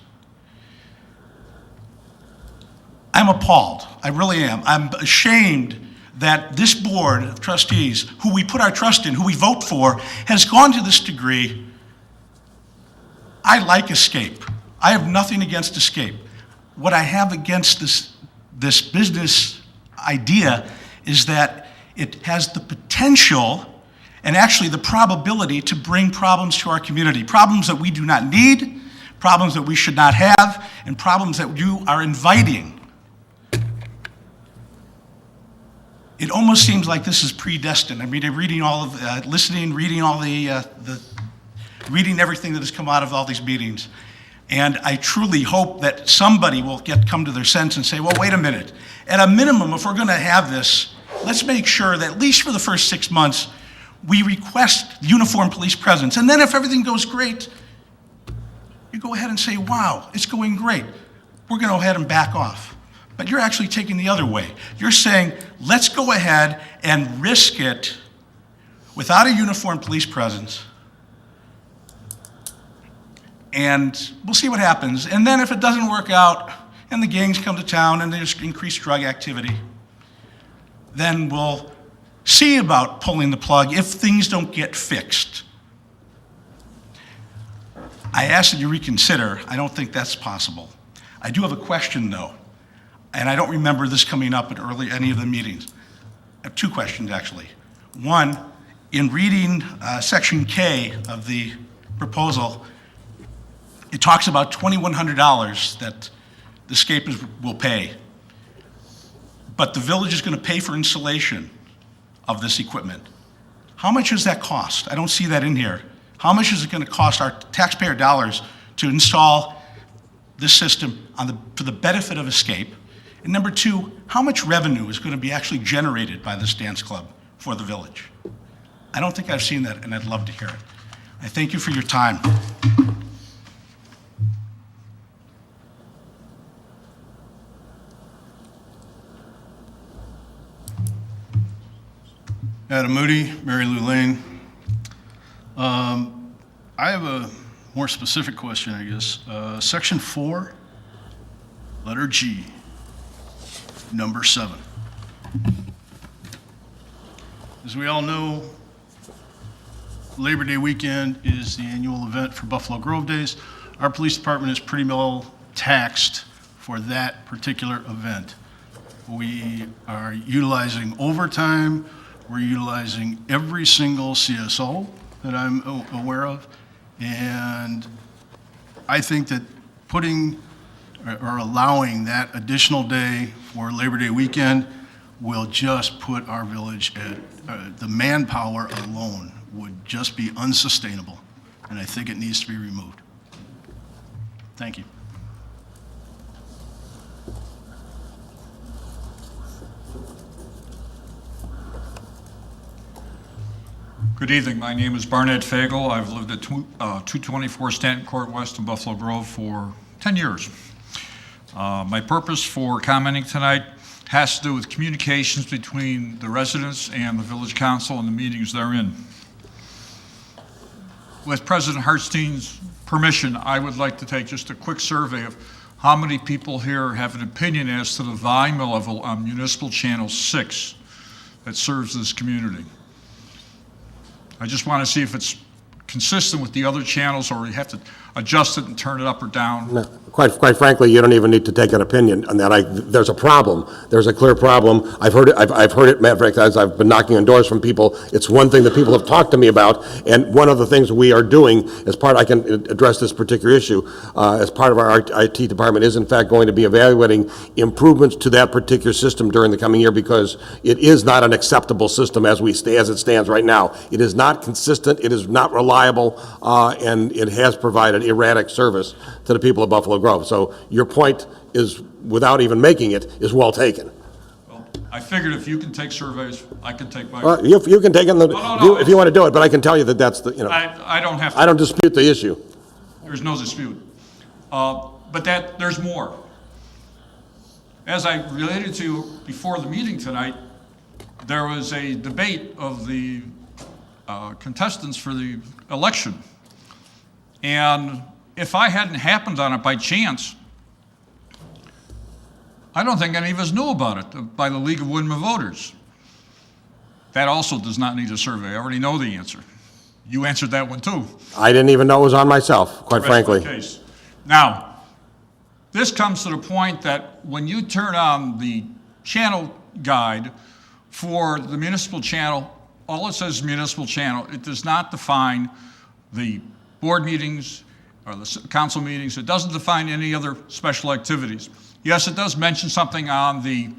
[SPEAKER 4] I'm appalled. I really am. I'm ashamed that this board of trustees, who we put our trust in, who we vote for, has gone to this degree. I like Escape. I have nothing against Escape. What I have against this business idea is that it has the potential and actually the probability to bring problems to our community. Problems that we do not need, problems that we should not have, and problems that you are inviting. It almost seems like this is predestined. I mean, I'm reading all of, listening, reading all reading everything that has come out of all these meetings. And I truly hope that somebody will come to their sense and say, well, wait a minute. At a minimum, if we're going to have this, let's make sure that at least for the first 6 months, we request uniformed police presence. And then if everything goes great, you go ahead and say, wow, it's going great. We're going to go ahead and back off. But you're actually taking the other way. You're saying, let's go ahead and risk it without a uniformed police presence. And we'll see what happens. And then if it doesn't work out, and the gangs come to town and there's increased drug activity, then we'll see about pulling the plug if things don't get fixed. I ask that you reconsider. I don't think that's possible. I do have a question, though, and I don't remember this coming up at any of the meetings. I have two questions, actually. One, in reading Section K of the proposal, it talks about $2,100 that the escapers will pay. But the village is going to pay for installation of this equipment. How much does that cost? I don't see that in here. How much is it going to cost our taxpayer dollars to install this system for the benefit of Escape? And number two, how much revenue is going to be actually generated by this dance club for the village? I don't think I've seen that, and I'd love to hear it. I thank you for your time.
[SPEAKER 1] Adam Moody, Mary Lou Lane. I have a more specific question, I guess. Section 4, letter G, number 7. As we all know, Labor Day weekend is the annual event for Buffalo Grove Days. Our police department is pretty well taxed for that particular event. We are utilizing overtime. We're utilizing every single CSO that I'm aware of. And I think that putting or allowing that additional day for Labor Day weekend will just put our village at, the manpower alone would just be unsustainable. And I think it needs to be removed. Thank you.
[SPEAKER 22] Good evening. My name is Barnett Fagel. I've lived at 224 Stanton Court West in Buffalo Grove for 10 years. My purpose for commenting tonight has to do with communications between the residents and the village council and the meetings therein. With President Hartstein's permission, I would like to take just a quick survey of how many people here have an opinion as to the volume level on Municipal Channel 6 that serves this community. I just want to see if it's consistent with the other channels, or you have to adjust it and turn it up or down.
[SPEAKER 6] No, quite frankly, you don't even need to take an opinion on that. There's a problem. There's a clear problem. I've heard it. I've heard it. Matter of fact, as I've been knocking on doors from people, it's one thing that people have talked to me about. And one of the things we are doing as part, I can address this particular issue, as part of our IT department is in fact going to be evaluating improvements to that particular system during the coming year, because it is not an acceptable system as it stands right now. It is not consistent. It is not reliable, and it has provided erratic service to the people of Buffalo Grove. So your point is, without even making it, is well taken.
[SPEAKER 22] Well, I figured if you can take surveys, I can take mine.
[SPEAKER 6] Well, you can take them if you want to do it, but I can tell you that that's the,
[SPEAKER 22] I don't have to.
[SPEAKER 6] I don't dispute the issue.
[SPEAKER 22] There's no dispute. But there's more. As I related to before the meeting tonight, there was a debate of the contestants for the election. And if I hadn't happened on it by chance, I don't think any of us knew about it by the League of Women Voters. That also does not need a survey. I already know the answer. You answered that one too.
[SPEAKER 6] I didn't even know it was on myself, quite frankly.
[SPEAKER 22] Case. Now, this comes to the point that when you turn on the channel guide for the municipal channel, all it says is municipal channel. It does not define the board meetings or the council meetings. It doesn't define any other special activities. Yes, it does mention something on the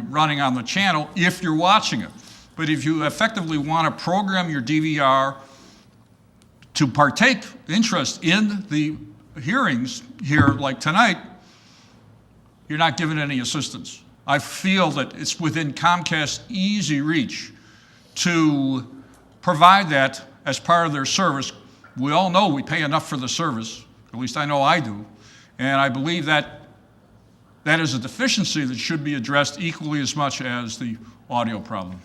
[SPEAKER 22] running on the channel if you're watching it. But if you effectively want to program your DVR to partake interest in the hearings here like tonight, you're not given any assistance. I feel that it's within Comcast's easy reach to provide that as part of their service. We all know we pay enough for the service, at least I know I do, and I believe that that is a deficiency that should be addressed equally as much as the audio problem.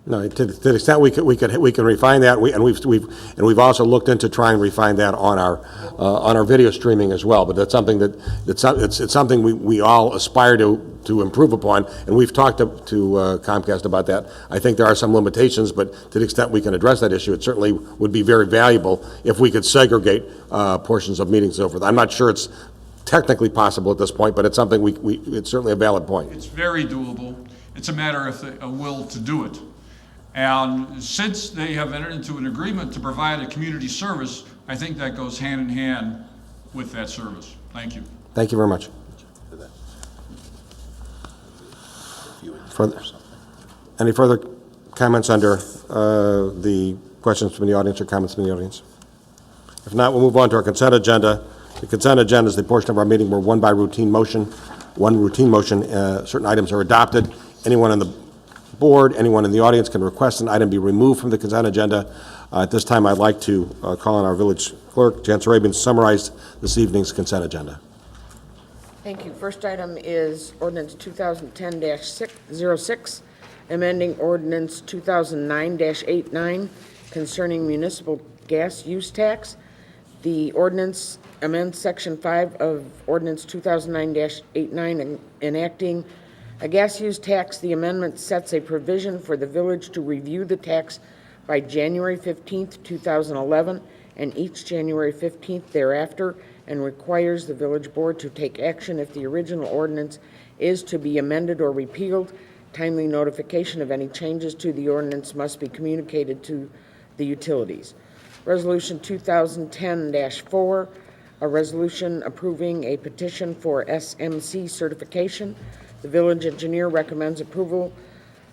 [SPEAKER 6] No, to the extent we can refine that, we've also looked into trying to refine that on our video streaming as well. But that's something it's something we all aspire to improve upon, and we've talked to Comcast about that. I think there are some limitations, but to the extent we can address that issue, it certainly would be very valuable if we could segregate portions of meetings and so forth. I'm not sure it's technically possible at this point, but it's something it's certainly a valid point.
[SPEAKER 22] It's very doable. It's a matter of a will to do it. And since they have entered into an agreement to provide a community service, I think that goes hand in hand with that service. Thank you.
[SPEAKER 6] Thank you very much. Any further comments under the questions from the audience or comments from the audience? If not, we'll move on to our consent agenda. The consent agenda is the portion of our meeting where one routine motion, certain items are adopted. Anyone on the board, anyone in the audience can request an item be removed from the consent agenda. At this time, I'd like to call on our village clerk, Jan Sarabian, to summarize this evening's consent agenda.
[SPEAKER 15] Thank you. First item is ordinance 2010-06, amending ordinance 2009-89 concerning municipal gas use tax. The ordinance amends section 5 of ordinance 2009-89 and enacting a gas use tax. The amendment sets a provision for the village to review the tax by January 15th, 2011, and each January 15th thereafter, and requires the village board to take action if the original ordinance is to be amended or repealed. Timely notification of any changes to the ordinance must be communicated to the utilities. Resolution 2010-4, a resolution approving a petition for SMC certification. The village engineer recommends approval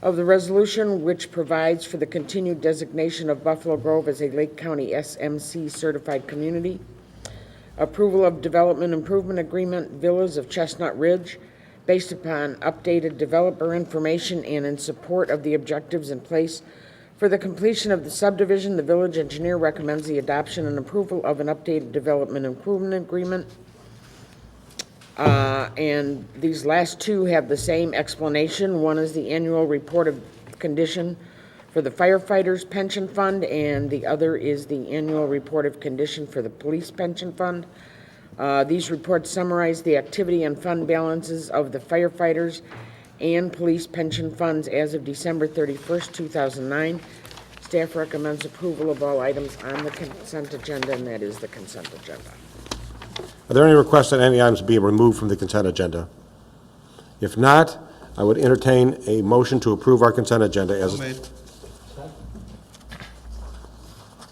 [SPEAKER 15] of the resolution, which provides for the continued designation of Buffalo Grove as a Lake County SMC certified community. Approval of development improvement agreement Villas of Chestnut Ridge based upon updated developer information and in support of the objectives in place for the completion of the subdivision. The village engineer recommends the adoption and approval of an updated development improvement agreement. And these last two have the same explanation. One is the annual report of condition for the firefighters pension fund, and the other is the annual report of condition for the police pension fund. These reports summarize the activity and fund balances of the firefighters and police pension funds as of December 31st, 2009. Staff recommends approval of all items on the consent agenda, and that is the consent agenda.
[SPEAKER 6] Are there any requests that any items be removed from the consent agenda? If not, I would entertain a motion to approve our consent agenda as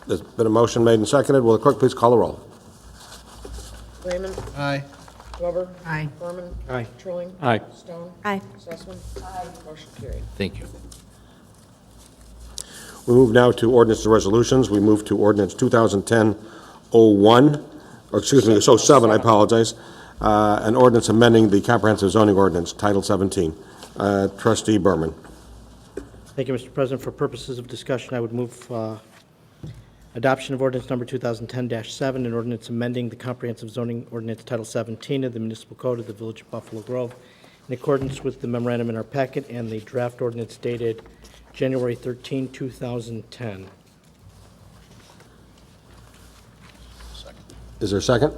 [SPEAKER 6] there's been a motion made and seconded. Will the clerk please call the roll?
[SPEAKER 15] Raymond?
[SPEAKER 12] Aye.
[SPEAKER 15] Glover? Aye. Gorman?
[SPEAKER 7] Aye.
[SPEAKER 15] Trilling?
[SPEAKER 14] Aye.
[SPEAKER 15] Stone?
[SPEAKER 8] Aye.
[SPEAKER 15] Sussman? Aye. Motion carried.
[SPEAKER 10] Thank you.
[SPEAKER 6] We move now to ordinance and resolutions. We move to ordinance 2010-01, or excuse me, 07, I apologize. An ordinance amending the comprehensive zoning ordinance, Title 17. Trustee Berman.
[SPEAKER 7] Thank you, Mr. President. For purposes of discussion, I would move adoption of ordinance number 2010-7, an ordinance amending the comprehensive zoning ordinance Title 17 of the municipal code of the Village of Buffalo Grove in accordance with the memorandum in our packet and the draft ordinance dated January 13, 2010.
[SPEAKER 6] Is there a second?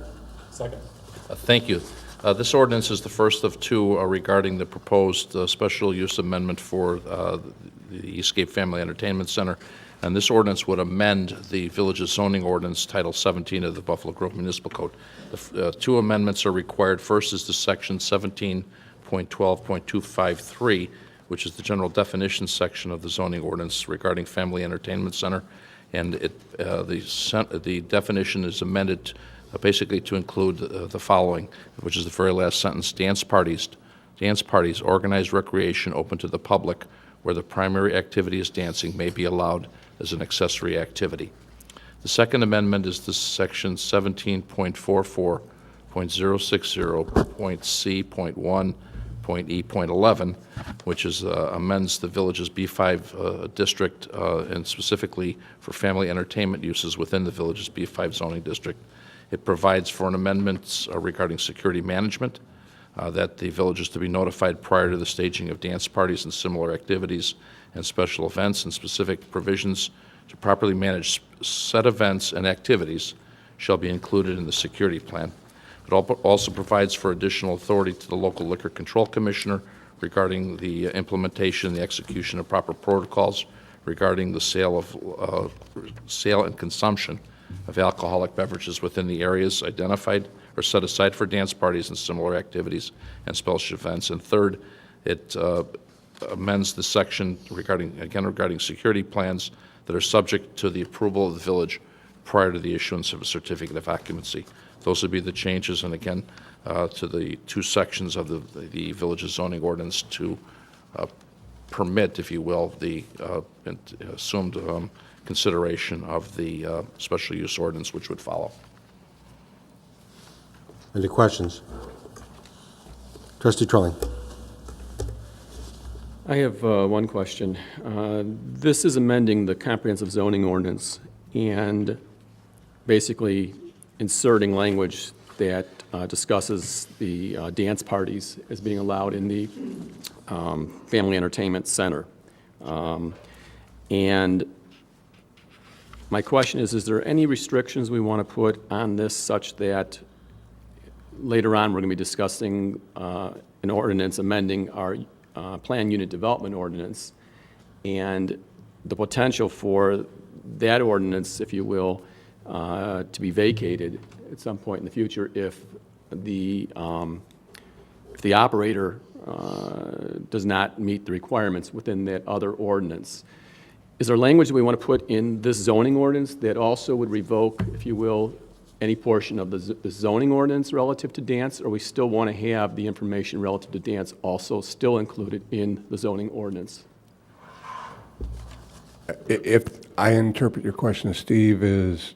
[SPEAKER 14] Second.
[SPEAKER 10] Thank you. This ordinance is the first of two regarding the proposed special use amendment for the Escape Family Entertainment Center. And this ordinance would amend the village's zoning ordinance, Title 17 of the Buffalo Grove Municipal Code. The two amendments are required. First is to Section 17.12.253, which is the general definition section of the zoning ordinance regarding family entertainment center. And the definition is amended basically to include the following, which is the very last sentence: dance parties, organized recreation open to the public, where the primary activity is dancing, may be allowed as an accessory activity. The second amendment is to section 17.44.060.C.1.E.11, which is amends the village's B5 district, and specifically for family entertainment uses within the village's B5 zoning district. It provides for an amendment regarding security management, that the village is to be notified prior to the staging of dance parties and similar activities and special events, and specific provisions to properly manage said events and activities shall be included in the security plan. It also provides for additional authority to the local liquor control commissioner regarding the implementation and the execution of proper protocols regarding the sale and consumption of alcoholic beverages within the areas identified or set aside for dance parties and similar activities and special events. And third, it amends the section regarding security plans that are subject to the approval of the village prior to the issuance of a certificate of occupancy. Those would be the changes, and again, to the two sections of the village's zoning ordinance to permit, if you will, the assumed consideration of the special use ordinance which would follow.
[SPEAKER 6] Any questions? Trustee Trelling.
[SPEAKER 14] I have one question. This is amending the comprehensive zoning ordinance and basically inserting language that discusses the dance parties as being allowed in the family entertainment center. And my question is there any restrictions we want to put on this such that later on we're going to be discussing an ordinance amending our plan unit development ordinance, and the potential for that ordinance, if you will, to be vacated at some point in the future if the operator does not meet the requirements within that other ordinance. Is there language that we want to put in this zoning ordinance that also would revoke, if you will, any portion of the zoning ordinance relative to dance, or we still want to have the information relative to dance also still included in the zoning ordinance?
[SPEAKER 20] If I interpret your question, Steve, is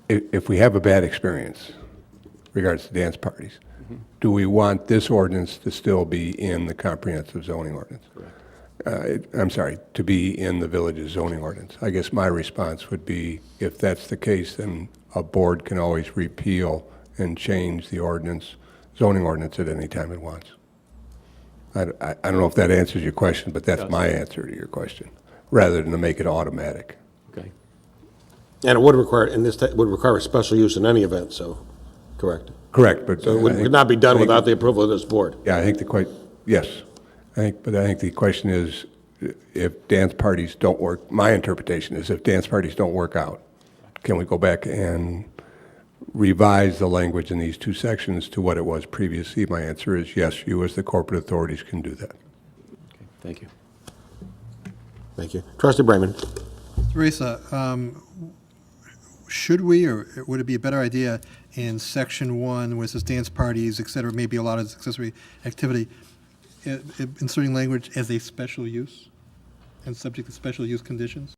[SPEAKER 20] if we have a bad experience regards to dance parties, do we want this ordinance to still be in the comprehensive zoning ordinance?
[SPEAKER 14] Correct.
[SPEAKER 20] I'm sorry, to be in the village's zoning ordinance. I guess my response would be, if that's the case, then a board can always repeal and change the ordinance, zoning ordinance at any time it wants. I don't know if that answers your question, but that's my answer to your question, rather than to make it automatic.
[SPEAKER 14] Okay.
[SPEAKER 6] And it would require, would require a special use in any event, so, correct?
[SPEAKER 20] Correct, but
[SPEAKER 6] So it would not be done without the approval of this board?
[SPEAKER 20] Yeah, I think yes. I think the question is, if dance parties don't work, my interpretation is if dance parties don't work out, can we go back and revise the language in these two sections to what it was previously? My answer is yes, you as the corporate authorities can do that.
[SPEAKER 14] Okay, thank you.
[SPEAKER 6] Thank you. Trustee Brayman.
[SPEAKER 12] Teresa, should we, or would it be a better idea in Section 1, where it says dance parties, et cetera, may be allowed as accessory activity, inserting language as a special use and subject to special use conditions?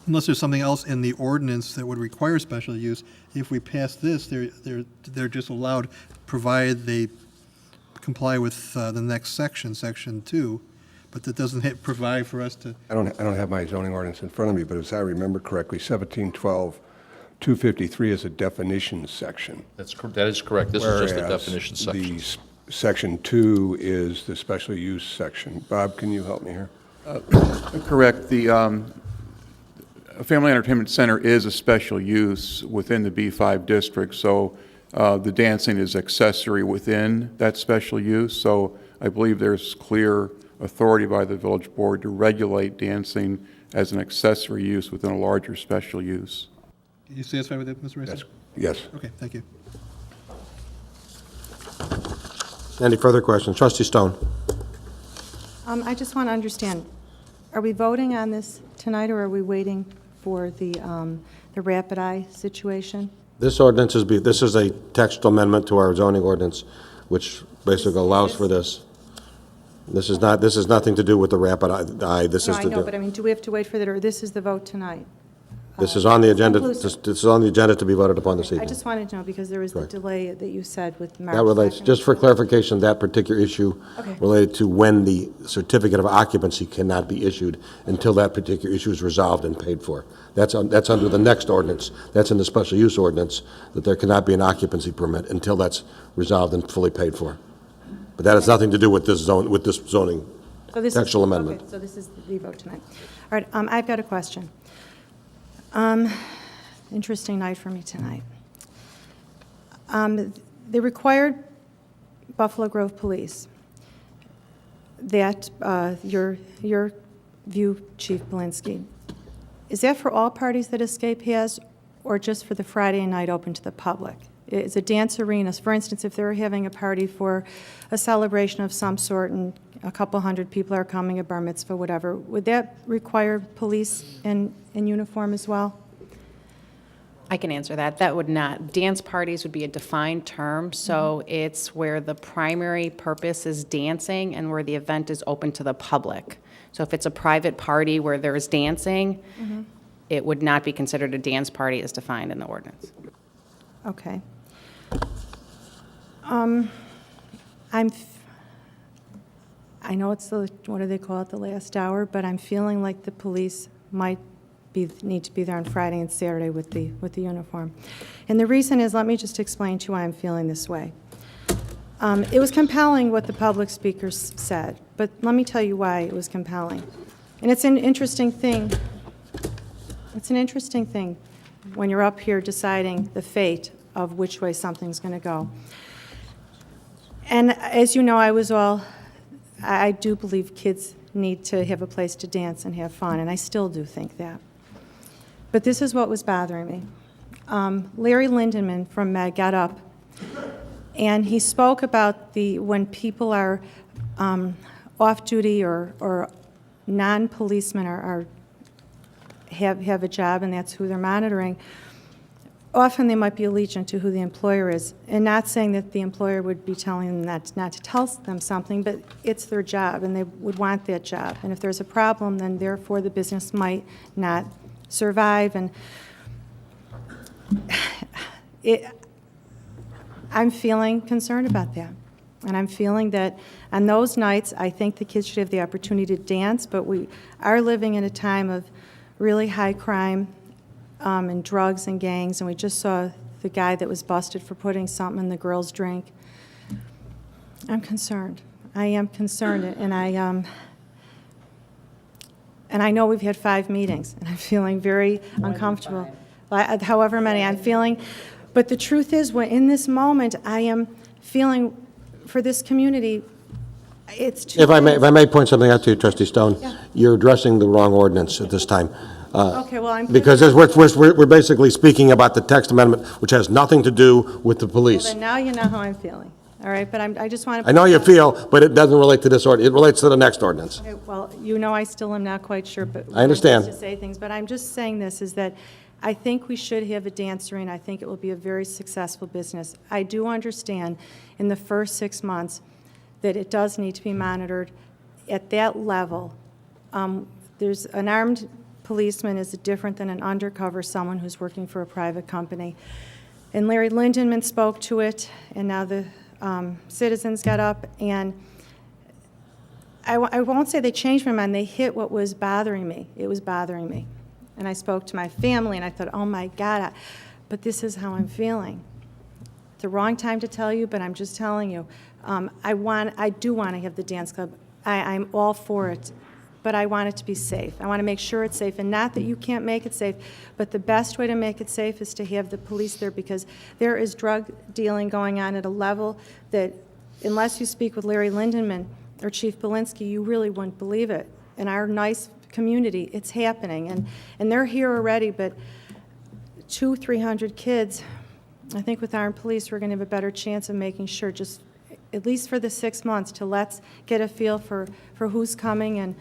[SPEAKER 12] Unless there's something else in the ordinance that would require special use, if we pass this, they're just allowed, provided they comply with the next section, Section 2, but that doesn't provide for us to...
[SPEAKER 20] I don't have my zoning ordinance in front of me, but as I remember correctly, 1712-253 is a definition section.
[SPEAKER 10] That is correct. This is just the definition section.
[SPEAKER 20] Section 2 is the special use section. Bob, can you help me here?
[SPEAKER 2] Correct. The Family Entertainment Center is a special use within the B5 district, so the dancing is accessory within that special use. So I believe there's clear authority by the village board to regulate dancing as an accessory use within a larger special use.
[SPEAKER 12] Are you satisfied with that, Mr. Racer?
[SPEAKER 20] Yes.
[SPEAKER 12] Okay, thank you.
[SPEAKER 6] Any further questions? Trustee Stone?
[SPEAKER 8] I just want to understand, are we voting on this tonight, or are we waiting for the rapid eye situation?
[SPEAKER 6] This ordinance this is a text amendment to our zoning ordinance, which basically allows for this. This is nothing to do with the rapid eye. This
[SPEAKER 8] No,
[SPEAKER 6] is
[SPEAKER 8] I
[SPEAKER 6] to
[SPEAKER 8] know,
[SPEAKER 6] do.
[SPEAKER 8] but I mean, do we have to wait for that, or this is the vote tonight?
[SPEAKER 6] This is on the agenda.
[SPEAKER 8] Conclusive.
[SPEAKER 6] This is on the agenda to be voted upon this
[SPEAKER 8] I
[SPEAKER 6] evening.
[SPEAKER 8] just wanted to know, because there was the
[SPEAKER 6] Correct.
[SPEAKER 8] delay that you said with March
[SPEAKER 6] That relates,
[SPEAKER 8] 2nd.
[SPEAKER 6] just for clarification, that particular issue
[SPEAKER 8] Okay.
[SPEAKER 6] related to when the certificate of occupancy cannot be issued until that particular issue is resolved and paid for. That's under the next ordinance. That's in the special use ordinance, that there cannot be an occupancy permit until that's resolved and fully paid for. But that has nothing to do with this zoning
[SPEAKER 8] So this
[SPEAKER 6] textual
[SPEAKER 8] is,
[SPEAKER 6] amendment.
[SPEAKER 8] Okay, so this is the vote tonight. All right, I've got a question. Interesting night for me tonight. They required Buffalo Grove Police that your view, Chief Belinsky, is that for all parties that Escape has, or just for the Friday night open to the public? It's a dance arena. For instance, if they're having a party for a celebration of some sort and a couple hundred people are coming, a bar mitzvah, whatever, would that require police in uniform as well?
[SPEAKER 5] I can answer that. That would not. Dance parties would be a defined term, so it's where the primary purpose is dancing and where the event is open to the public. So if it's a private party where there's dancing, it would not be considered a dance party as defined in the ordinance.
[SPEAKER 8] Okay. I know it's the, what do they call it, the last hour, but I'm feeling like the police might need to be there on Friday and Saturday with the uniform. And the reason is, let me just explain to you why I'm feeling this way. It was compelling what the public speakers said, but let me tell you why it was compelling. And it's an interesting thing. It's an interesting thing when you're up here deciding the fate of which way something's going to go. And as you know, I do believe kids need to have a place to dance and have fun, and I still do think that. But this is what was bothering me. Larry Lindenman from MEG got up, and he spoke about when people are off-duty or non-policemen have a job, and that's who they're monitoring. Often they might be allegiant to who the employer is, and not saying that the employer would be telling them not to tell them something, but it's their job, and they would want that job. And if there's a problem, then therefore the business might not survive. And I'm feeling concerned about that. And I'm feeling that on those nights, I think the kids should have the opportunity to dance, but we are living in a time of really high crime and drugs and gangs, and we just saw the guy that was busted for putting something in the girls' drink. I'm concerned. I am concerned, and I know we've had 5 meetings, and I'm feeling very uncomfortable. However many I'm feeling, but the truth is, in this moment, I am feeling for this community. It's too.
[SPEAKER 6] If I may point something out to you, Trustee Stone,
[SPEAKER 8] Yeah.
[SPEAKER 6] you're addressing the wrong ordinance at this time.
[SPEAKER 8] Okay, well, I'm.
[SPEAKER 6] Because we're basically speaking about the text amendment, which has nothing to do with the
[SPEAKER 8] Well,
[SPEAKER 6] police.
[SPEAKER 8] then now you know how I'm feeling. All right, but I just want to.
[SPEAKER 6] I know you feel, but it doesn't relate to this ordinance. It relates to the next ordinance.
[SPEAKER 8] Okay, well, you know, I still am not quite sure, but.
[SPEAKER 6] I understand.
[SPEAKER 8] I'm supposed to say things, but I'm just saying this, is that I think we should have a dance arena. I think it will be a very successful business. I do understand in the first 6 months that it does need to be monitored at that level. There's an armed policeman is different than an undercover, someone who's working for a private company. And Larry Lindenman spoke to it, and now the citizens got up, and I won't say they changed my mind, they hit what was bothering me. It was bothering me. And I spoke to my family, and I thought, oh my God, but this is how I'm feeling. It's the wrong time to tell you, but I'm just telling you. I do want to have the dance club. I'm all for it, but I want it to be safe. I want to make sure it's safe, and not that you can't make it safe, but the best way to make it safe is to have the police there, because there is drug dealing going on at a level that, unless you speak with Larry Lindenman or Chief Belinsky, you really wouldn't believe it. In our nice community, it's happening, and they're here already, but 200-300 kids, I think with armed police, we're going to have a better chance of making sure, just at least for the 6 months, to let's get a feel for who's coming and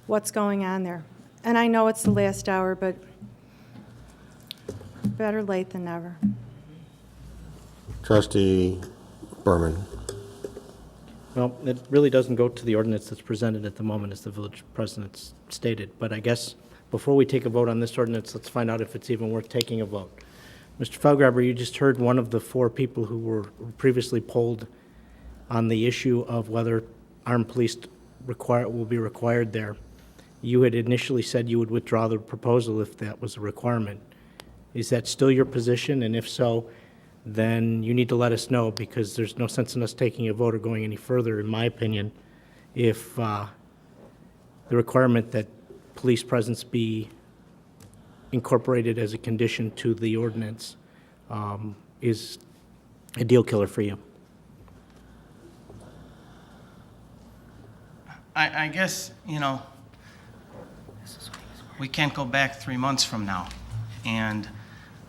[SPEAKER 8] what's going on there. And I know it's the last hour, but better late than never.
[SPEAKER 6] Trustee Berman.
[SPEAKER 7] Well, it really doesn't go to the ordinance that's presented at the moment, as the village president stated. But I guess before we take a vote on this ordinance, let's find out if it's even worth taking a vote. Mr. Felgraber, you just heard one of the 4 people who were previously polled on the issue of whether armed police will be required there. You had initially said you would withdraw the proposal if that was a requirement. Is that still your position? And if so, then you need to let us know, because there's no sense in us taking a vote or going any further, in my opinion, if the requirement that police presence be incorporated as a condition to the ordinance is a deal killer for you.
[SPEAKER 19] I guess, you know, we can't go back 3 months from now. And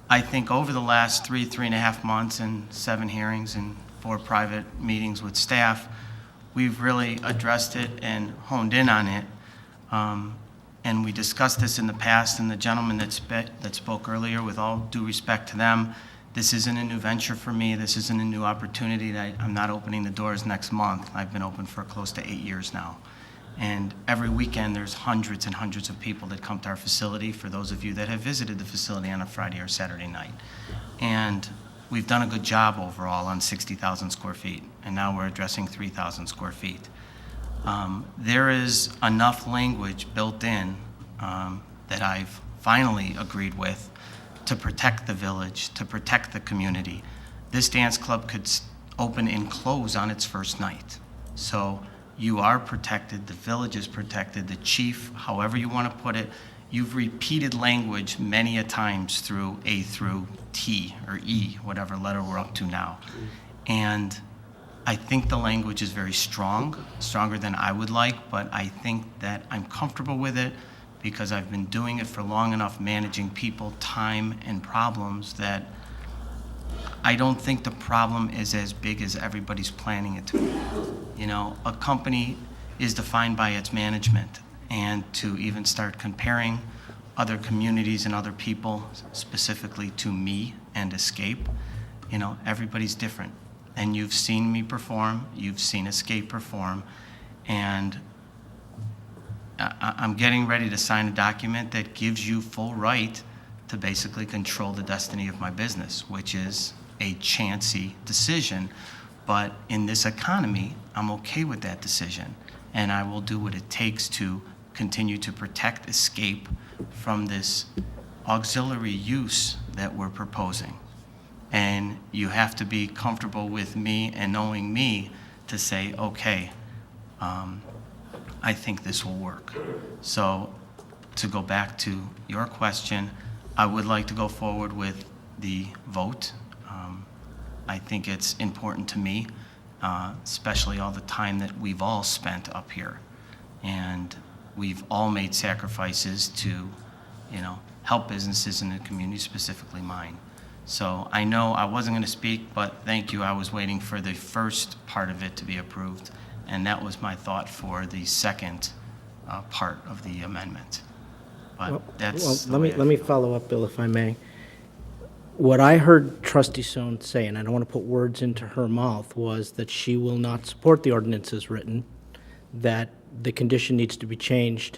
[SPEAKER 19] I think over the last 3.5 months and 7 hearings and 4 private meetings with staff, we've really addressed it and honed in on it. And we discussed this in the past, and the gentleman that spoke earlier, with all due respect to them, this isn't a new venture for me. This isn't a new opportunity. I'm not opening the doors next month. I've been open for close to 8 years now. And every weekend, there's hundreds and hundreds of people that come to our facility, for those of you that have visited the facility on a Friday or Saturday night. And we've done a good job overall on 60,000 square feet, and now we're addressing 3,000 square feet. There is enough language built in that I've finally agreed with to protect the village, to protect the community. This dance club could open and close on its first night. So you are protected, the village is protected, the chief, however you want to put it. You've repeated language many a times through A through T or E, whatever letter we're up to now. And I think the language is very strong, stronger than I would like, but I think that I'm comfortable with it because I've been doing it for long enough, managing people, time, and problems, that I don't think the problem is as big as everybody's planning it to be. You know, a company is defined by its management, and to even start comparing other communities and other people, specifically to me and Escape, you know, everybody's different. And you've seen me perform, you've seen Escape perform, and I'm getting ready to sign a document that gives you full right to basically control the destiny of my business, which is a chancy decision. But in this economy, I'm okay with that decision, and I will do what it takes to continue to protect Escape from this auxiliary use that we're proposing. And you have to be comfortable with me and knowing me to say, okay, I think this will work. So to go back to your question, I would like to go forward with the vote. I think it's important to me, especially all the time that we've all spent up here. And we've all made sacrifices to, you know, help businesses in the community, specifically mine. So I know I wasn't going to speak, but thank you. I was waiting for the first part of it to be approved, and that was my thought for the second part of the amendment. But that's the way
[SPEAKER 7] let me follow up, Bill, if I may. What I heard Trustee Stone say, and I don't want to put words into her mouth, was that she will not support the ordinance as written, that the condition needs to be changed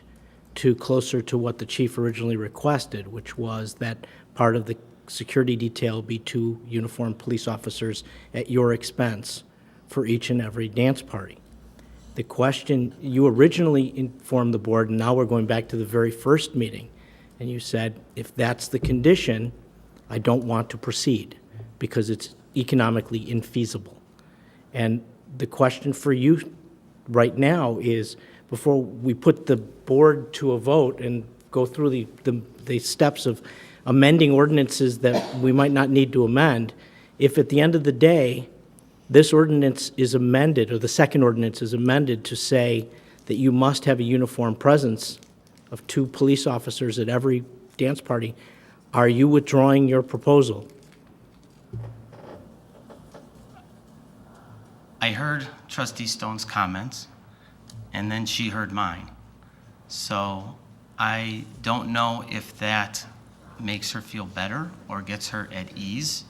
[SPEAKER 7] to closer to what the chief originally requested, which was that part of the security detail be 2 uniformed police officers at your expense for each and every dance party. The question, you originally informed the board, and now we're going back to the very first meeting, and you said, if that's the condition, I don't want to proceed because it's economically infeasible. And the question for you right now is, before we put the board to a vote and go through the steps of amending ordinances that we might not need to amend, if at the end of the day, this ordinance is amended, or the second ordinance is amended to say that you must have a uniform presence of 2 police officers at every dance party, are you withdrawing your proposal?
[SPEAKER 19] I heard Trustee Stone's comments, and then she heard mine. So I don't know if that makes her feel better or gets her at ease.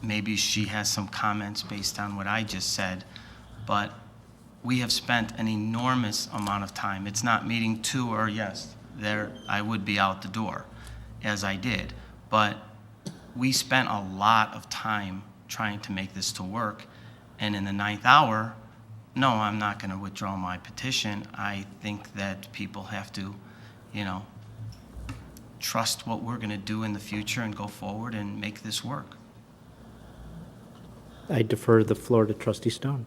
[SPEAKER 19] Maybe she has some comments based on what I just said, but we have spent an enormous amount of time. It's not meeting two, or yes, there I would be out the door, as I did. But we spent a lot of time trying to make this to work, and in the 9th hour, no, I'm not going to withdraw my petition. I think that people have to, trust what we're going to do in the future and go forward and make this work.
[SPEAKER 7] I defer the floor to Trustee Stone.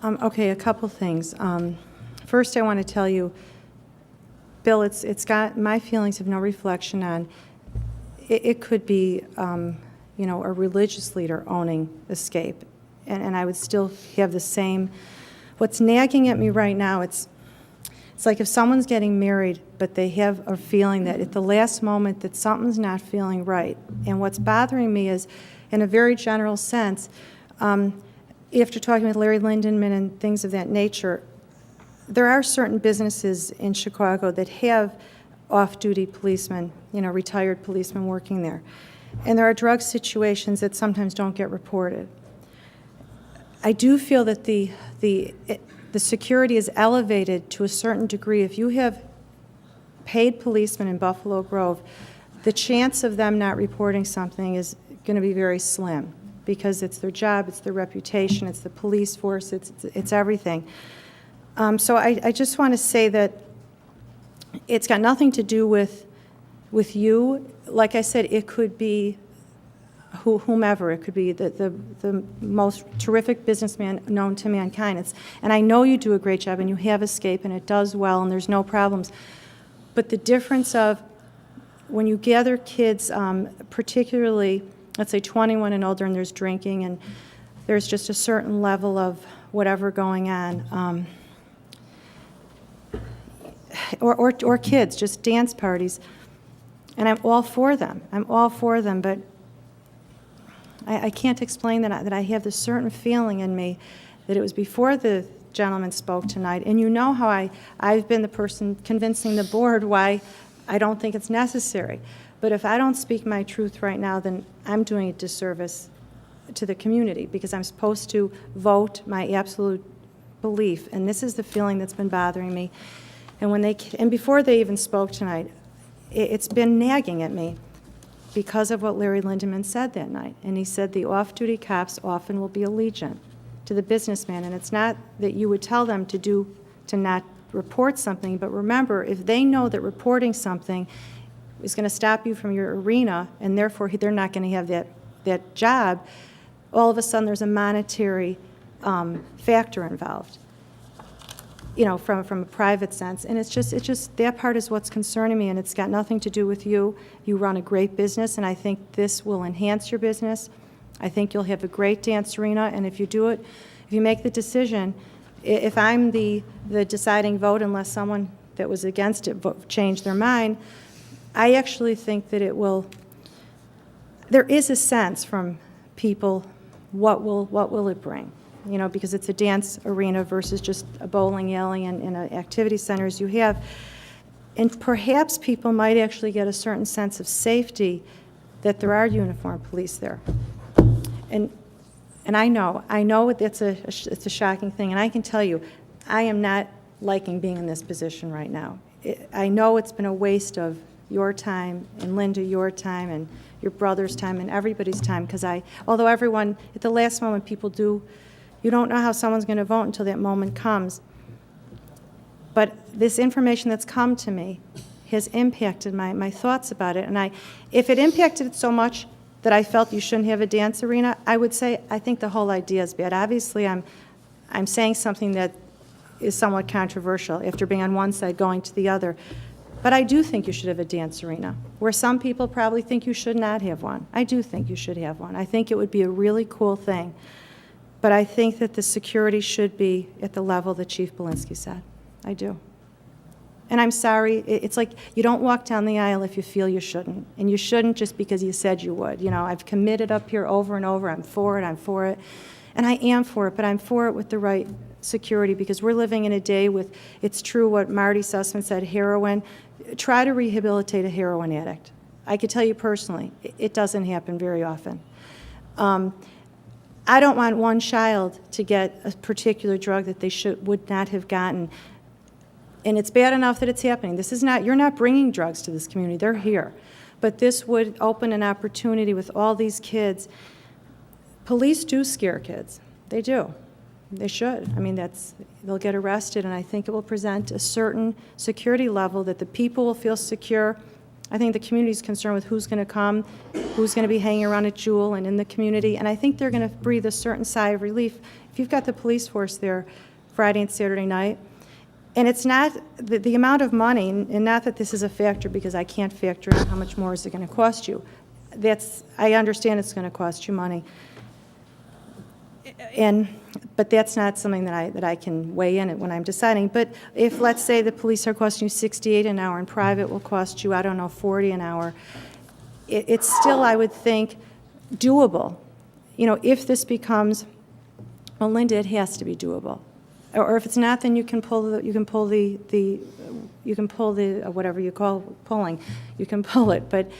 [SPEAKER 8] Okay, a couple things. First, I want to tell you, Bill, it's got my feelings of no reflection on. It could be, a religious leader owning Escape, and I would still have the same. What's nagging at me right now, it's like if someone's getting married, but they have a feeling that at the last moment that something's not feeling right. And what's bothering me is, in a very general sense, after talking with Larry Lindenman and things of that nature, there are certain businesses in Chicago that have off-duty policemen, retired policemen working there. And there are drug situations that sometimes don't get reported. I do feel that the security is elevated to a certain degree. If you have paid policemen in Buffalo Grove, the chance of them not reporting something is going to be very slim, because it's their job, it's their reputation, it's the police force, it's everything. So I just want to say that it's got nothing to do with you. Like I said, it could be whomever. It could be the most terrific businessman known to mankind. And I know you do a great job, and you have Escape, and it does well, and there's no problems. But the difference of when you gather kids, particularly, let's say 21 and older, and there's drinking, and there's just a certain level of whatever going on, or kids, just dance parties, and I'm all for them. But I can't explain that I have this certain feeling in me that it was before the gentleman spoke tonight, and you know how I've been the person convincing the board why I don't think it's necessary. But if I don't speak my truth right now, then I'm doing a disservice to the community, because I'm supposed to vote my absolute belief, and this is the feeling that's been bothering me. And before they even spoke tonight, it's been nagging at me because of what Larry Lindeman said that night. And he said the off-duty cops often will be allegiant to the businessman, and it's not that you would tell them to not report something, but remember, if they know that reporting something is going to stop you from your arena, and therefore they're not going to have that job, all of a sudden there's a monetary factor involved, from a private sense. And it's just that part is what's concerning me, and it's got nothing to do with you. You run a great business, and I think this will enhance your business. I think you'll have a great dance arena, and if you do it, if you make the decision, if I'm the deciding vote, unless someone that was against it changed their mind, I actually think that there is a sense from people, what will it bring? Because it's a dance arena versus just a bowling alley and an activity centers you have. And perhaps people might actually get a certain sense of safety that there are uniformed police there. And I know it's a shocking thing, and I can tell you, I am not liking being in this position right now. I know it's been a waste of your time, and Linda, your time, and your brother's time, and everybody's time, because although everyone, at the last moment, you don't know how someone's going to vote until that moment comes. But this information that's come to me has impacted my thoughts about it, and if it impacted it so much that I felt you shouldn't have a dance arena, I would say I think the whole idea is bad. Obviously, I'm saying something that is somewhat controversial after being on one side going to the other. But I do think you should have a dance arena, where some people probably think you should not have one. I do think you should have one. I think it would be a really cool thing. But I think that the security should be at the level that Chief Belinsky said. I do. And I'm sorry, it's like you don't walk down the aisle if you feel you shouldn't. And you shouldn't just because you said you would. You know, I've committed up here over and over, I'm for it, I'm for it. And I am for it, but I'm for it with the right security, because we're living in a day with, it's true what Marty Sussman said, heroin. Try to rehabilitate a heroin addict. I could tell you personally, it doesn't happen very often. I don't want one child to get a particular drug that they would not have gotten. And it's bad enough that it's happening. This is not, you're not bringing drugs to this community, they're here. But this would open an opportunity with all these kids. Police do scare kids, they do. They should. I mean, they'll get arrested, and I think it will present a certain security level that the people will feel secure. I think the community's concerned with who's going to come, who's going to be hanging around at Jewel and in the community, and I think they're going to breathe a certain sigh of relief. If you've got the police force there Friday and Saturday night, and it's not the amount of money, and not that this is a factor because I can't factor in how much more is it going to cost you. I understand it's going to cost you money. But that's not something that I can weigh in when I'm deciding. But if, let's say, the police are costing you $68 an hour and private will cost you, I don't know, $40 an hour, it's still, I would think, doable. You know, if this becomes, well, Linda, it has to be doable. Or if it's not, then you can pull the whatever you call pulling, you can pull it. But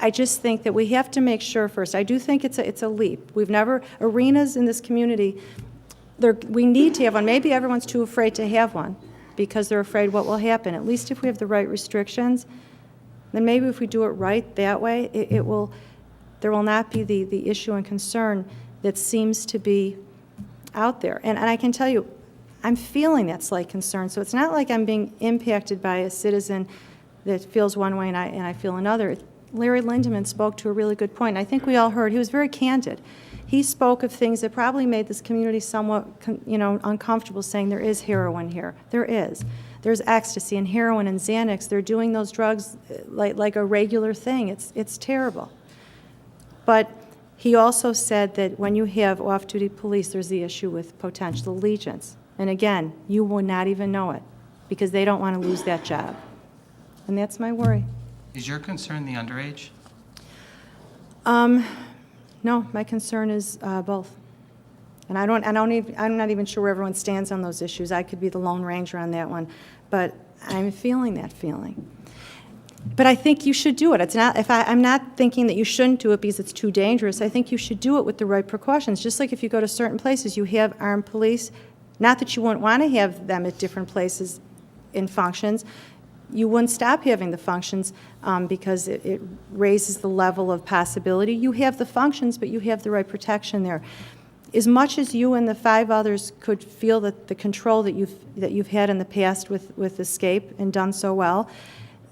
[SPEAKER 8] I just think that we have to make sure first. I do think it's a leap. We've never, arenas in this community, we need to have one. Maybe everyone's too afraid to have one because they're afraid what will happen. At least if we have the right restrictions, then maybe if we do it right that way, there will not be the issue and concern that seems to be out there. And I can tell you, I'm feeling that slight concern. So it's not like I'm being impacted by a citizen that feels one way and I feel another. Larry Lindemann spoke to a really good point. I think we all heard, he was very candid. He spoke of things that probably made this community somewhat, uncomfortable, saying there is heroin here. There is. There's ecstasy and heroin and Xanax. They're doing those drugs like a regular thing. It's terrible. But he also said that when you have off-duty police, there's the issue with potential allegiance. And again, you will not even know it because they don't want to lose that job. And that's my worry.
[SPEAKER 9] Is your concern the underage?
[SPEAKER 8] No, my concern is both. And I'm not even sure where everyone stands on those issues. I could be the Lone Ranger on that one. But I'm feeling that feeling. But I think you should do it. It's not, I'm not thinking that you shouldn't do it because it's too dangerous. I think you should do it with the right precautions. Just like if you go to certain places, you have armed police. Not that you wouldn't want to have them at different places in functions. You wouldn't stop having the functions because it raises the level of possibility. You have the functions, but you have the right protection there. As much as you and the 5 others could feel that the control that you've had in the past with Escape and done so well,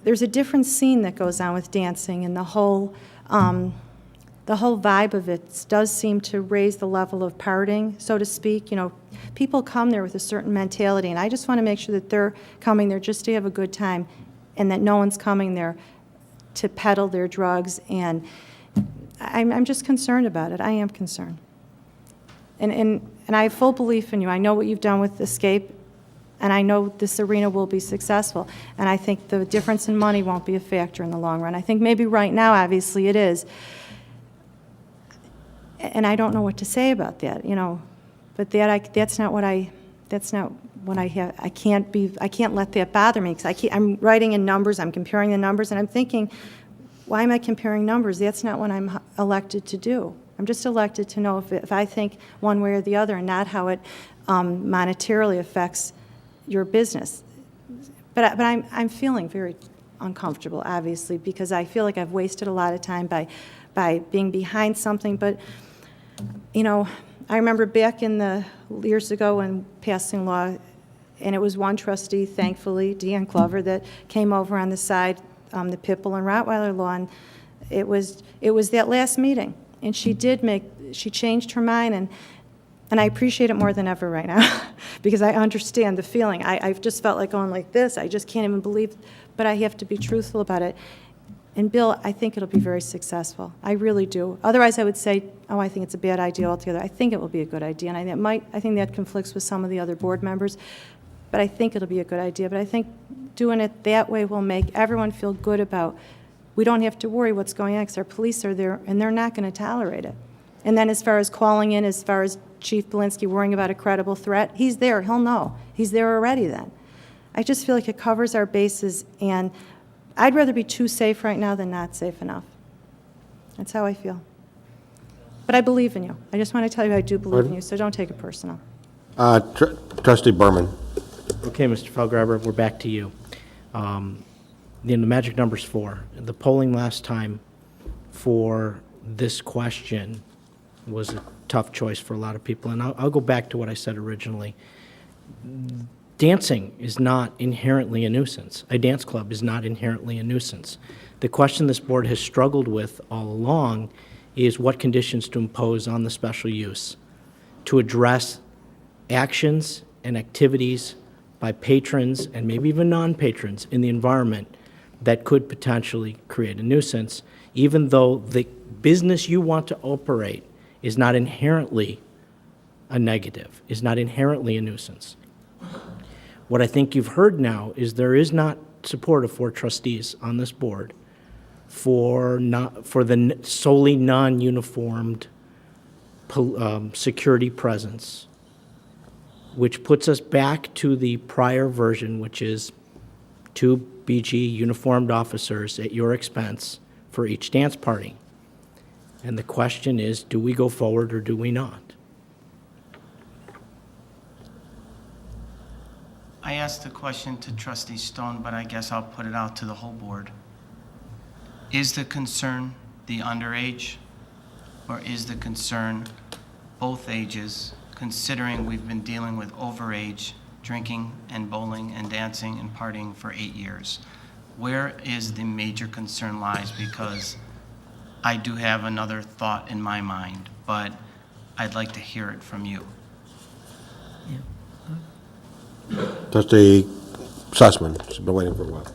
[SPEAKER 8] there's a different scene that goes on with dancing, and the whole vibe of it does seem to raise the level of partying, so to speak. You know, people come there with a certain mentality, and I just want to make sure that they're coming there just to have a good time, and that no one's coming there to peddle their drugs. And I'm just concerned about it. I am concerned. And I have full belief in you. I know what you've done with Escape, and I know this arena will be successful. And I think the difference in money won't be a factor in the long run. I think maybe right now, obviously, it is. And I don't know what to say about that, you know. But that's not what I have. I can't let that bother me because I'm writing in numbers. I'm comparing the numbers, and I'm thinking, why am I comparing numbers? That's not what I'm elected to do. I'm just elected to know if I think one way or the other, and not how it monetarily affects your business. But I'm feeling very uncomfortable, obviously, because I feel like I've wasted a lot of time by being behind something. But you know, I remember back in the years ago when passing law, and it was one trustee, thankfully, Deanne Clover, that came over on the side, the Pitbull and Rottweiler law, and it was that last meeting, and she changed her mind, and I appreciate it more than ever right now because I understand the feeling. I've just felt like going like this. I just can't even believe, but I have to be truthful about it. And Bill, I think it'll be very successful. I really do. Otherwise, I would say, oh, I think it's a bad idea altogether. I think it will be a good idea, and I think that conflicts with some of the other board members, but I think it'll be a good idea. But I think doing it that way will make everyone feel good about, we don't have to worry what's going on because our police are there and they're not going to tolerate it. And then as far as calling in, as far as Chief Belinsky worrying about a credible threat, he's there, he'll know. He's there already then. I just feel like it covers our bases, and I'd rather be too safe right now than not safe enough. That's how I feel. But I believe in you. I just want to tell you I do believe in you, so don't take it personal.
[SPEAKER 6] Trustee Berman.
[SPEAKER 7] Okay, Mr. Felgraber, we're back to you. The magic number's 4. The polling last time for this question was a tough choice for a lot of people, and I'll go back to what I said originally. Dancing is not inherently a nuisance. A dance club is not inherently a nuisance. The question this board has struggled with all along is what conditions to impose on the special use to address actions and activities by patrons and maybe even non-patrons in the environment that could potentially create a nuisance, even though the business you want to operate is not inherently a negative, is not inherently a nuisance. What I think you've heard now is there is not support for trustees on this board for the solely non-uniformed security presence, which puts us back to the prior version, which is 2 BG uniformed officers at your expense for each dance party. And the question is, do we go forward or do we not?
[SPEAKER 19] I asked the question to Trustee Stone, but I guess I'll put it out to the whole board. Is the concern the underage, or is the concern both ages, considering we've been dealing with overage drinking and bowling and dancing and partying for 8 years? Where is the major concern lies? Because I do have another thought in my mind, but I'd like to hear it from you.
[SPEAKER 6] Trustee Sussman, she's been waiting for a while.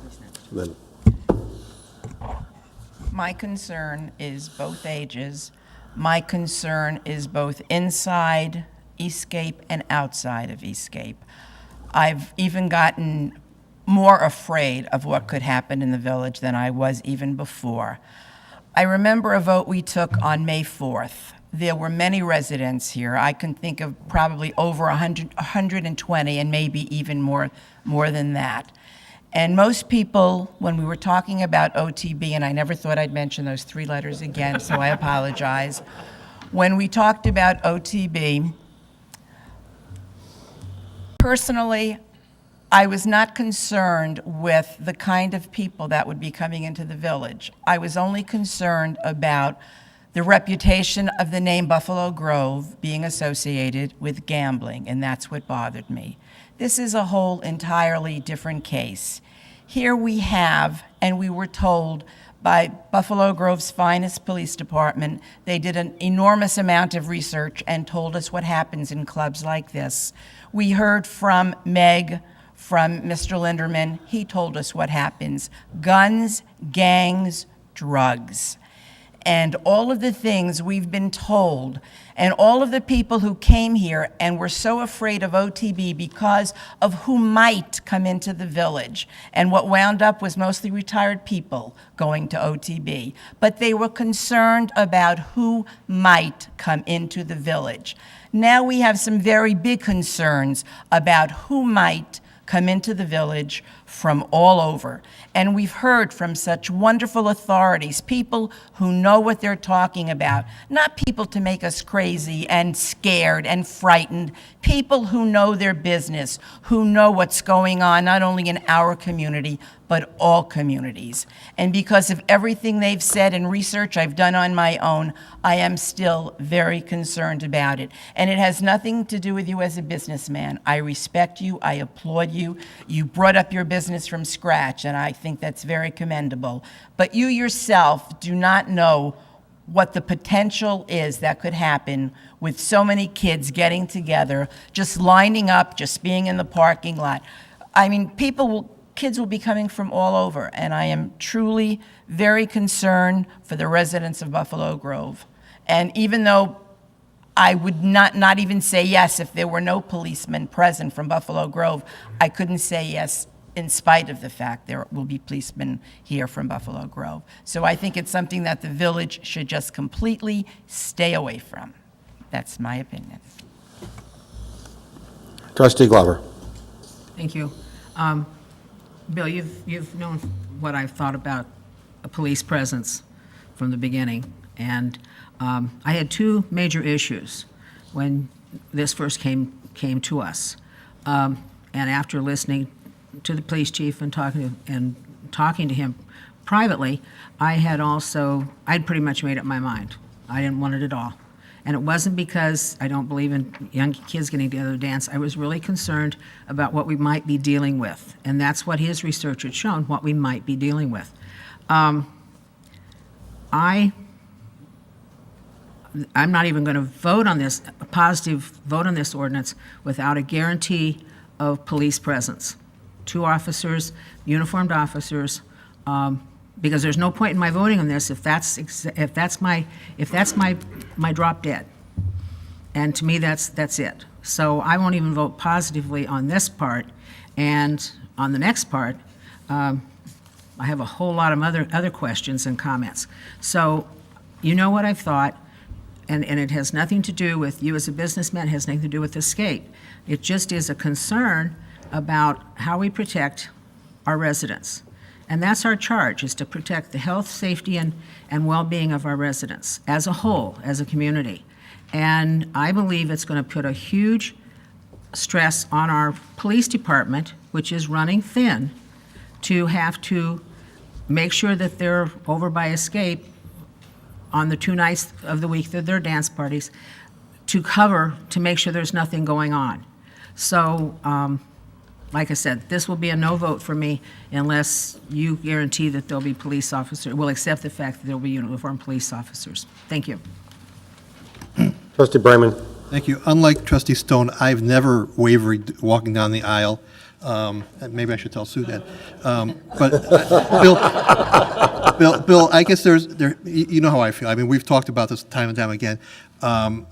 [SPEAKER 6] Then,
[SPEAKER 11] My concern is both ages. My concern is both inside Eastcape and outside of Eastcape. I've even gotten more afraid of what could happen in the village than I was even before. I remember a vote we took on May 4th. There were many residents here. I can think of probably over 120 and maybe even more than that. And most people, when we were talking about OTB, and I never thought I'd mention those 3 letters again, so I apologize. When we talked about OTB, personally, I was not concerned with the kind of people that would be coming into the village. I was only concerned about the reputation of the name Buffalo Grove being associated with gambling, and that's what bothered me. This is a whole entirely different case. Here we have, and we were told by Buffalo Grove's finest police department, they did an enormous amount of research and told us what happens in clubs like this. We heard from Meg, from Mr. Linderman. He told us what happens. Guns, gangs, drugs. And all of the things we've been told, and all of the people who came here and were so afraid of OTB because of who might come into the village. And what wound up was mostly retired people going to OTB. But they were concerned about who might come into the village. Now we have some very big concerns about who might come into the village from all over. And we've heard from such wonderful authorities, people who know what they're talking about, not people to make us crazy and scared and frightened, people who know their business, who know what's going on not only in our community, but all communities. And because of everything they've said and research I've done on my own, I am still very concerned about it. And it has nothing to do with you as a businessman. I respect you, I applaud you. You brought up your business from scratch, and I think that's very commendable. But you yourself do not know what the potential is that could happen with so many kids getting together, just lining up, just being in the parking lot. I mean, kids will be coming from all over, and I am truly very concerned for the residents of Buffalo Grove. And even though I would not even say yes if there were no policemen present from Buffalo Grove, I couldn't say yes in spite of the fact there will be policemen here from Buffalo Grove. So I think it's something that the village should just completely stay away from. That's my opinion.
[SPEAKER 6] Trustee Glover.
[SPEAKER 13] Thank you. Bill, you've known what I've thought about a police presence from the beginning, and I had two major issues when this first came to us. And after listening to the police chief and talking to him privately, I'd pretty much made up my mind. I didn't want it at all. And it wasn't because I don't believe in young kids getting together to dance. I was really concerned about what we might be dealing with. And that's what his research had shown, what we might be dealing with. I'm not even going to vote on this, a positive vote on this ordinance without a guarantee of police presence. 2 officers, uniformed officers, because there's no point in my voting on this if that's my drop dead. And to me, that's it. So I won't even vote positively on this part. And on the next part, I have a whole lot of other questions and comments. So you know what I've thought, and it has nothing to do with you as a businessman, it has nothing to do with the skate. It just is a concern about how we protect our residents. And that's our charge, is to protect the health, safety, and well-being of our residents as a whole, as a community. And I believe it's going to put a huge stress on our police department, which is running thin, to have to make sure that they're over by Escape on the 2 nights of the week that they're dance parties, to make sure there's nothing going on. So, like I said, this will be a no vote for me unless you guarantee that there'll be police officers, will accept the fact that there'll be uniformed police officers. Thank you.
[SPEAKER 6] Trustee Bryman.
[SPEAKER 12] Thank you. Unlike Trustee Stone, I've never wavered walking down the aisle. Maybe I should tell Sue that. But Bill, I guess you know how I feel. I mean, we've talked about this time and time again. And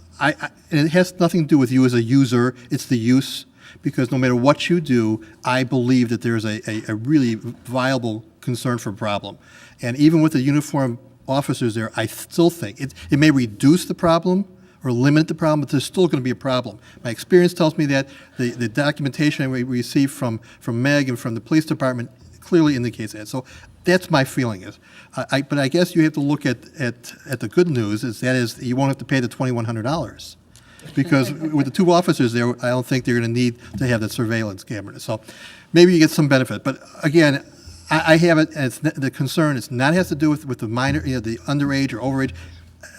[SPEAKER 12] it has nothing to do with you as a user. It's the use. Because no matter what you do, I believe that there's a really viable concern for a problem. And even with the uniformed officers there, I still think it may reduce the problem or limit the problem, but there's still going to be a problem. My experience tells me that the documentation we receive from Meg and from the police department clearly indicates that. So that's my feeling is. But I guess you have to look at the good news, that is you won't have to pay the $2,100. Because with the 2 officers there, I don't think they're going to need to have that surveillance camera. So maybe you get some benefit. But again, I have it as the concern. It's not has to do with the minor, the underage or overage.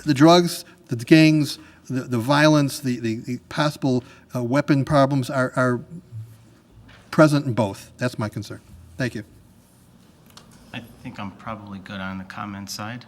[SPEAKER 12] The drugs, the gangs, the violence, the possible weapon problems are present in both. That's my concern. Thank you.
[SPEAKER 19] I think I'm probably good on the comment side.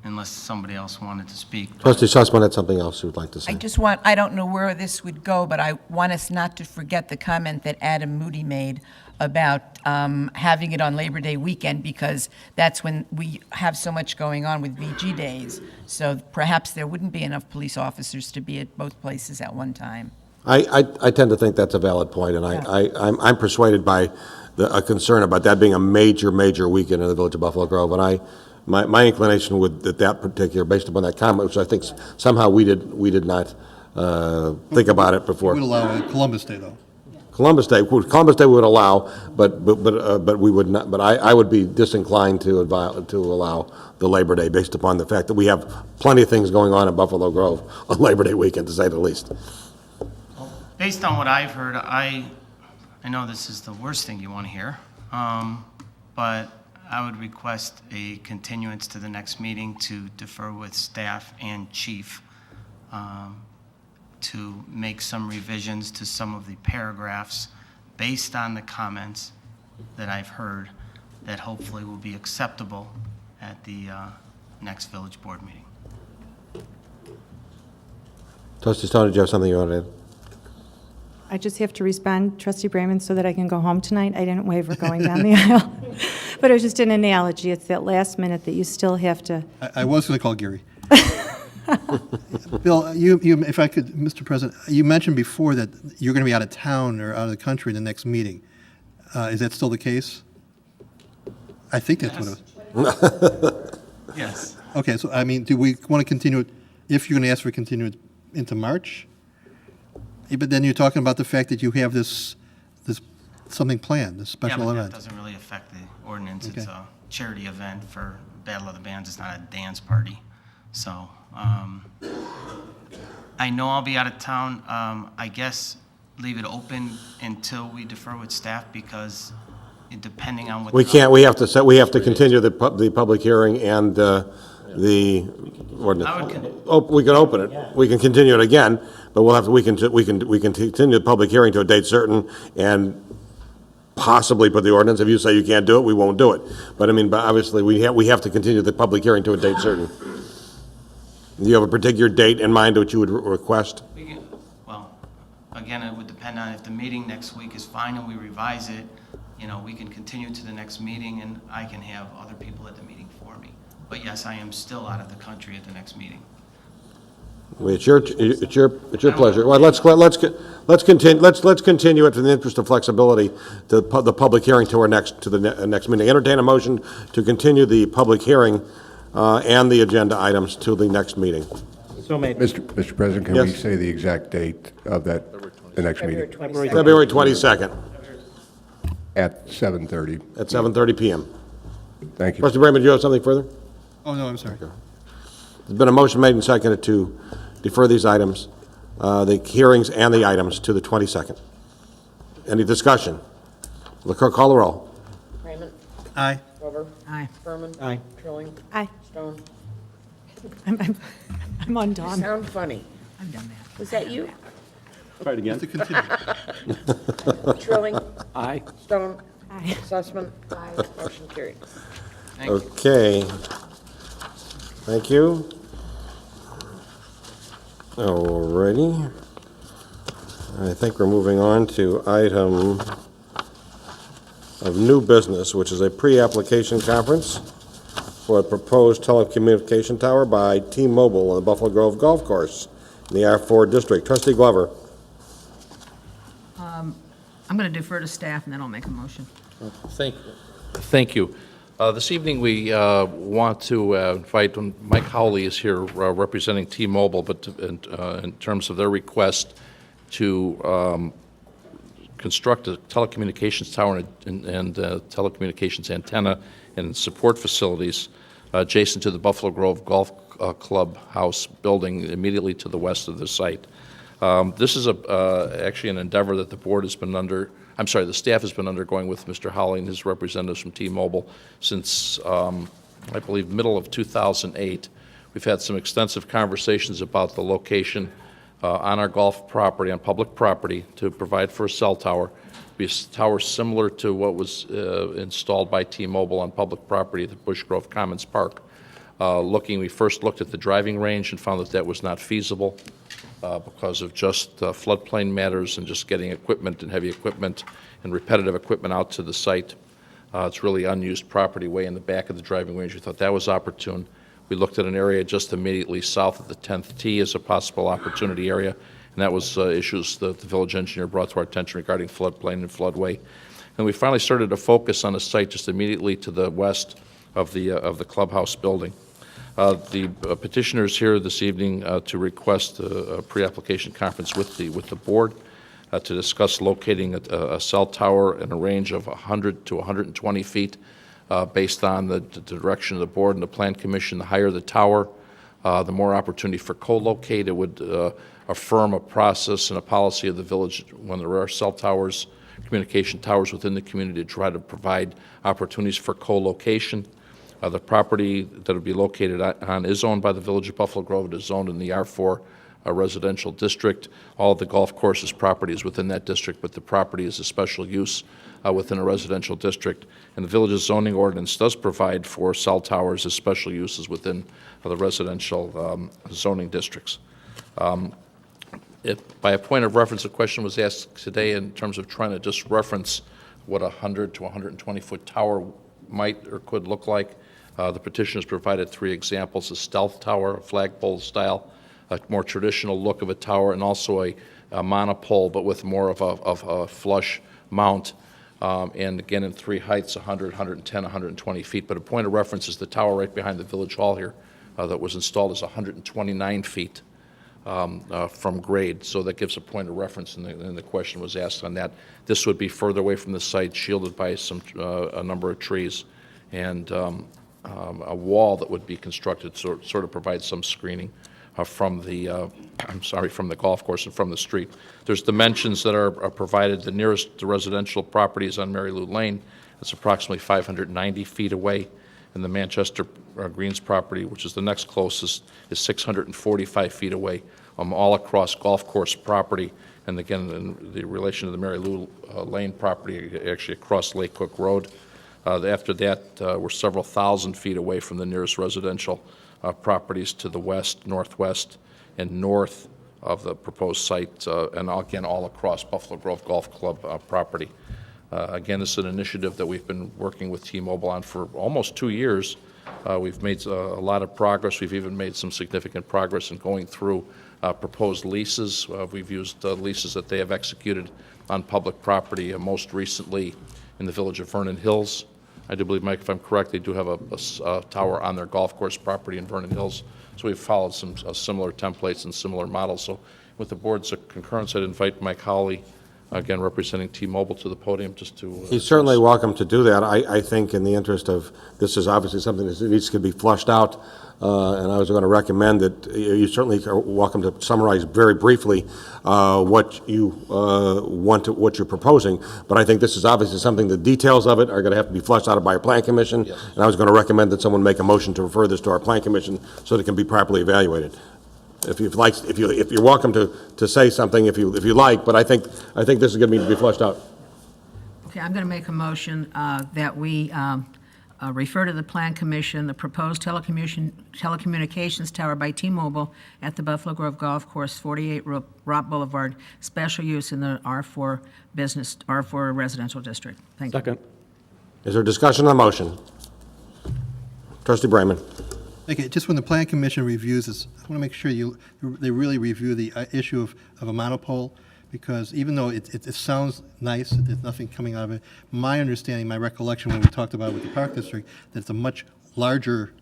[SPEAKER 19] Unless somebody else wanted to speak.
[SPEAKER 6] Trustee Sussman had something else you would like to say.
[SPEAKER 11] I don't know where this would go, but I want us not to forget the comment that Adam Moody made about having it on Labor Day weekend, because that's when we have so much going on with VG days. So perhaps there wouldn't be enough police officers to be at both places at one time.
[SPEAKER 6] I tend to think that's a valid point, and I'm persuaded by a concern about that being a major weekend in the village of Buffalo Grove. And my inclination would that particular, based upon that comment, which I think somehow we did not think about it before.
[SPEAKER 12] We would allow Columbus Day, though.
[SPEAKER 6] Columbus Day we would allow, but we would not. But I would be disinclined to allow the Labor Day, based upon the fact that we have plenty of things going on in Buffalo Grove on Labor Day weekend, to say the least.
[SPEAKER 19] Based on what I've heard, I know this is the worst thing you want to hear, but I would request a continuance to the next meeting to defer with staff and chief to make some revisions to some of the paragraphs based on the comments that I've heard that hopefully will be acceptable at the next village board meeting.
[SPEAKER 6] Trustee Stone, did you have something you wanted to add?
[SPEAKER 8] I just have to respond, Trustee Bryman, so that I can go home tonight. I didn't waver going down the aisle. But it was just an analogy. It's that last minute that you still have to...
[SPEAKER 12] I was going to call Gary. Bill, if I could, Mr. President, you mentioned before that you're going to be out of town or out of the country in the next meeting. Is that still the case? I think that's what it was.
[SPEAKER 19] Yes.
[SPEAKER 12] Okay, so I mean, do we want to continue it, if you're going to ask for continue it into March? But then you're talking about the fact that you have this something planned, this special
[SPEAKER 19] Yeah, but
[SPEAKER 12] event.
[SPEAKER 19] that doesn't really affect the ordinance. It's
[SPEAKER 12] Okay.
[SPEAKER 19] a charity event for Battle of the Bands. It's not a dance party. So, I know I'll be out of town. I guess leave it open until we defer with staff because depending on what.
[SPEAKER 6] We can't, we have to continue the public hearing and the ordinance. We can open it, we can continue it again, but we can continue the public hearing to a date certain and possibly put the ordinance. If you say you can't do it, we won't do it. But I mean, but obviously, we have to continue the public hearing to a date certain. Do you have a particular date in mind which you would request?
[SPEAKER 19] Well, again, it would depend on if the meeting next week is fine and we revise it, we can continue to the next meeting and I can have other people at the meeting for me. But yes, I am still out of the country at the next meeting.
[SPEAKER 6] It's your pleasure. Well, let's continue it in the interest of flexibility, the public hearing to the next meeting. Entertain a motion to continue the public hearing and the agenda items to the next meeting.
[SPEAKER 7] So made.
[SPEAKER 20] Mr. President, can we say the exact date of the next meeting?
[SPEAKER 6] February 22nd.
[SPEAKER 20] At 7:30.
[SPEAKER 6] At 7:30 p.m.
[SPEAKER 20] Thank you.
[SPEAKER 6] Trustee Braman, do you have something further?
[SPEAKER 12] Oh, no, I'm sorry.
[SPEAKER 6] There's been a motion made and seconded to defer these items, the hearings and the items to the 22nd. Any discussion? Will the clerk call the roll?
[SPEAKER 15] Raymond.
[SPEAKER 12] Aye.
[SPEAKER 15] Glover.
[SPEAKER 13] Aye.
[SPEAKER 15] Berman.
[SPEAKER 7] Aye.
[SPEAKER 15] Trilling.
[SPEAKER 8] Aye.
[SPEAKER 15] Stone.
[SPEAKER 8] I'm
[SPEAKER 15] You
[SPEAKER 8] undone.
[SPEAKER 15] sound funny.
[SPEAKER 13] I've done that.
[SPEAKER 15] Was that you?
[SPEAKER 14] Try it again.
[SPEAKER 12] To continue.
[SPEAKER 15] Trilling.
[SPEAKER 14] Aye.
[SPEAKER 15] Stone.
[SPEAKER 8] Aye.
[SPEAKER 15] Sussman. Aye. Motion carried.
[SPEAKER 6] Okay. Thank you. Alrighty. I think we're moving on to item of new business, which is a pre-application conference for a proposed telecommunication tower by T-Mobile on the Buffalo Grove Golf Course in the R4 district. Trustee Glover.
[SPEAKER 13] I'm going to defer to staff, and then I'll make a motion.
[SPEAKER 10] Thank you. This evening, we want to invite, Mike Howley is here representing T-Mobile, but in terms of their request to construct a telecommunications tower and telecommunications antenna and support facilities adjacent to the Buffalo Grove Golf Club House building immediately to the west of the site. This is actually an endeavor that the board has been the staff has been undergoing with Mr. Howley and his representatives from T-Mobile since, I believe, middle of 2008. We've had some extensive conversations about the location on our golf property, on public property, to provide for a cell tower. Be a tower similar to what was installed by T-Mobile on public property at the Bush Grove Commons Park. We first looked at the driving range and found that that was not feasible because of just floodplain matters and just getting equipment and heavy equipment and repetitive equipment out to the site. It's really unused property way in the back of the driving range. We thought that was opportune. We looked at an area just immediately south of the 10th tee as a possible opportunity area, and that was issues that the village engineer brought to our attention regarding floodplain and floodway. And we finally started to focus on a site just immediately to the west of the clubhouse building. The petitioners here this evening to request a pre-application conference with the board to discuss locating a cell tower in a range of 100 to 120 feet based on the direction of the board and the plan commission. The higher the tower, the more opportunity for co-locate. It would affirm a process and a policy of the village when there are cell towers, communication towers within the community to try to provide opportunities for co-location. The property that would be located on is owned by the Village of Buffalo Grove. It is owned in the R4 residential district. All of the golf courses property is within that district, but the property is a special use within a residential district. And the village's zoning ordinance does provide for cell towers as special uses within the residential zoning districts. By a point of reference, a question was asked today in terms of trying to just reference what a 100 to 120 foot tower might or could look like. The petitioners provided 3 examples: a stealth tower, a flagpole style, a more traditional look of a tower, and also a monopole, but with more of a flush mount. and again in 3 heights, 100, 110, 120 feet. But a point of reference is the tower right behind the Village Hall here that was installed is 129 feet from grade. So that gives a point of reference, and the question was asked on that. This would be further away from the site, shielded by a number of trees, and a wall that would be constructed sort of provide some screening from the from the golf course and from the street. There's dimensions that are provided. The nearest to residential property is on Mary Lou Lane. That's approximately 590 feet away. And the Manchester Greens property, which is the next closest, is 645 feet away, all across golf course property. And again, in the relation to the Mary Lou Lane property, actually across Lake Cook Road. After that, we're several thousand feet away from the nearest residential properties to the west, northwest, and north of the proposed site, and again, all across Buffalo Grove Golf Club property. Again, this is an initiative that we've been working with T-Mobile on for almost 2 years. We've made a lot of progress. We've even made some significant progress in going through proposed leases. We've used leases that they have executed on public property, most recently in the village of Vernon Hills. I do believe, Mike, if I'm correct, they do have a tower on their golf course property in Vernon Hills. So we've followed some similar templates and similar models. So with the board's concurrence, I'd invite Mike Howley, again representing T-Mobile, to the podium just to...
[SPEAKER 6] He's certainly welcome to do that. I think in the interest of, this is obviously something that needs to be flushed out, and I was going to recommend that you certainly are welcome to summarize very briefly what you what you're proposing, but I think this is obviously something, the details of it are going to have to be flushed out by our Plan Commission, yes. And I was going to recommend that someone make a motion to refer this to our Plan Commission so that it can be properly evaluated. If you're welcome to say something if you like, but I think this is going to need to be flushed out.
[SPEAKER 13] Okay, I'm going to make a motion that we refer to the Plan Commission the proposed telecommunications tower by T-Mobile at the Buffalo Grove Golf Course, 48 Rock Boulevard, special use in the R4 residential district. Thank you.
[SPEAKER 14] Second.
[SPEAKER 6] Is there discussion on the motion? Trustee Brayman.
[SPEAKER 12] Okay, just when the Plan Commission reviews this, I want to make sure they really review the issue of a monopole, because even though it sounds nice, there's nothing coming out of it, my understanding, my recollection when we talked about it with the Park District, that it's a much larger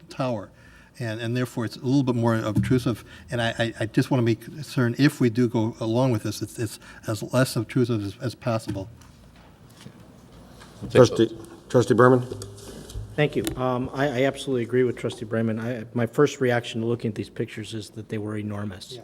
[SPEAKER 12] tower, and therefore it's a little bit more obtrusive, and I just want to make certain if we do go along with this, it's as less obtrusive as possible.
[SPEAKER 6] Trustee Berman?
[SPEAKER 7] Thank you. I absolutely agree with Trustee Brayman. My first reaction to looking at these pictures is that they were enormous. Yeah.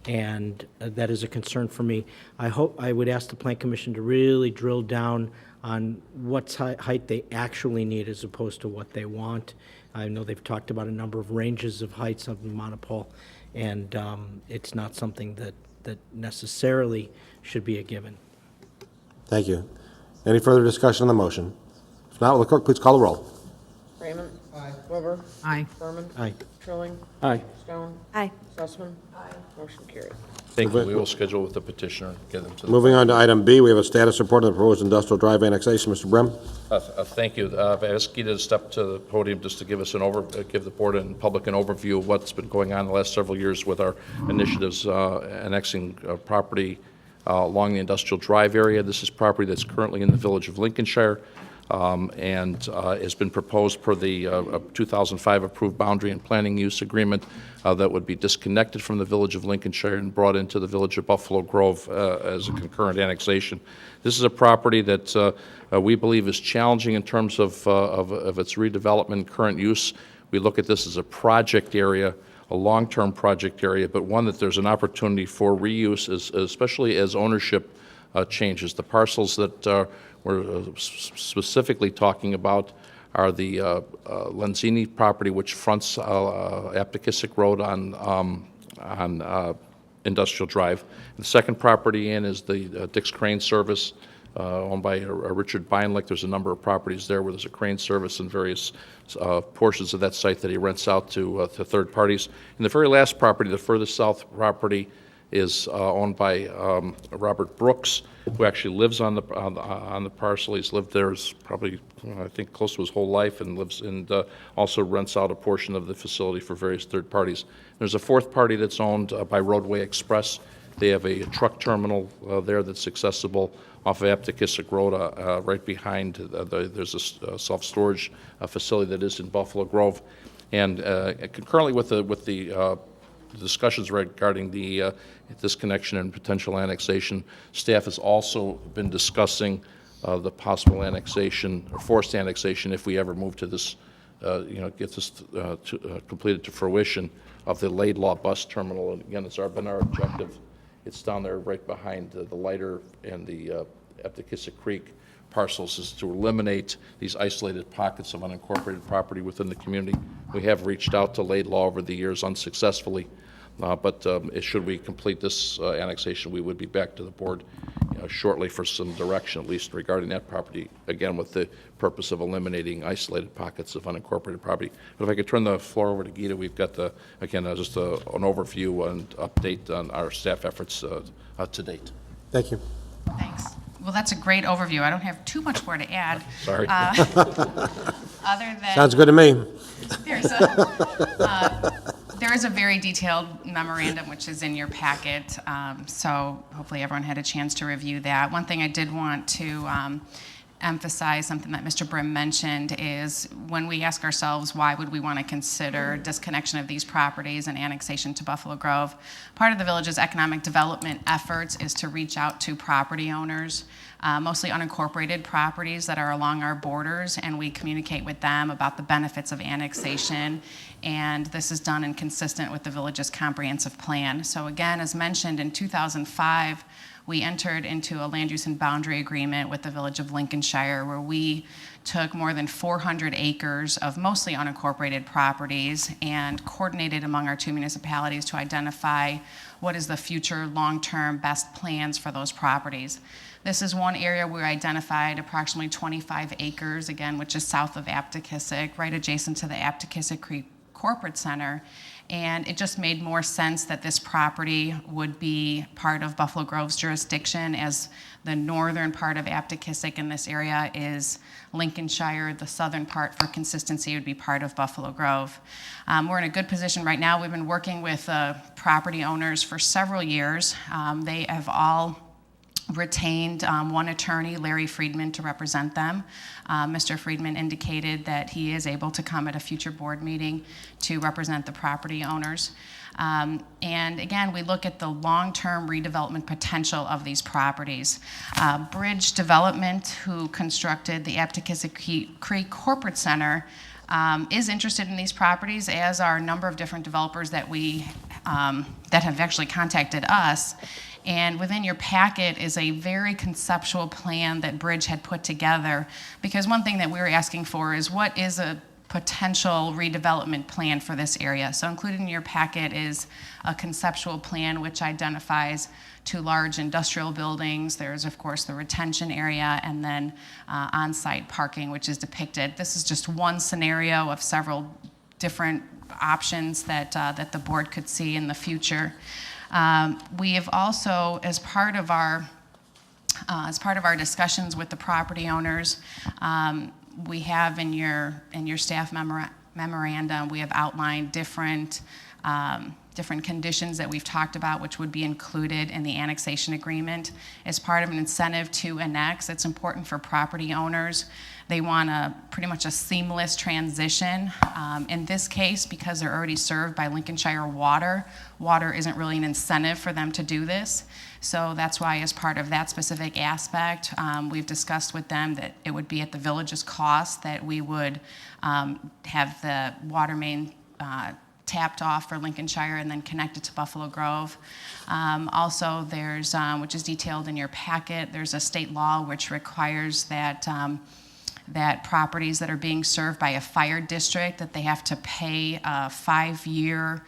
[SPEAKER 7] And that is a concern for me. I would ask the Plan Commission to really drill down on what height they actually need as opposed to what they want. I know they've talked about a number of ranges of heights of the monopole, and it's not something that necessarily should be a given.
[SPEAKER 6] Thank you. Any further discussion on the motion? If not, will the clerk please call the roll?
[SPEAKER 15] Raymond. Aye. Wilbur.
[SPEAKER 13] Aye.
[SPEAKER 15] Berman.
[SPEAKER 7] Aye.
[SPEAKER 15] Trilling.
[SPEAKER 14] Aye.
[SPEAKER 15] Stone.
[SPEAKER 8] Aye.
[SPEAKER 15] Sussman. Aye. Motion carried.
[SPEAKER 10] Thank you. We will schedule with the petitioner and get them to the...
[SPEAKER 6] Moving on to item B, we have a status report on the proposed industrial drive annexation. Mr. Brim?
[SPEAKER 10] Thank you. I've asked Gita to step to the podium just to give us give the board and public an overview of what's been going on the last several years with our initiatives annexing property along the industrial drive area. This is property that's currently in the village of Lincolnshire, and has been proposed per the 2005 approved boundary and planning use agreement that would be disconnected from the village of Lincolnshire and brought into the village of Buffalo Grove as a concurrent annexation. This is a property that we believe is challenging in terms of its redevelopment and current use. We look at this as a project area, a long-term project area, but one that there's an opportunity for reuse, especially as ownership changes. The parcels that we're specifically talking about are the Lenzini property, which fronts Aptekissick Road on Industrial Drive. And the second property in is the Dick's Crane Service, owned by Richard Beinlich. There's a number of properties there where there's a crane service and various portions of that site that he rents out to third parties. And the very last property, the furthest south property, is owned by Robert Brooks, who actually lives on the parcel. He's lived there probably, I think, close to his whole life, and lives and also rents out a portion of the facility for various third parties. There's a fourth party that's owned by Roadway Express. They have a truck terminal there that's accessible off of Aptekissick Road, right behind, there's a self-storage facility that is in Buffalo Grove. And concurrently with the discussions regarding the disconnection and potential annexation, staff has also been discussing the possible annexation or forced annexation if we ever move to this, get this completed to fruition, of the Laidlaw bus terminal. And again, it's been our objective. It's down there right behind the lighter and the Aptekissick Creek parcels, is to eliminate these isolated pockets of unincorporated property within the community. We have reached out to Laidlaw over the years unsuccessfully, but should we complete this annexation, we would be back to the board shortly for some direction, at least regarding that property, again with the purpose of eliminating isolated pockets of unincorporated property. But if I could turn the floor over to Gita, we've got just an overview and update on our staff efforts to date.
[SPEAKER 6] Thank you.
[SPEAKER 18] Thanks. Well, that's a great overview. I don't have too much more to add.
[SPEAKER 10] Sorry.
[SPEAKER 18] Other than
[SPEAKER 6] Sounds good to me.
[SPEAKER 18] There is a very detailed memorandum which is in your packet, so hopefully everyone had a chance to review that. One thing I did want to emphasize, something that Mr. Brim mentioned, is when we ask ourselves why would we want to consider disconnection of these properties and annexation to Buffalo Grove, part of the village's economic development efforts is to reach out to property owners, mostly unincorporated properties that are along our borders, and we communicate with them about the benefits of annexation, and this is done and consistent with the village's comprehensive plan. So again, as mentioned, in 2005, we entered into a land use and boundary agreement with the village of Lincolnshire, where we took more than 400 acres of mostly unincorporated properties and coordinated among our two municipalities to identify what is the future long-term best plans for those properties. This is one area where we identified approximately 25 acres, again, which is south of Aptekissick, right adjacent to the Aptekissick Creek Corporate Center. And it just made more sense that this property would be part of Buffalo Grove's jurisdiction, as the northern part of Aptekissick in this area is Lincolnshire. The southern part, for consistency, would be part of Buffalo Grove. We're in a good position right now. We've been working with property owners for several years. They have all retained one attorney, Larry Friedman, to represent them. Mr. Friedman indicated that he is able to come at a future board meeting to represent the property owners. And again, we look at the long-term redevelopment potential of these properties. Bridge Development, who constructed the Aptekissick Creek Corporate Center, is interested in these properties, as are a number of different developers that that have actually contacted us. And within your packet is a very conceptual plan that Bridge had put together, because one thing that we were asking for is what is a potential redevelopment plan for this area. So included in your packet is a conceptual plan which identifies 2 large industrial buildings. There's, of course, the retention area, and then on-site parking, which is depicted. This is just one scenario of several different options that the board could see in the future. We have also, as part of our discussions with the property owners, we have in your staff memorandum, we have outlined different conditions that we've talked about, which would be included in the annexation agreement. As part of an incentive to annex, it's important for property owners. They want pretty much a seamless transition. In this case, because they're already served by Lincolnshire Water isn't really an incentive for them to do this. So that's why, as part of that specific aspect, we've discussed with them that it would be at the village's cost that we would have the water main tapped off for Lincolnshire and then connected to Buffalo Grove. Also, there's, which is detailed in your packet, there's a state law which requires that that properties that are being served by a fire district, that they have to pay a 5-year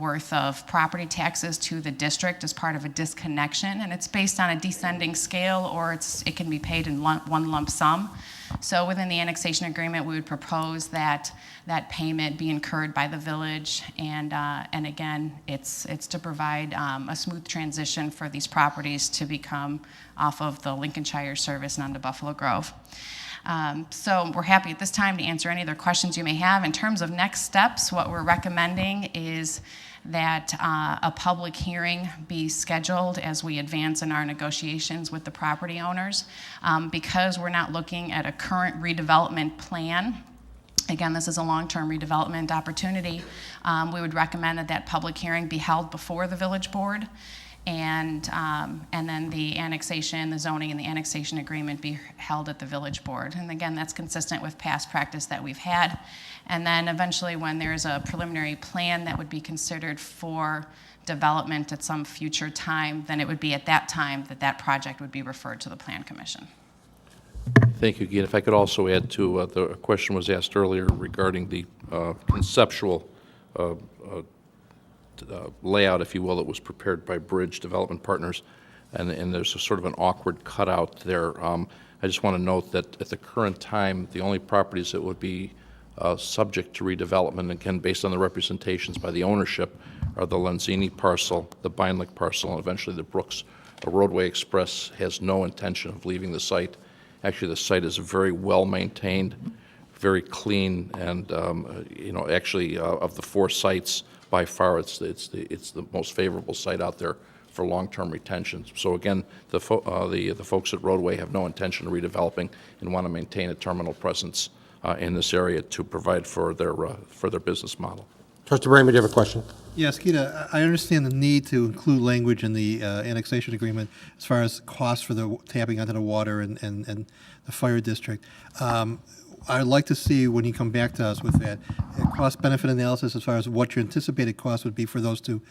[SPEAKER 18] worth of property taxes to the district as part of a disconnection, and it's based on a descending scale, or it can be paid in one lump sum. So within the annexation agreement, we would propose that that payment be incurred by the village, and again, it's to provide a smooth transition for these properties to become off of the Lincolnshire service and onto Buffalo Grove. So we're happy at this time to answer any other questions you may have. In terms of next steps, what we're recommending is that a public hearing be scheduled as we advance in our negotiations with the property owners. Because we're not looking at a current redevelopment plan, again, this is a long-term redevelopment opportunity, we would recommend that that public hearing be held before the village board, and then the annexation, the zoning and the annexation agreement be held at the village board. And again, that's consistent with past practice that we've had. And then eventually when there's a preliminary plan that would be considered for development at some future time, then it would be at that time that that project would be referred to the Plan Commission.
[SPEAKER 10] Thank you, Guy. If I could also add to, the question was asked earlier regarding the conceptual layout, if you will, that was prepared by Bridge Development Partners, and there's a sort of an awkward cutout there. I just want to note that at the current time, the only properties that would be subject to redevelopment, again, based on the representations by the ownership, are the Lenzini parcel, the Beinlich parcel, and eventually the Brooks Roadway Express has no intention of leaving the site. Actually, the site is very well maintained, very clean, and actually of the 4 sites, by far it's the most favorable site out there for long-term retention. So again, the folks at Roadway have no intention of redeveloping and want to maintain a terminal presence in this area to provide for their business model.
[SPEAKER 6] Trustee Brahman, do you have a question?
[SPEAKER 12] Yes, Keita, I understand the need to include language in the annexation agreement as far as costs for the tapping onto the water and the fire district. I'd like to see, when you come back to us with that, a cost-benefit analysis as far as what your anticipated cost would be for those two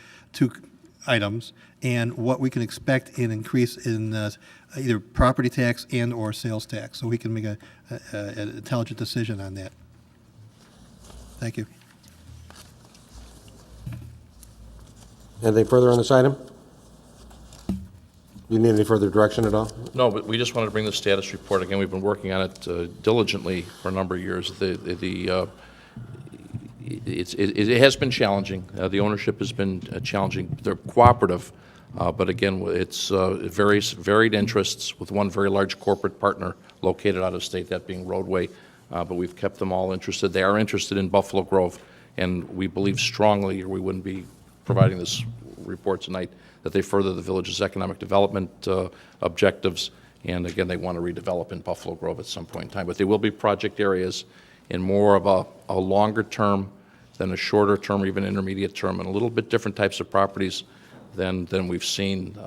[SPEAKER 12] items, and what we can expect in increase in either property tax and or sales tax, so we can make an intelligent decision on that. Thank you.
[SPEAKER 6] Anything further on this item? You need any further direction at all?
[SPEAKER 10] No, but we just wanted to bring the status report. Again, we've been working on it diligently for a number of years. It has been challenging. The ownership has been challenging. They're cooperative, but again, it's various varied interests with one very large corporate partner located out of state, that being Roadway, but we've kept them all interested. They are interested in Buffalo Grove, and we believe strongly, or we wouldn't be providing this report tonight, that they further the village's economic development objectives, and again, they want to redevelop in Buffalo Grove at some point in time. But they will be project areas in more of a longer term than a shorter term or even intermediate term, and a little bit different types of properties than we've seen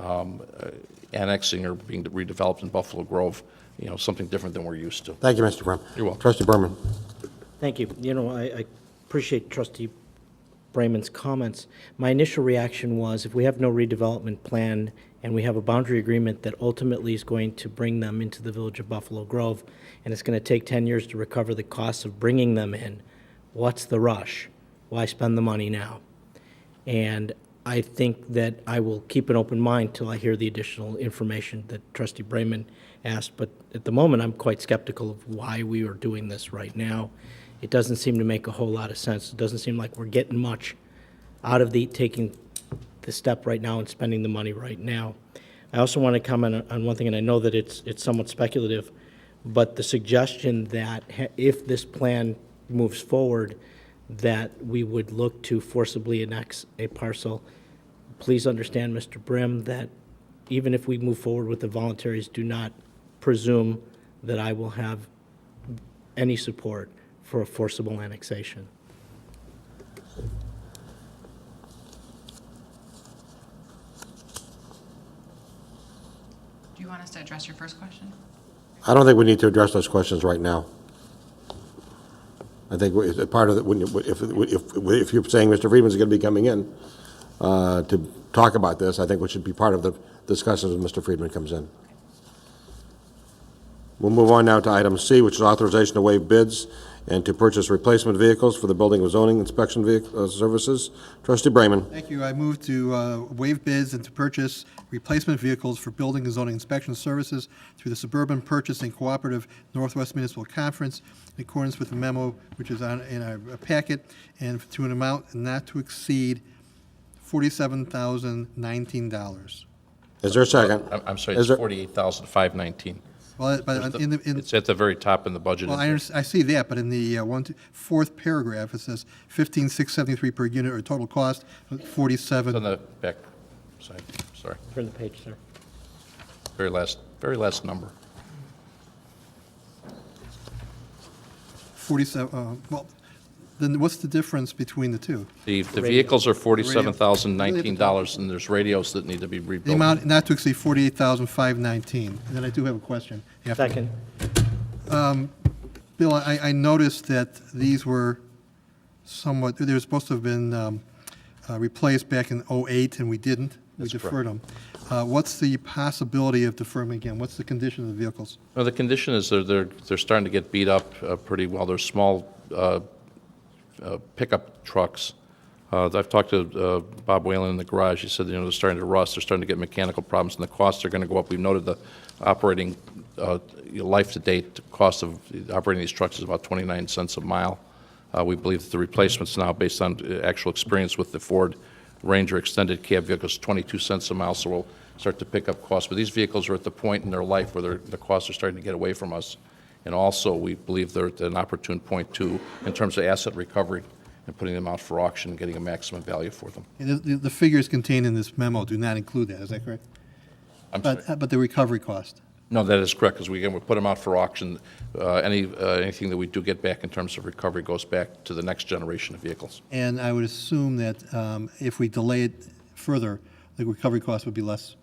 [SPEAKER 10] annexing or being redeveloped in Buffalo Grove, something different than we're used to.
[SPEAKER 6] Thank you, Mr. Brum.
[SPEAKER 10] You're welcome.
[SPEAKER 6] Trustee Berman.
[SPEAKER 7] Thank you. I appreciate Trustee Brayman's comments. My initial reaction was, if we have no redevelopment plan and we have a boundary agreement that ultimately is going to bring them into the village of Buffalo Grove, and it's going to take 10 years to recover the costs of bringing them in, what's the rush? Why spend the money now? And I think that I will keep an open mind till I hear the additional information that Trustee Brayman asked, but at the moment I'm quite skeptical of why we are doing this right now. It doesn't seem to make a whole lot of sense. It doesn't seem like we're getting much out of taking the step right now and spending the money right now. I also want to comment on one thing, and I know that it's somewhat speculative, but the suggestion that if this plan moves forward, that we would look to forcibly annex a parcel. Please understand, Mr. Brim, that even if we move forward with the voluntaries, do not presume that I will have any support for a forcible annexation.
[SPEAKER 18] Do you want us to address your first question?
[SPEAKER 6] I don't think we need to address those questions right now. I think part of the, if you're saying Mr. Friedman's going to be coming in to talk about this, I think we should be part of the discussions when Mr. Friedman comes in. We'll move on now to item C, which is authorization to waive bids and to purchase replacement vehicles for the building and zoning inspection services. Trustee Brayman.
[SPEAKER 12] Thank you. I move to waive bids and to purchase replacement vehicles for building and zoning inspection services through the Suburban Purchasing Cooperative Northwest Municipal Conference in accordance with the memo which is in our packet, and to an amount not to exceed $47,019.
[SPEAKER 6] Is there a second?
[SPEAKER 10] I'm sorry, it's $48,519.
[SPEAKER 12] Well, but in the,
[SPEAKER 10] It's at the very top in the budget.
[SPEAKER 12] well, I see that, but in the fourth paragraph, it says 15,673 per unit, or total cost of 47.
[SPEAKER 10] It's on the back side, sorry.
[SPEAKER 7] Turn the page, sir.
[SPEAKER 10] Very last number.
[SPEAKER 12] 47, well, then what's the difference between the two?
[SPEAKER 10] The vehicles are $47,019, and there's radios that need to be rebuilt.
[SPEAKER 12] The amount not to exceed 48,519. And then I do have a question. after.
[SPEAKER 7] Second.
[SPEAKER 12] Bill, I noticed that these were somewhat, they were supposed to have been replaced back in '08, and we didn't. We deferred them. What's the possibility of deferring again? What's the condition of the vehicles?
[SPEAKER 10] Well, the condition is they're starting to get beat up pretty well. They're small pickup trucks. I've talked to Bob Whalen in the garage. He said, they're starting to rust. They're starting to get mechanical problems, and the costs are going to go up. We've noted the operating life-to-date cost of operating these trucks is about 29 cents a mile. We believe that the replacements now, based on actual experience with the Ford Ranger extended cab vehicles, 22 cents a mile, so we'll start to pick up costs. But these vehicles are at the point in their life where the costs are starting to get away from us. And also, we believe they're at an opportune point, too, in terms of asset recovery and putting them out for auction and getting a maximum value for them.
[SPEAKER 12] And the figures contained in this memo do not include that, is that correct? But the recovery cost?
[SPEAKER 10] No, that is correct, because we put them out for auction. Anything that we do get back in terms of recovery goes back to the next generation of vehicles.
[SPEAKER 12] And I would assume that if we delay it further, the recovery cost would be less.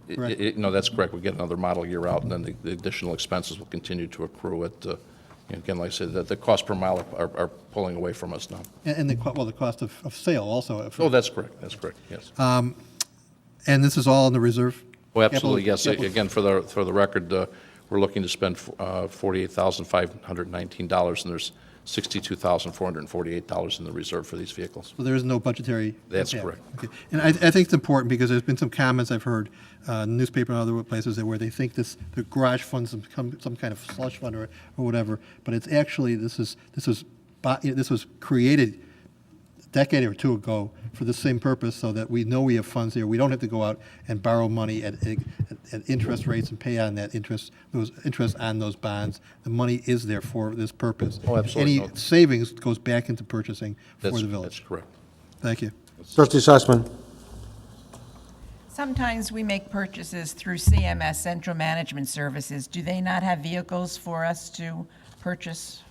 [SPEAKER 12] Correct?
[SPEAKER 10] No, that's correct. We get another model year out, and then the additional expenses will continue to accrue at, again, like I said, the cost per mile are pulling away from us now.
[SPEAKER 12] And the cost of sale also.
[SPEAKER 10] Oh, that's correct. That's correct, yes.
[SPEAKER 12] And this is all in the reserve?
[SPEAKER 10] Oh, absolutely, yes. Again, for the record, we're looking to spend $48,519, and there's $62,448 in the reserve for these vehicles.
[SPEAKER 12] So there is no budgetary
[SPEAKER 10] That's
[SPEAKER 12] impact.
[SPEAKER 10] correct.
[SPEAKER 12] Okay. And I think it's important because there's been some comments I've heard in the newspaper and other places where they think the garage funds have become some kind of slush fund or whatever, but it's actually, this was created a decade or two ago for the same purpose, so that we know we have funds here. We don't have to go out and borrow money at interest rates and pay on that interest, those interest on those bonds. The money is there for this purpose.
[SPEAKER 10] Oh, absolutely.
[SPEAKER 12] Any savings goes back into purchasing for the village.
[SPEAKER 10] That's correct.
[SPEAKER 12] Thank you.
[SPEAKER 6] Trustee Sussman.
[SPEAKER 11] Sometimes we make purchases through CMS, Central Management Services. Do they not have vehicles for us to purchase?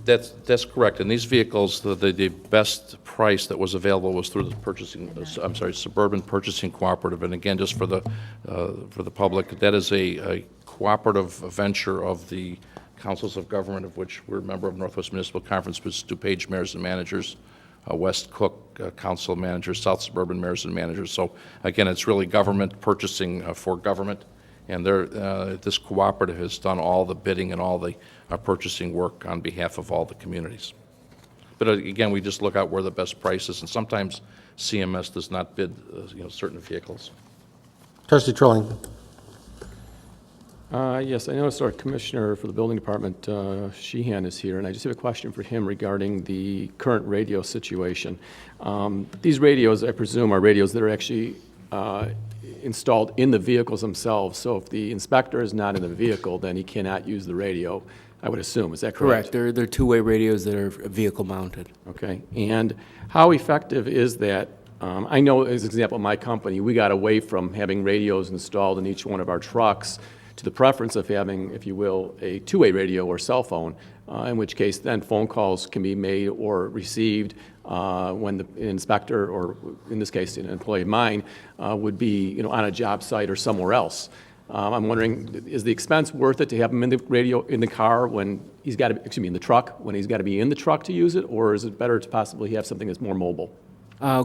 [SPEAKER 10] That's correct. And these vehicles, the best price that was available was through the Suburban Purchasing Cooperative. And again, just for the public, that is a cooperative venture of the councils of government, of which we're a member of Northwest Municipal Conference, with DuPage mayors and managers, West Cook council managers, South Suburban mayors and managers. So again, it's really government purchasing for government. And this cooperative has done all the bidding and all the purchasing work on behalf of all the communities. But again, we just look out where the best price is, and sometimes CMS does not bid certain vehicles.
[SPEAKER 6] Trustee Trilling.
[SPEAKER 14] Yes, I noticed our commissioner for the building department, Sheehan, is here, and I just have a question for him regarding the current radio situation. These radios, I presume, are radios that are actually installed in the vehicles themselves. So if the inspector is not in the vehicle, then he cannot use the radio, I would assume. Is that correct?
[SPEAKER 16] Correct. They're two-way radios that are vehicle mounted.
[SPEAKER 14] Okay. And how effective is that? I know, as an example, my company, we got away from having radios installed in each one of our trucks to the preference of having, if you will, a two-way radio or cell phone, in which case then phone calls can be made or received when the inspector, or in this case an employee of mine, would be on a job site or somewhere else. I'm wondering, is the expense worth it to have him in the radio in the car when he's got to, in the truck, when he's got to be in the truck to use it, or is it better to possibly have something that's more mobile?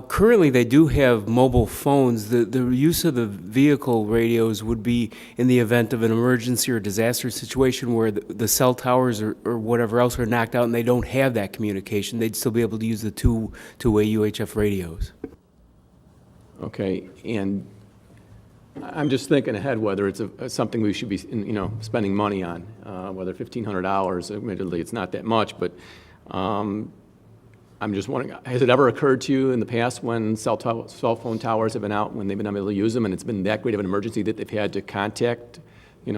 [SPEAKER 16] Currently, they do have mobile phones. The use of the vehicle radios would be in the event of an emergency or disaster situation where the cell towers or whatever else are knocked out and they don't have that communication. They'd still be able to use the two-way UHF radios.
[SPEAKER 14] Okay, and I'm just thinking ahead whether it's something we should be, spending money on, whether $1,500. Admittedly, it's not that much, but I'm just wondering, has it ever occurred to you in the past when cell phone towers have been out, when they've been able to use them, and it's been that great of an emergency that they've had to contact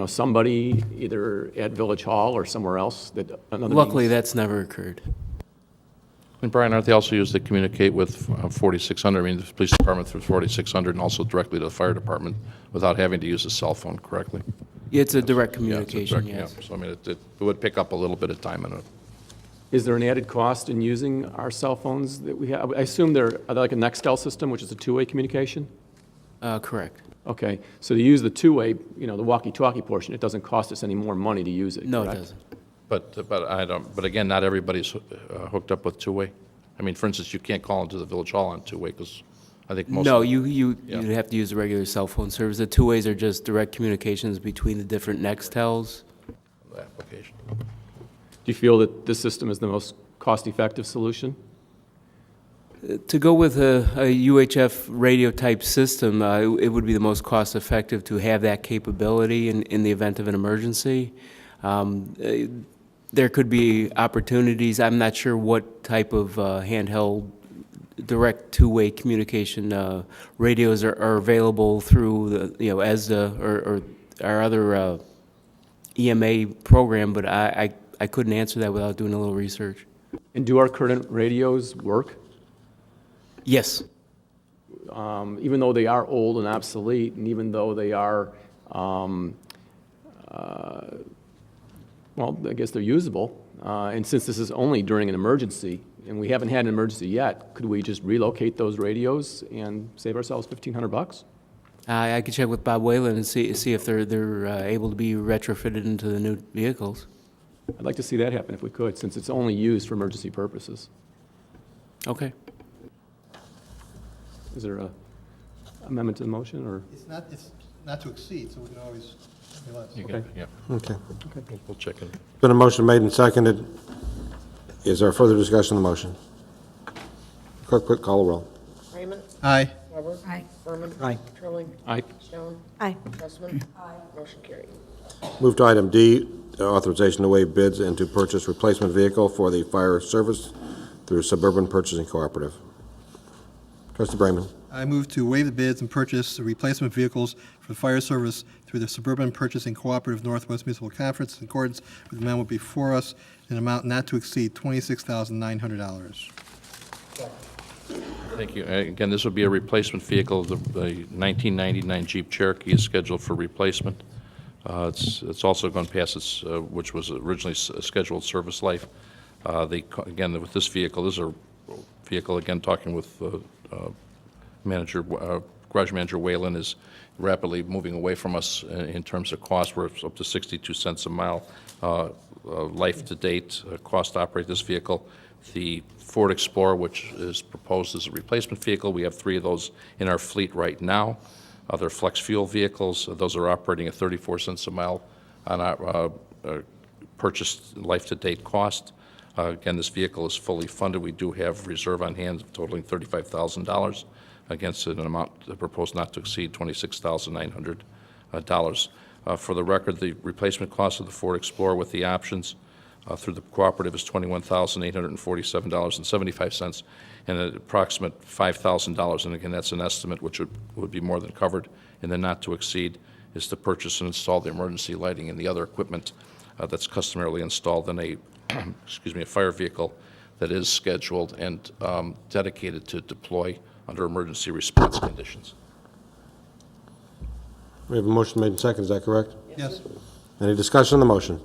[SPEAKER 14] somebody either at Village Hall or somewhere else that another
[SPEAKER 16] Luckily,
[SPEAKER 14] means-
[SPEAKER 16] that's never occurred.
[SPEAKER 10] And Brian, aren't they also used to communicate with 4600? I mean, the police department through 4600 and also directly to the fire department without having to use a cell phone correctly?
[SPEAKER 16] It's a direct
[SPEAKER 10] Yeah, it's a
[SPEAKER 16] communication,
[SPEAKER 10] direct-
[SPEAKER 16] yes.
[SPEAKER 10] yeah. So I mean, it would pick up a little bit of time in it.
[SPEAKER 14] Is there an added cost in using our cell phones that we have? I assume are they like a Nextel system, which is a two-way communication?
[SPEAKER 16] Correct.
[SPEAKER 14] Okay, so to use the two-way, the walkie-talkie portion, it doesn't cost us any more money to use it,
[SPEAKER 16] No, it
[SPEAKER 14] correct?
[SPEAKER 16] doesn't.
[SPEAKER 10] But again, not everybody's hooked up with two-way. I mean, for instance, you can't call into the Village Hall on two-way because I think most.
[SPEAKER 16] No,
[SPEAKER 10] of
[SPEAKER 16] you'd have to use the regular cell phone service. The two ways are just direct communications between the different Nextels.
[SPEAKER 10] the application.
[SPEAKER 14] Do you feel that this system is the most cost-effective solution?
[SPEAKER 16] To go with a UHF radio-type system, it would be the most cost-effective to have that capability in the event of an emergency. There could be opportunities. I'm not sure what type of handheld direct two-way communication radios are available through the ESDA or our other EMA program, but I couldn't answer that without doing a little research.
[SPEAKER 14] And do our current radios work?
[SPEAKER 16] Yes.
[SPEAKER 14] Even though they are old and obsolete, and even though they are, well, I guess they're usable, and since this is only during an emergency, and we haven't had an emergency yet, could we just relocate those radios and save ourselves $1,500?
[SPEAKER 16] I could check with Bob Whalen and see if they're able to be retrofitted into the new vehicles.
[SPEAKER 14] I'd like to see that happen if we could, since it's only used for emergency purposes.
[SPEAKER 16] Okay.
[SPEAKER 14] Is there a amendment to the motion, or?
[SPEAKER 12] It's not to exceed, so we can always be less.
[SPEAKER 14] Okay.
[SPEAKER 10] Yeah.
[SPEAKER 6] Okay.
[SPEAKER 10] We'll check it.
[SPEAKER 6] Been a motion made and seconded. Is there further discussion on the motion? Clerk, quick call the roll.
[SPEAKER 15] Raymond?
[SPEAKER 12] Aye.
[SPEAKER 15] Weber?
[SPEAKER 13] Aye.
[SPEAKER 15] Berman?
[SPEAKER 12] Aye.
[SPEAKER 15] Trilling?
[SPEAKER 14] Aye.
[SPEAKER 15] Stone?
[SPEAKER 8] Aye.
[SPEAKER 15] Sussman? Aye. Motion carried.
[SPEAKER 6] Move to item D, authorization to waive bids and to purchase replacement vehicle for the fire service through Suburban Purchasing Cooperative. Trustee Brayman.
[SPEAKER 12] I move to waive the bids and purchase the replacement vehicles for the fire service through the Suburban Purchasing Cooperative Northwest Municipal Conference in accordance with the memo before us in an amount not to exceed $26,900.
[SPEAKER 10] Thank you. Again, this would be a replacement vehicle. The 1999 Jeep Cherokee is scheduled for replacement. It's also going past which was originally a scheduled service life. Again, with this vehicle, this is a vehicle, again, talking with garage manager Whalen, is rapidly moving away from us in terms of cost. We're up to 62 cents a mile. Life to date, cost to operate this vehicle. The Ford Explorer, which is proposed as a replacement vehicle, we have 3 of those in our fleet right now. They're flex fuel vehicles. Those are operating at 34 cents a mile on our purchased life to date cost. Again, this vehicle is fully funded. We do have reserve on hand totaling $35,000 against an amount proposed not to exceed $26,900. For the record, the replacement cost of the Ford Explorer with the options through the cooperative is $21,847.75, and an approximate $5,000, and again, that's an estimate which would be more than covered, and then not to exceed is to purchase and install the emergency lighting and the other equipment that's customarily installed in a a fire vehicle that is scheduled and dedicated to deploy under emergency response conditions.
[SPEAKER 6] We have a motion made and seconded, is that correct?
[SPEAKER 12] Yes.
[SPEAKER 6] Any discussion on the motion?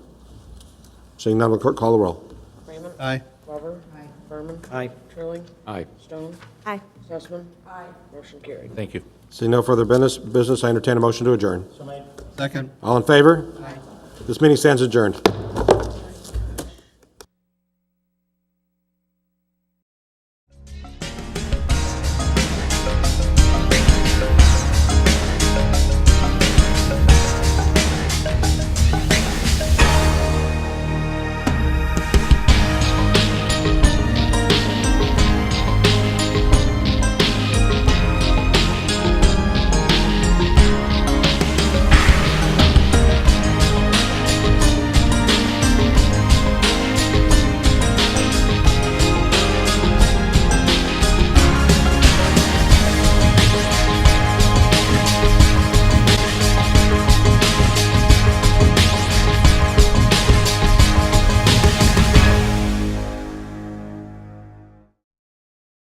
[SPEAKER 6] Seeing none, will clerk call the roll?
[SPEAKER 15] Raymond?
[SPEAKER 12] Aye.
[SPEAKER 15] Weber? Aye. Berman?
[SPEAKER 7] Aye.
[SPEAKER 15] Trilling?
[SPEAKER 14] Aye.
[SPEAKER 15] Stone?
[SPEAKER 8] Aye.
[SPEAKER 15] Sussman? Aye. Motion carried.
[SPEAKER 10] Thank you.
[SPEAKER 6] Seeing no further business, I entertain a motion to adjourn.
[SPEAKER 12] Second.
[SPEAKER 6] All in favor? Aye. This meeting stands adjourned.